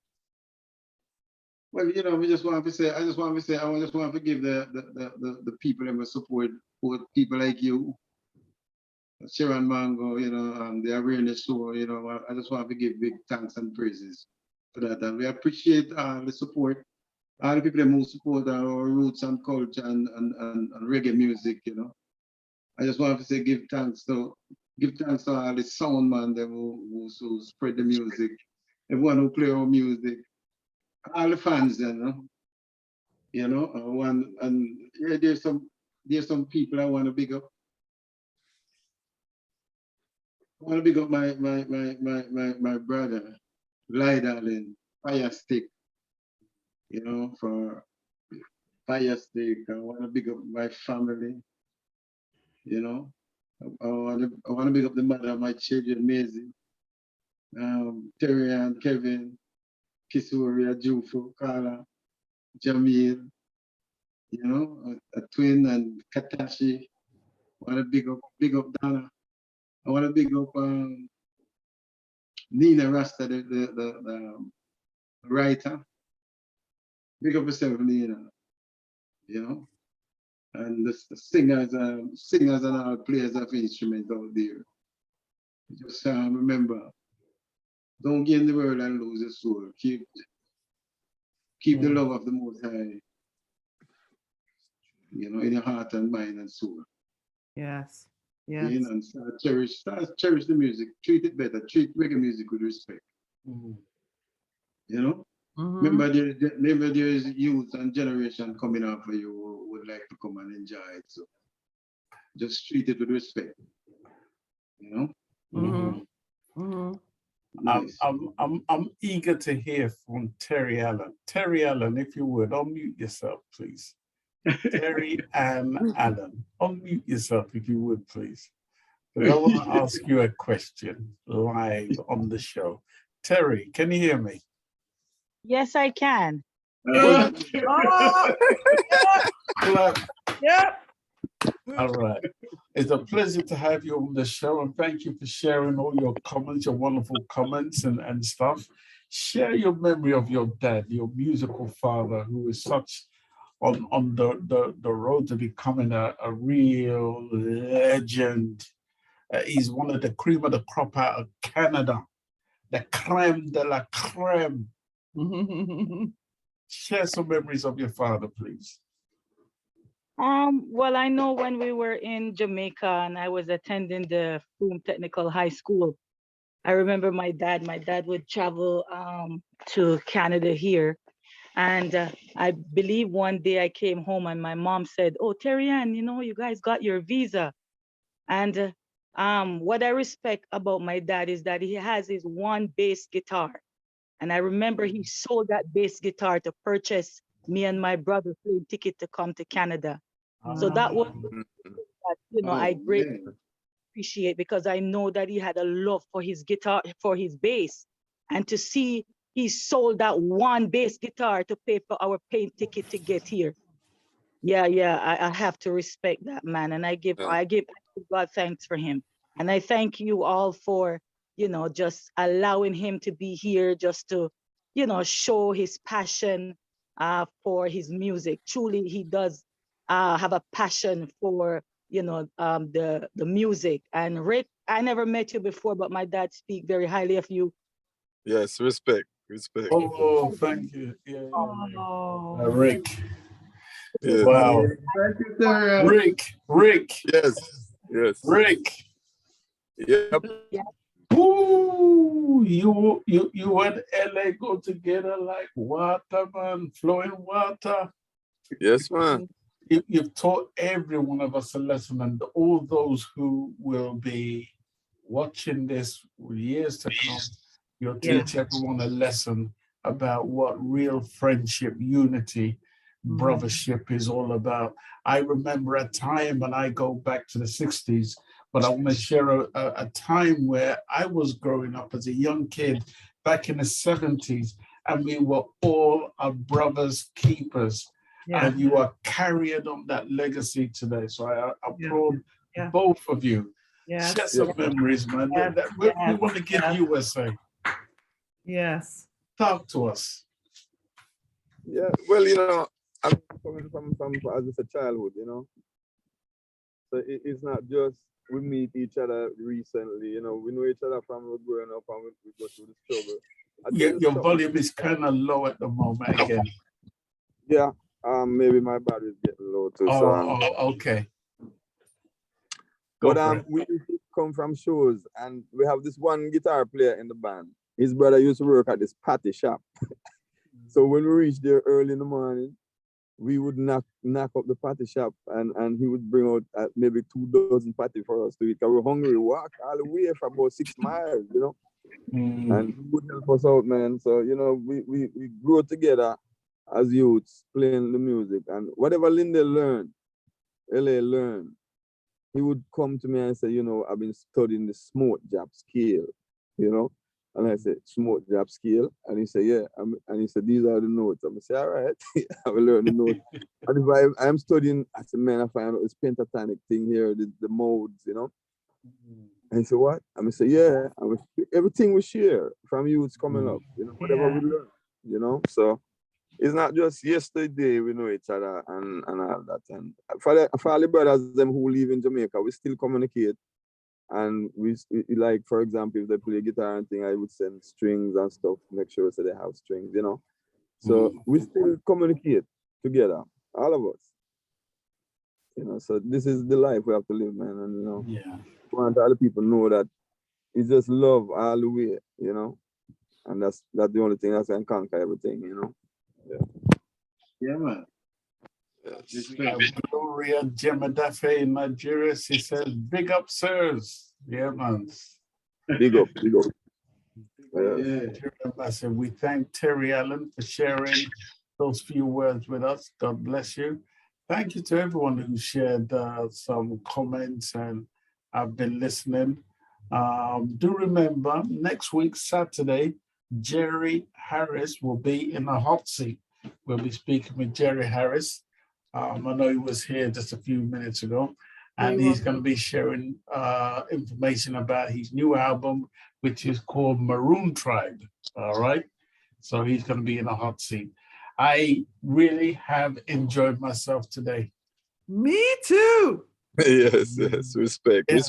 Well, you know, I just want to give the people that will support people like you, Sharon Mango, you know, the awareness show, you know, I just want to give big thanks and praises for that. And we appreciate the support, all the people who support our roots and culture and reggae music, you know. I just want to say give thanks to all the sound man them who spread the music, everyone who play our music, all the fans, you know, yeah, there's some people I want to big up. I want to big up my brother, Darling, Fire Stick, you know, for Fire Stick. I want to big up my family, you know. I want to big up the mother of my children, Maisie, Terry and Kevin, Kisuria, Jufu, Carla, Jamil, you know, a twin and Katashi. I want to big up Donna. I want to big up Nina Rasta, the writer. Big up yourself, Nina, you know. And the singers and all players of instruments out there. Just remember, don't get in the world and lose your soul. Keep the love of the Most High, you know, in your heart and mind and soul. Yes. Yes. You know, and start cherish the music. Treat it better. Treat reggae music with respect. You know. Remember, there is youth and generation coming after you who would like to come and enjoy it. So just treat it with respect. You know. Nice. I'm eager to hear from Terry Allen. Terry Allen, if you would, unmute yourself, please. Terry Ann Allen, unmute yourself if you would, please. Because I want to ask you a question live on the show. Terry, can you hear me? Yes, I can. Yeah. Yep. All right. It's a pleasure to have you on the show, and thank you for sharing all your comments, your wonderful comments and stuff. Share your memory of your dad, your musical father, who is such on the road to becoming a real legend. He's one of the cream of the crop out of Canada, the creme de la creme. Share some memories of your father, please. Well, I know when we were in Jamaica and I was attending the Fourt Technical High School, I remember my dad would travel to Canada here. And I believe one day I came home and my mom said, "Oh, Terry Ann, you know, you guys got your visa." And what I respect about my dad is that he has his one bass guitar. And I remember he sold that bass guitar to purchase me and my brother plane ticket to come to Canada. So that was, you know, I greatly appreciate, because I know that he had a love for his guitar, for his bass. And to see he sold that one bass guitar to pay for our plane ticket to get here. I have to respect that man. And I give God thanks for him. And I thank you all for, you know, just allowing him to be here, just to, you know, show his passion for his music. Truly, he does have a passion for, you know, the music. And Rick, I never met you before, but my dad speaks very highly of you. Yes, respect. Oh, thank you. Rick. Yes. Wow. Rick. Yes. Rick. Yep. Ooh, you and LA go together like water, man, flowing water. Yes, man. You've taught every one of us a lesson, and all those who will be watching this years to come, you'll teach everyone a lesson about what real friendship, unity, brothership is all about. I remember a time, and I go back to the 60s, but I want to share a time where I was growing up as a young kid back in the 70s, and we were all our brothers' keepers. and you are carrying on that legacy today. So I applaud both of you. Share some memories, man. We want to give USA. Yes. Talk to us. Yeah, well, you know, I'm coming from as I said, childhood, you know. So it's not just we meet each other recently, you know. We know each other from growing up and we go through the struggle. Your volume is kind of low at the moment again. Yeah, maybe my battery is getting low too. Okay. But we come from shows and we have this one guitar player in the band. His brother used to work at this patty shop. So when we reached there early in the morning, we would knock up the patty shop and he would bring out maybe 2 dozen patty for us to eat. Because we were hungry, walk all the way for about 6 miles, you know. And he would help us out, man. So, you know, we grew together as youths playing the music. And whatever Linda learned, LA learned, he would come to me and say, you know, I've been studying the smoke job scale, you know. And I said, smoke job scale. And he said, yeah. And he said, these are the notes. I'm going to say, all right, I will learn the notes. And if I'm studying, I said, man, I find out this pentatonic thing here, the modes, you know. And he said, what? I'm going to say, yeah. Everything we share from youths coming up, you know, whatever we learn, you know. So it's not just yesterday we know each other and all that. And for all the brothers them who live in Jamaica, we still communicate. And we like, for example, if they play guitar and thing, I would send strings and stuff, make sure so they have strings, you know. So we still communicate together, all of us. You know, so this is the life we have to live, man. And you know, we want all the people know that it's just love all the way, you know. And that's the only thing that can conquer everything, you know. Yeah, man. Gloria Jemadafe in Nigeria, she says, big up, sirs. Yeah, man. Big up. I said, we thank Terry Allen for sharing those few words with us. God bless you. Thank you to everyone who shared some comments and I've been listening. Do remember, next week, Saturday, Jerry Harris will be in the hot seat. We'll be speaking with Jerry Harris. I know he was here just a few minutes ago, and he's going to be sharing information about his new album, which is called Maroon Tribe. All right. So he's going to be in a hot seat. I really have enjoyed myself today. Me too. Yes, respect. Me too.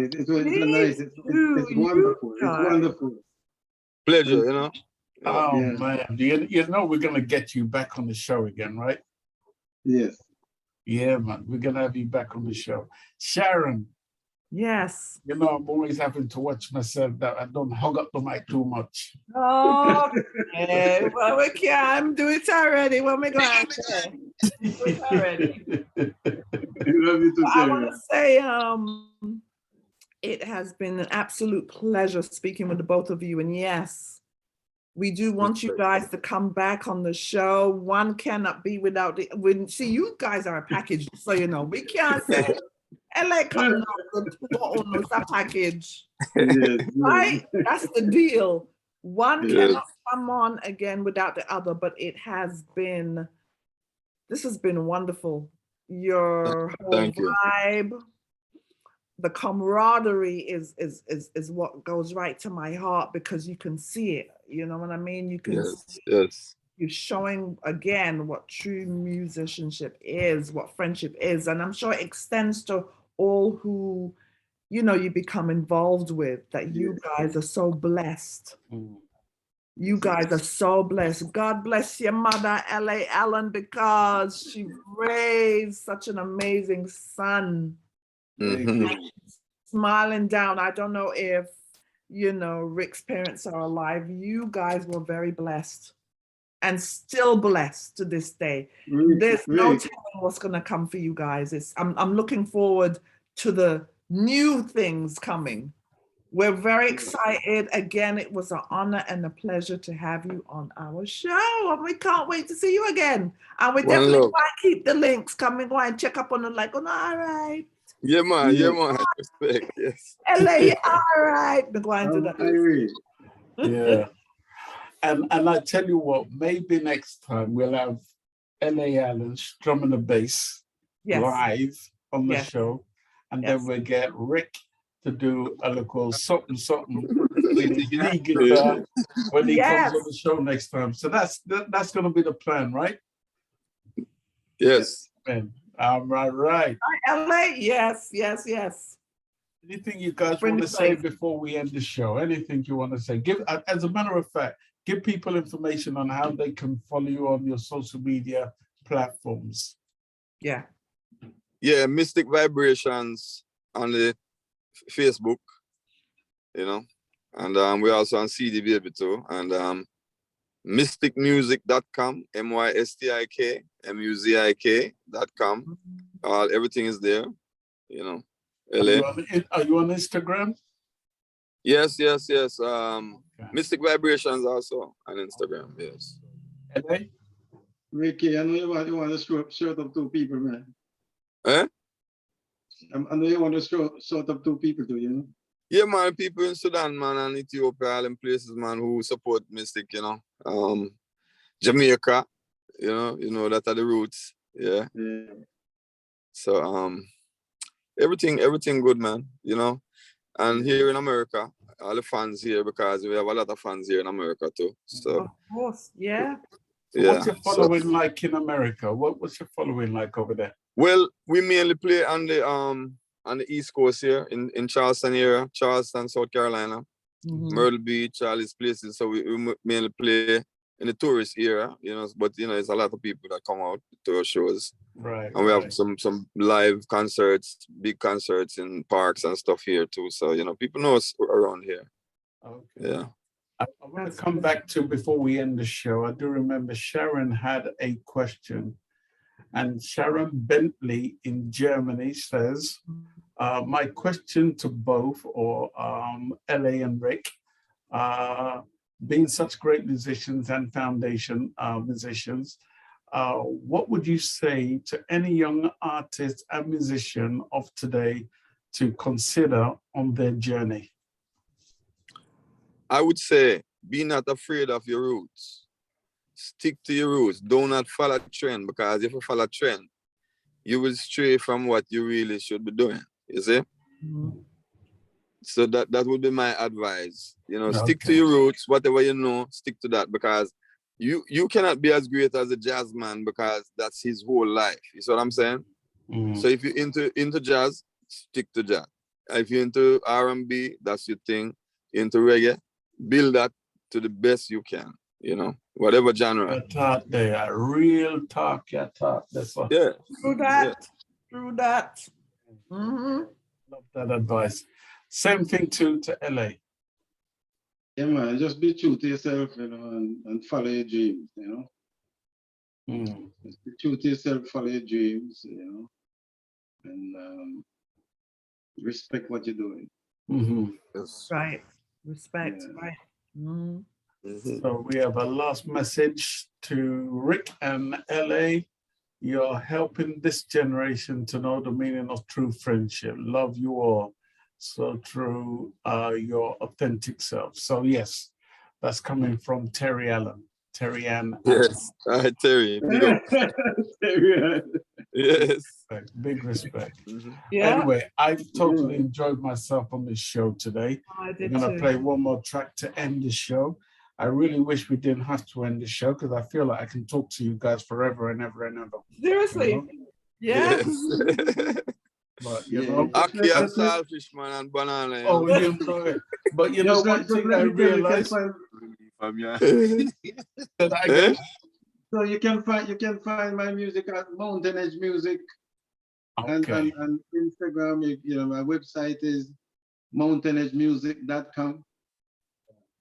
It's nice. It's wonderful. It's wonderful. Pleasure, you know. Oh, man. You know we're going to get you back on the show again, right? Yes. Yeah, man. We're going to have you back on the show. Sharon. Yes. You know, I'm always having to watch myself that I don't hug up the mic too much. Oh, yeah. Well, we can't do it already. What am I going to say? Do it already. I want to say it has been an absolute pleasure speaking with the both of you. And yes, we do want you guys to come back on the show. One cannot be without the. See, you guys are a package, so you know we can't say LA come almost a package. Right? That's the deal. One cannot come on again without the other, but this has been wonderful. Your whole vibe, the camaraderie is what goes right to my heart because you can see it. You know what I mean? You can see you're showing again what true musicianship is, what friendship is. And I'm sure it extends to all who, you know, you become involved with, that you guys are so blessed. You guys are so blessed. God bless your mother, L.A. Allen, because she raised such an amazing son. Smiling down. I don't know if, you know, Rick's parents are alive. You guys were very blessed and still blessed to this day. There's no telling what's going to come for you guys. I'm looking forward to the new things coming. We're very excited. Again, it was an honor and a pleasure to have you on our show. And we can't wait to see you again. And we definitely want to keep the links coming. Go and check up on the like, all right. Yeah, man. Respect, yes. LA, all right. We're going to that. Yeah. And I tell you what, maybe next time we'll have L.A. Allen strumming the bass live on the show. And then we'll get Rick to do a little something with his lead guitar when he comes on the show next time. So that's going to be the plan, right? Yes. Right. LA, yes. Anything you guys want to say before we end the show? Anything you want to say? As a matter of fact, give people information on how they can follow you on your social media platforms. Yeah, Mystic Vibrations on the Facebook, you know, and we're also on CD Baby too, and mysticmusic.com, mystikmuzik.com. Everything is there, you know. LA. Are you on Instagram? Yes. Mystic Vibrations also on Instagram, yes. LA? Ricky, I know you want to short up 2 people, man. Eh? I know you want to short up 2 people too, you know? Yeah, man, people in Sudan, man, and Ethiopia, all them places, man, who support Mystic, you know. Jamaica, you know, that are the roots, yeah. So, everything good, man, you know. And here in America, all the fans here, because we have a lot of fans here in America too. So, of course, yeah. So what's your following like in America? What's your following like over there? Well, we mainly play on the East Coast here, in Charleston area, Charleston, South Carolina, Myrtle Beach, all these places. So we mainly play in the tourist area, you know, but you know, there's a lot of people that come out to our shows. Right. And we have some live concerts, big concerts in parks and stuff here too. So, you know, people know us around here. Okay. Yeah. I want to come back to, before we end the show, I do remember Sharon had a question. And Sharon Bentley in Germany says, my question to both, or LA and Rick, being such great musicians and foundation musicians, what would you say to any young artist and musician of today to consider on their journey? I would say, be not afraid of your roots. Stick to your roots. Do not follow trend, because if you follow trend, you will stray from what you really should be doing. You see? So that would be my advice. You know, stick to your roots, whatever you know, stick to that, because you cannot be as great as a jazz man, because that's his whole life. You see what I'm saying? So if you're into jazz, stick to jazz. If you're into R&B, that's your thing. Into reggae, build that to the best you can, you know, whatever genre. Real talk. That's what. Yeah. True that. Love that advice. Same thing to LA. Yeah, man, just be true to yourself, you know, and follow your dreams, you know. Just be true to yourself, follow your dreams, you know, and respect what you're doing. Yes. Right. Respect, right. So we have a last message to Rick and LA. You're helping this generation to know the meaning of true friendship. Love you all. So through your authentic self. So yes, that's coming from Terry Allen. Terry Ann. Yes, Terry. Yes. Big respect. Yeah. Anyway, I've totally enjoyed myself on this show today. We're going to play one more track to end the show. I really wish we didn't have to end the show, because I feel like I can talk to you guys forever and ever and ever. Seriously. You know? Yeah. But you know, Ackee and saltfish, man, and banana. Oh, you enjoy it. But you know, one thing I realized. So you can find my music at Mountain Edge Music. Okay. And Instagram, you know, my website is mountainedgemusic.com.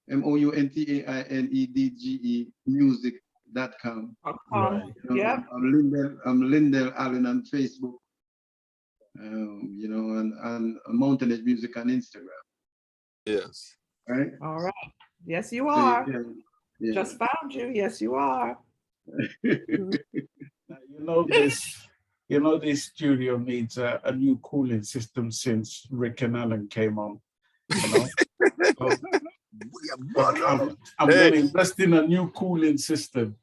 MOUNTAINEDGE music.com. Right. Yeah. I'm Lindell Allen on Facebook. You know, and Mountain Edge Music on Instagram. Yes. Right. All right. Yes, you are. So yeah. Just found you. Yes, you are. You know, this studio needs a new cooling system since Rick and Alan came on. You know, I'm going to invest in a new cooling system.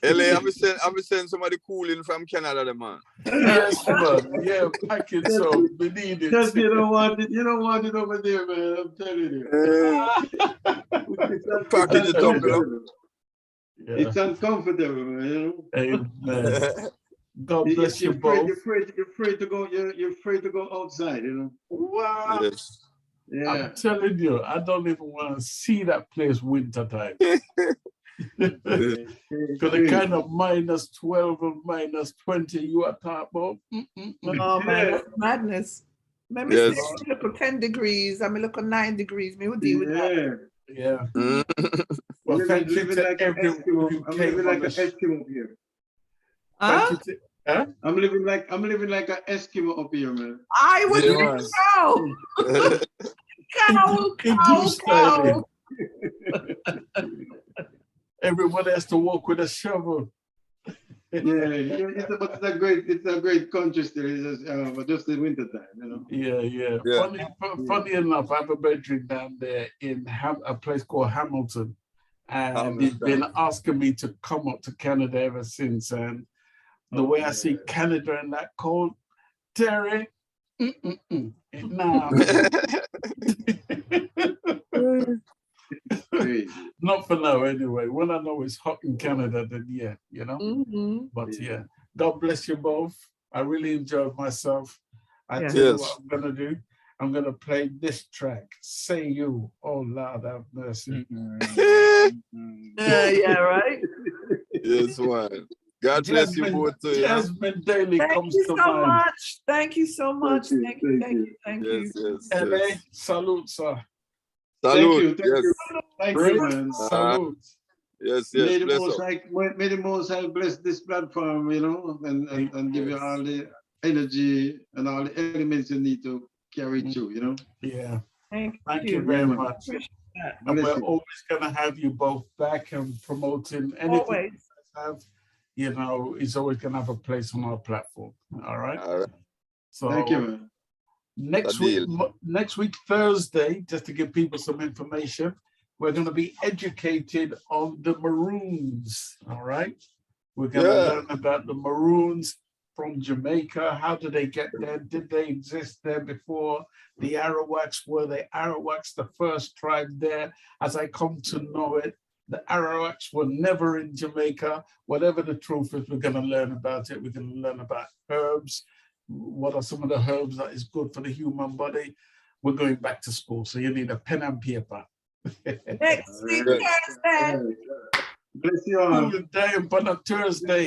LA, I'm send somebody cool in from Canada, the man. Yes, man. Yeah, pack it so we need it. Just you don't want it over there, man. I'm telling you. Package it up, you know. Yeah. It's uncomfortable, man. You know? Amen. God bless you both. You're afraid to go. You're afraid to go outside. You know. Wow. Yes. Yeah. I'm telling you, I don't even want to see that place winter time. Because the kind of -12 and -20 you are talking about. Oh man, that's madness. Let me say, look at 10 degrees. I mean, look at 9 degrees. Me will deal with that. Yeah. Well, thank you to everyone who came on the Eskimo here. Huh? I'm living like an Eskimo up here, man. I would go. Cow. Everyone has to walk with a shovel. It's a great country still. It's just in winter time, you know. Yeah. Funny enough, I have a bedroom down there in a place called Hamilton, and they've been asking me to come up to Canada ever since. And the way I see Canada in that cold, Terry, nah. Not for now, anyway. When I know it's hot in Canada, then yeah, you know. But yeah, God bless you both. I really enjoyed myself. I tell you what I'm gonna do. I'm gonna play this track. Say You. Oh Lord, have mercy. Yeah, right. Yes, one. God bless you both too. Jahsmin Daley comes to mind. Thank you so much. Thank you. Yes. LA, salute, sir. Salute. Thank you, man. Salute. Yes. May the Most High bless this platform, you know, and give you all the energy and all the elements you need to carry through, you know. Yeah. Thank you very much. And we're always gonna have you both back and promoting anything you have. You know, it's always gonna have a place on our platform. All right. So thank you, man. Next week, Thursday, just to give people some information, we're going to be educated on the Maroons. All right. We're going to learn about the Maroons from Jamaica. How did they get there? Did they exist there before? The Arawaks, were the Arawaks the first tribe there? As I come to know it, the Arawaks were never in Jamaica. Whatever the truth is, we're going to learn about it. We're going to learn about herbs. What are some of the herbs that is good for the human body? We're going back to school, so you need a pen and paper. Next week, Thursday. Bless you all. Good day on a Thursday.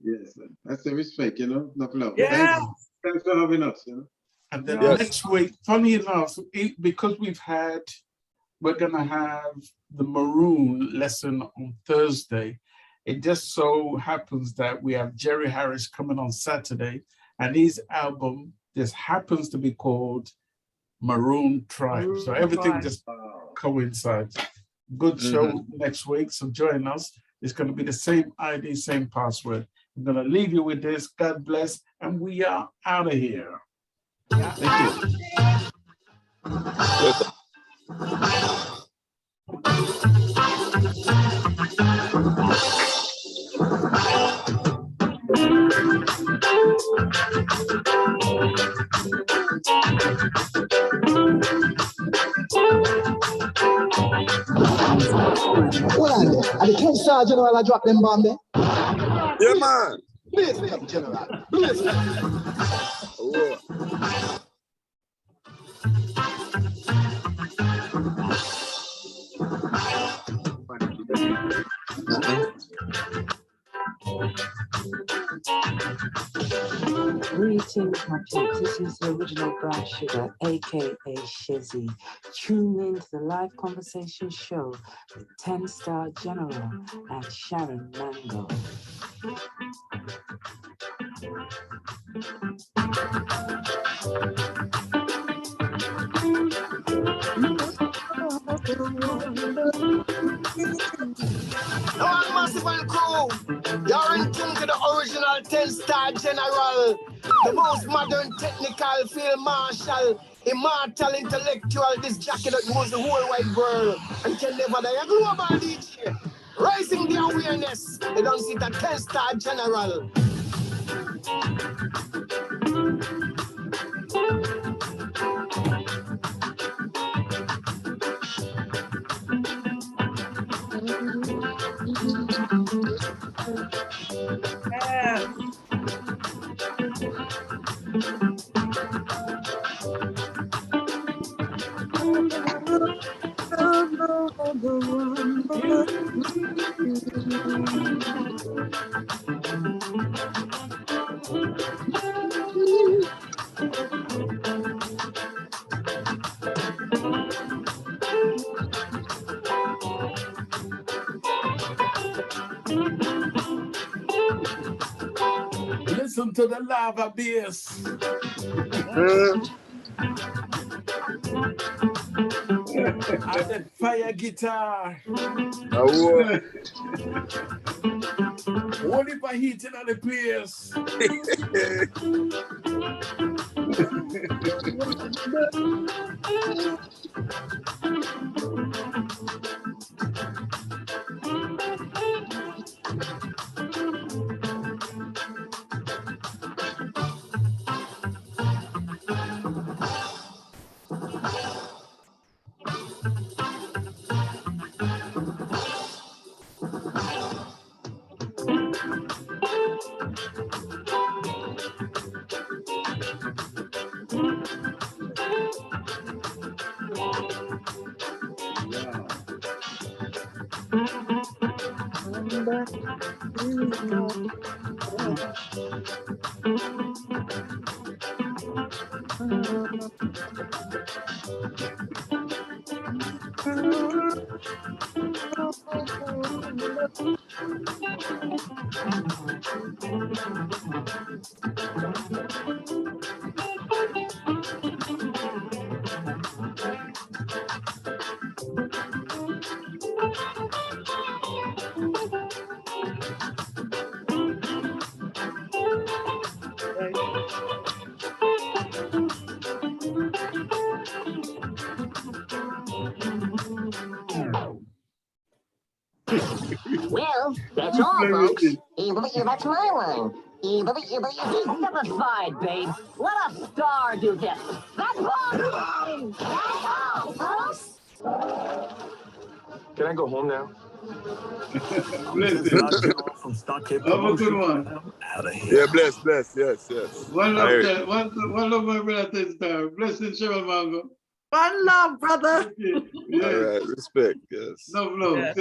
Yes, that's the respect, you know. Enough love. Yeah. Thanks for having us, you know. And then next week, funny enough, because we're gonna have the Maroon lesson on Thursday. It just so happens that we have Jerry Harris coming on Saturday, and his album just happens to be called Maroon Tribe. So everything just coincides. Good show next week, so join us. It's going to be the same ID, same password. I'm going to leave you with this. God bless, and we are out of here. Thank you. Well, and the 10-star general, I drop them bomb there. Yeah, man. Please, general. Please. Greetings, my peeps. This is the original Brown Sugar, aka Shezzy. Tune in to the live conversation show with 10-star General and Sharon Mango. No, I'm Massive and Crew. You're in tune to the original 10-star general, the most modern technical field marshal, immortal intellectual, this jacket that moves the whole wide world and can never die. A global DJ, raising the awareness. They don't see that 10-star general. Listen to the lava bass. And the fire guitar. Only by heating on the place. Well, that's all, folks. That's my line. Simplified, babe. Let a star do this. That's all. That's all, folks. Can I go home now? Yeah, bless. Yes. One love, my brother, 10-star. Blessing, Cheryl Mango. One love, brother. Yeah. All right, respect, yes. Love. Yeah.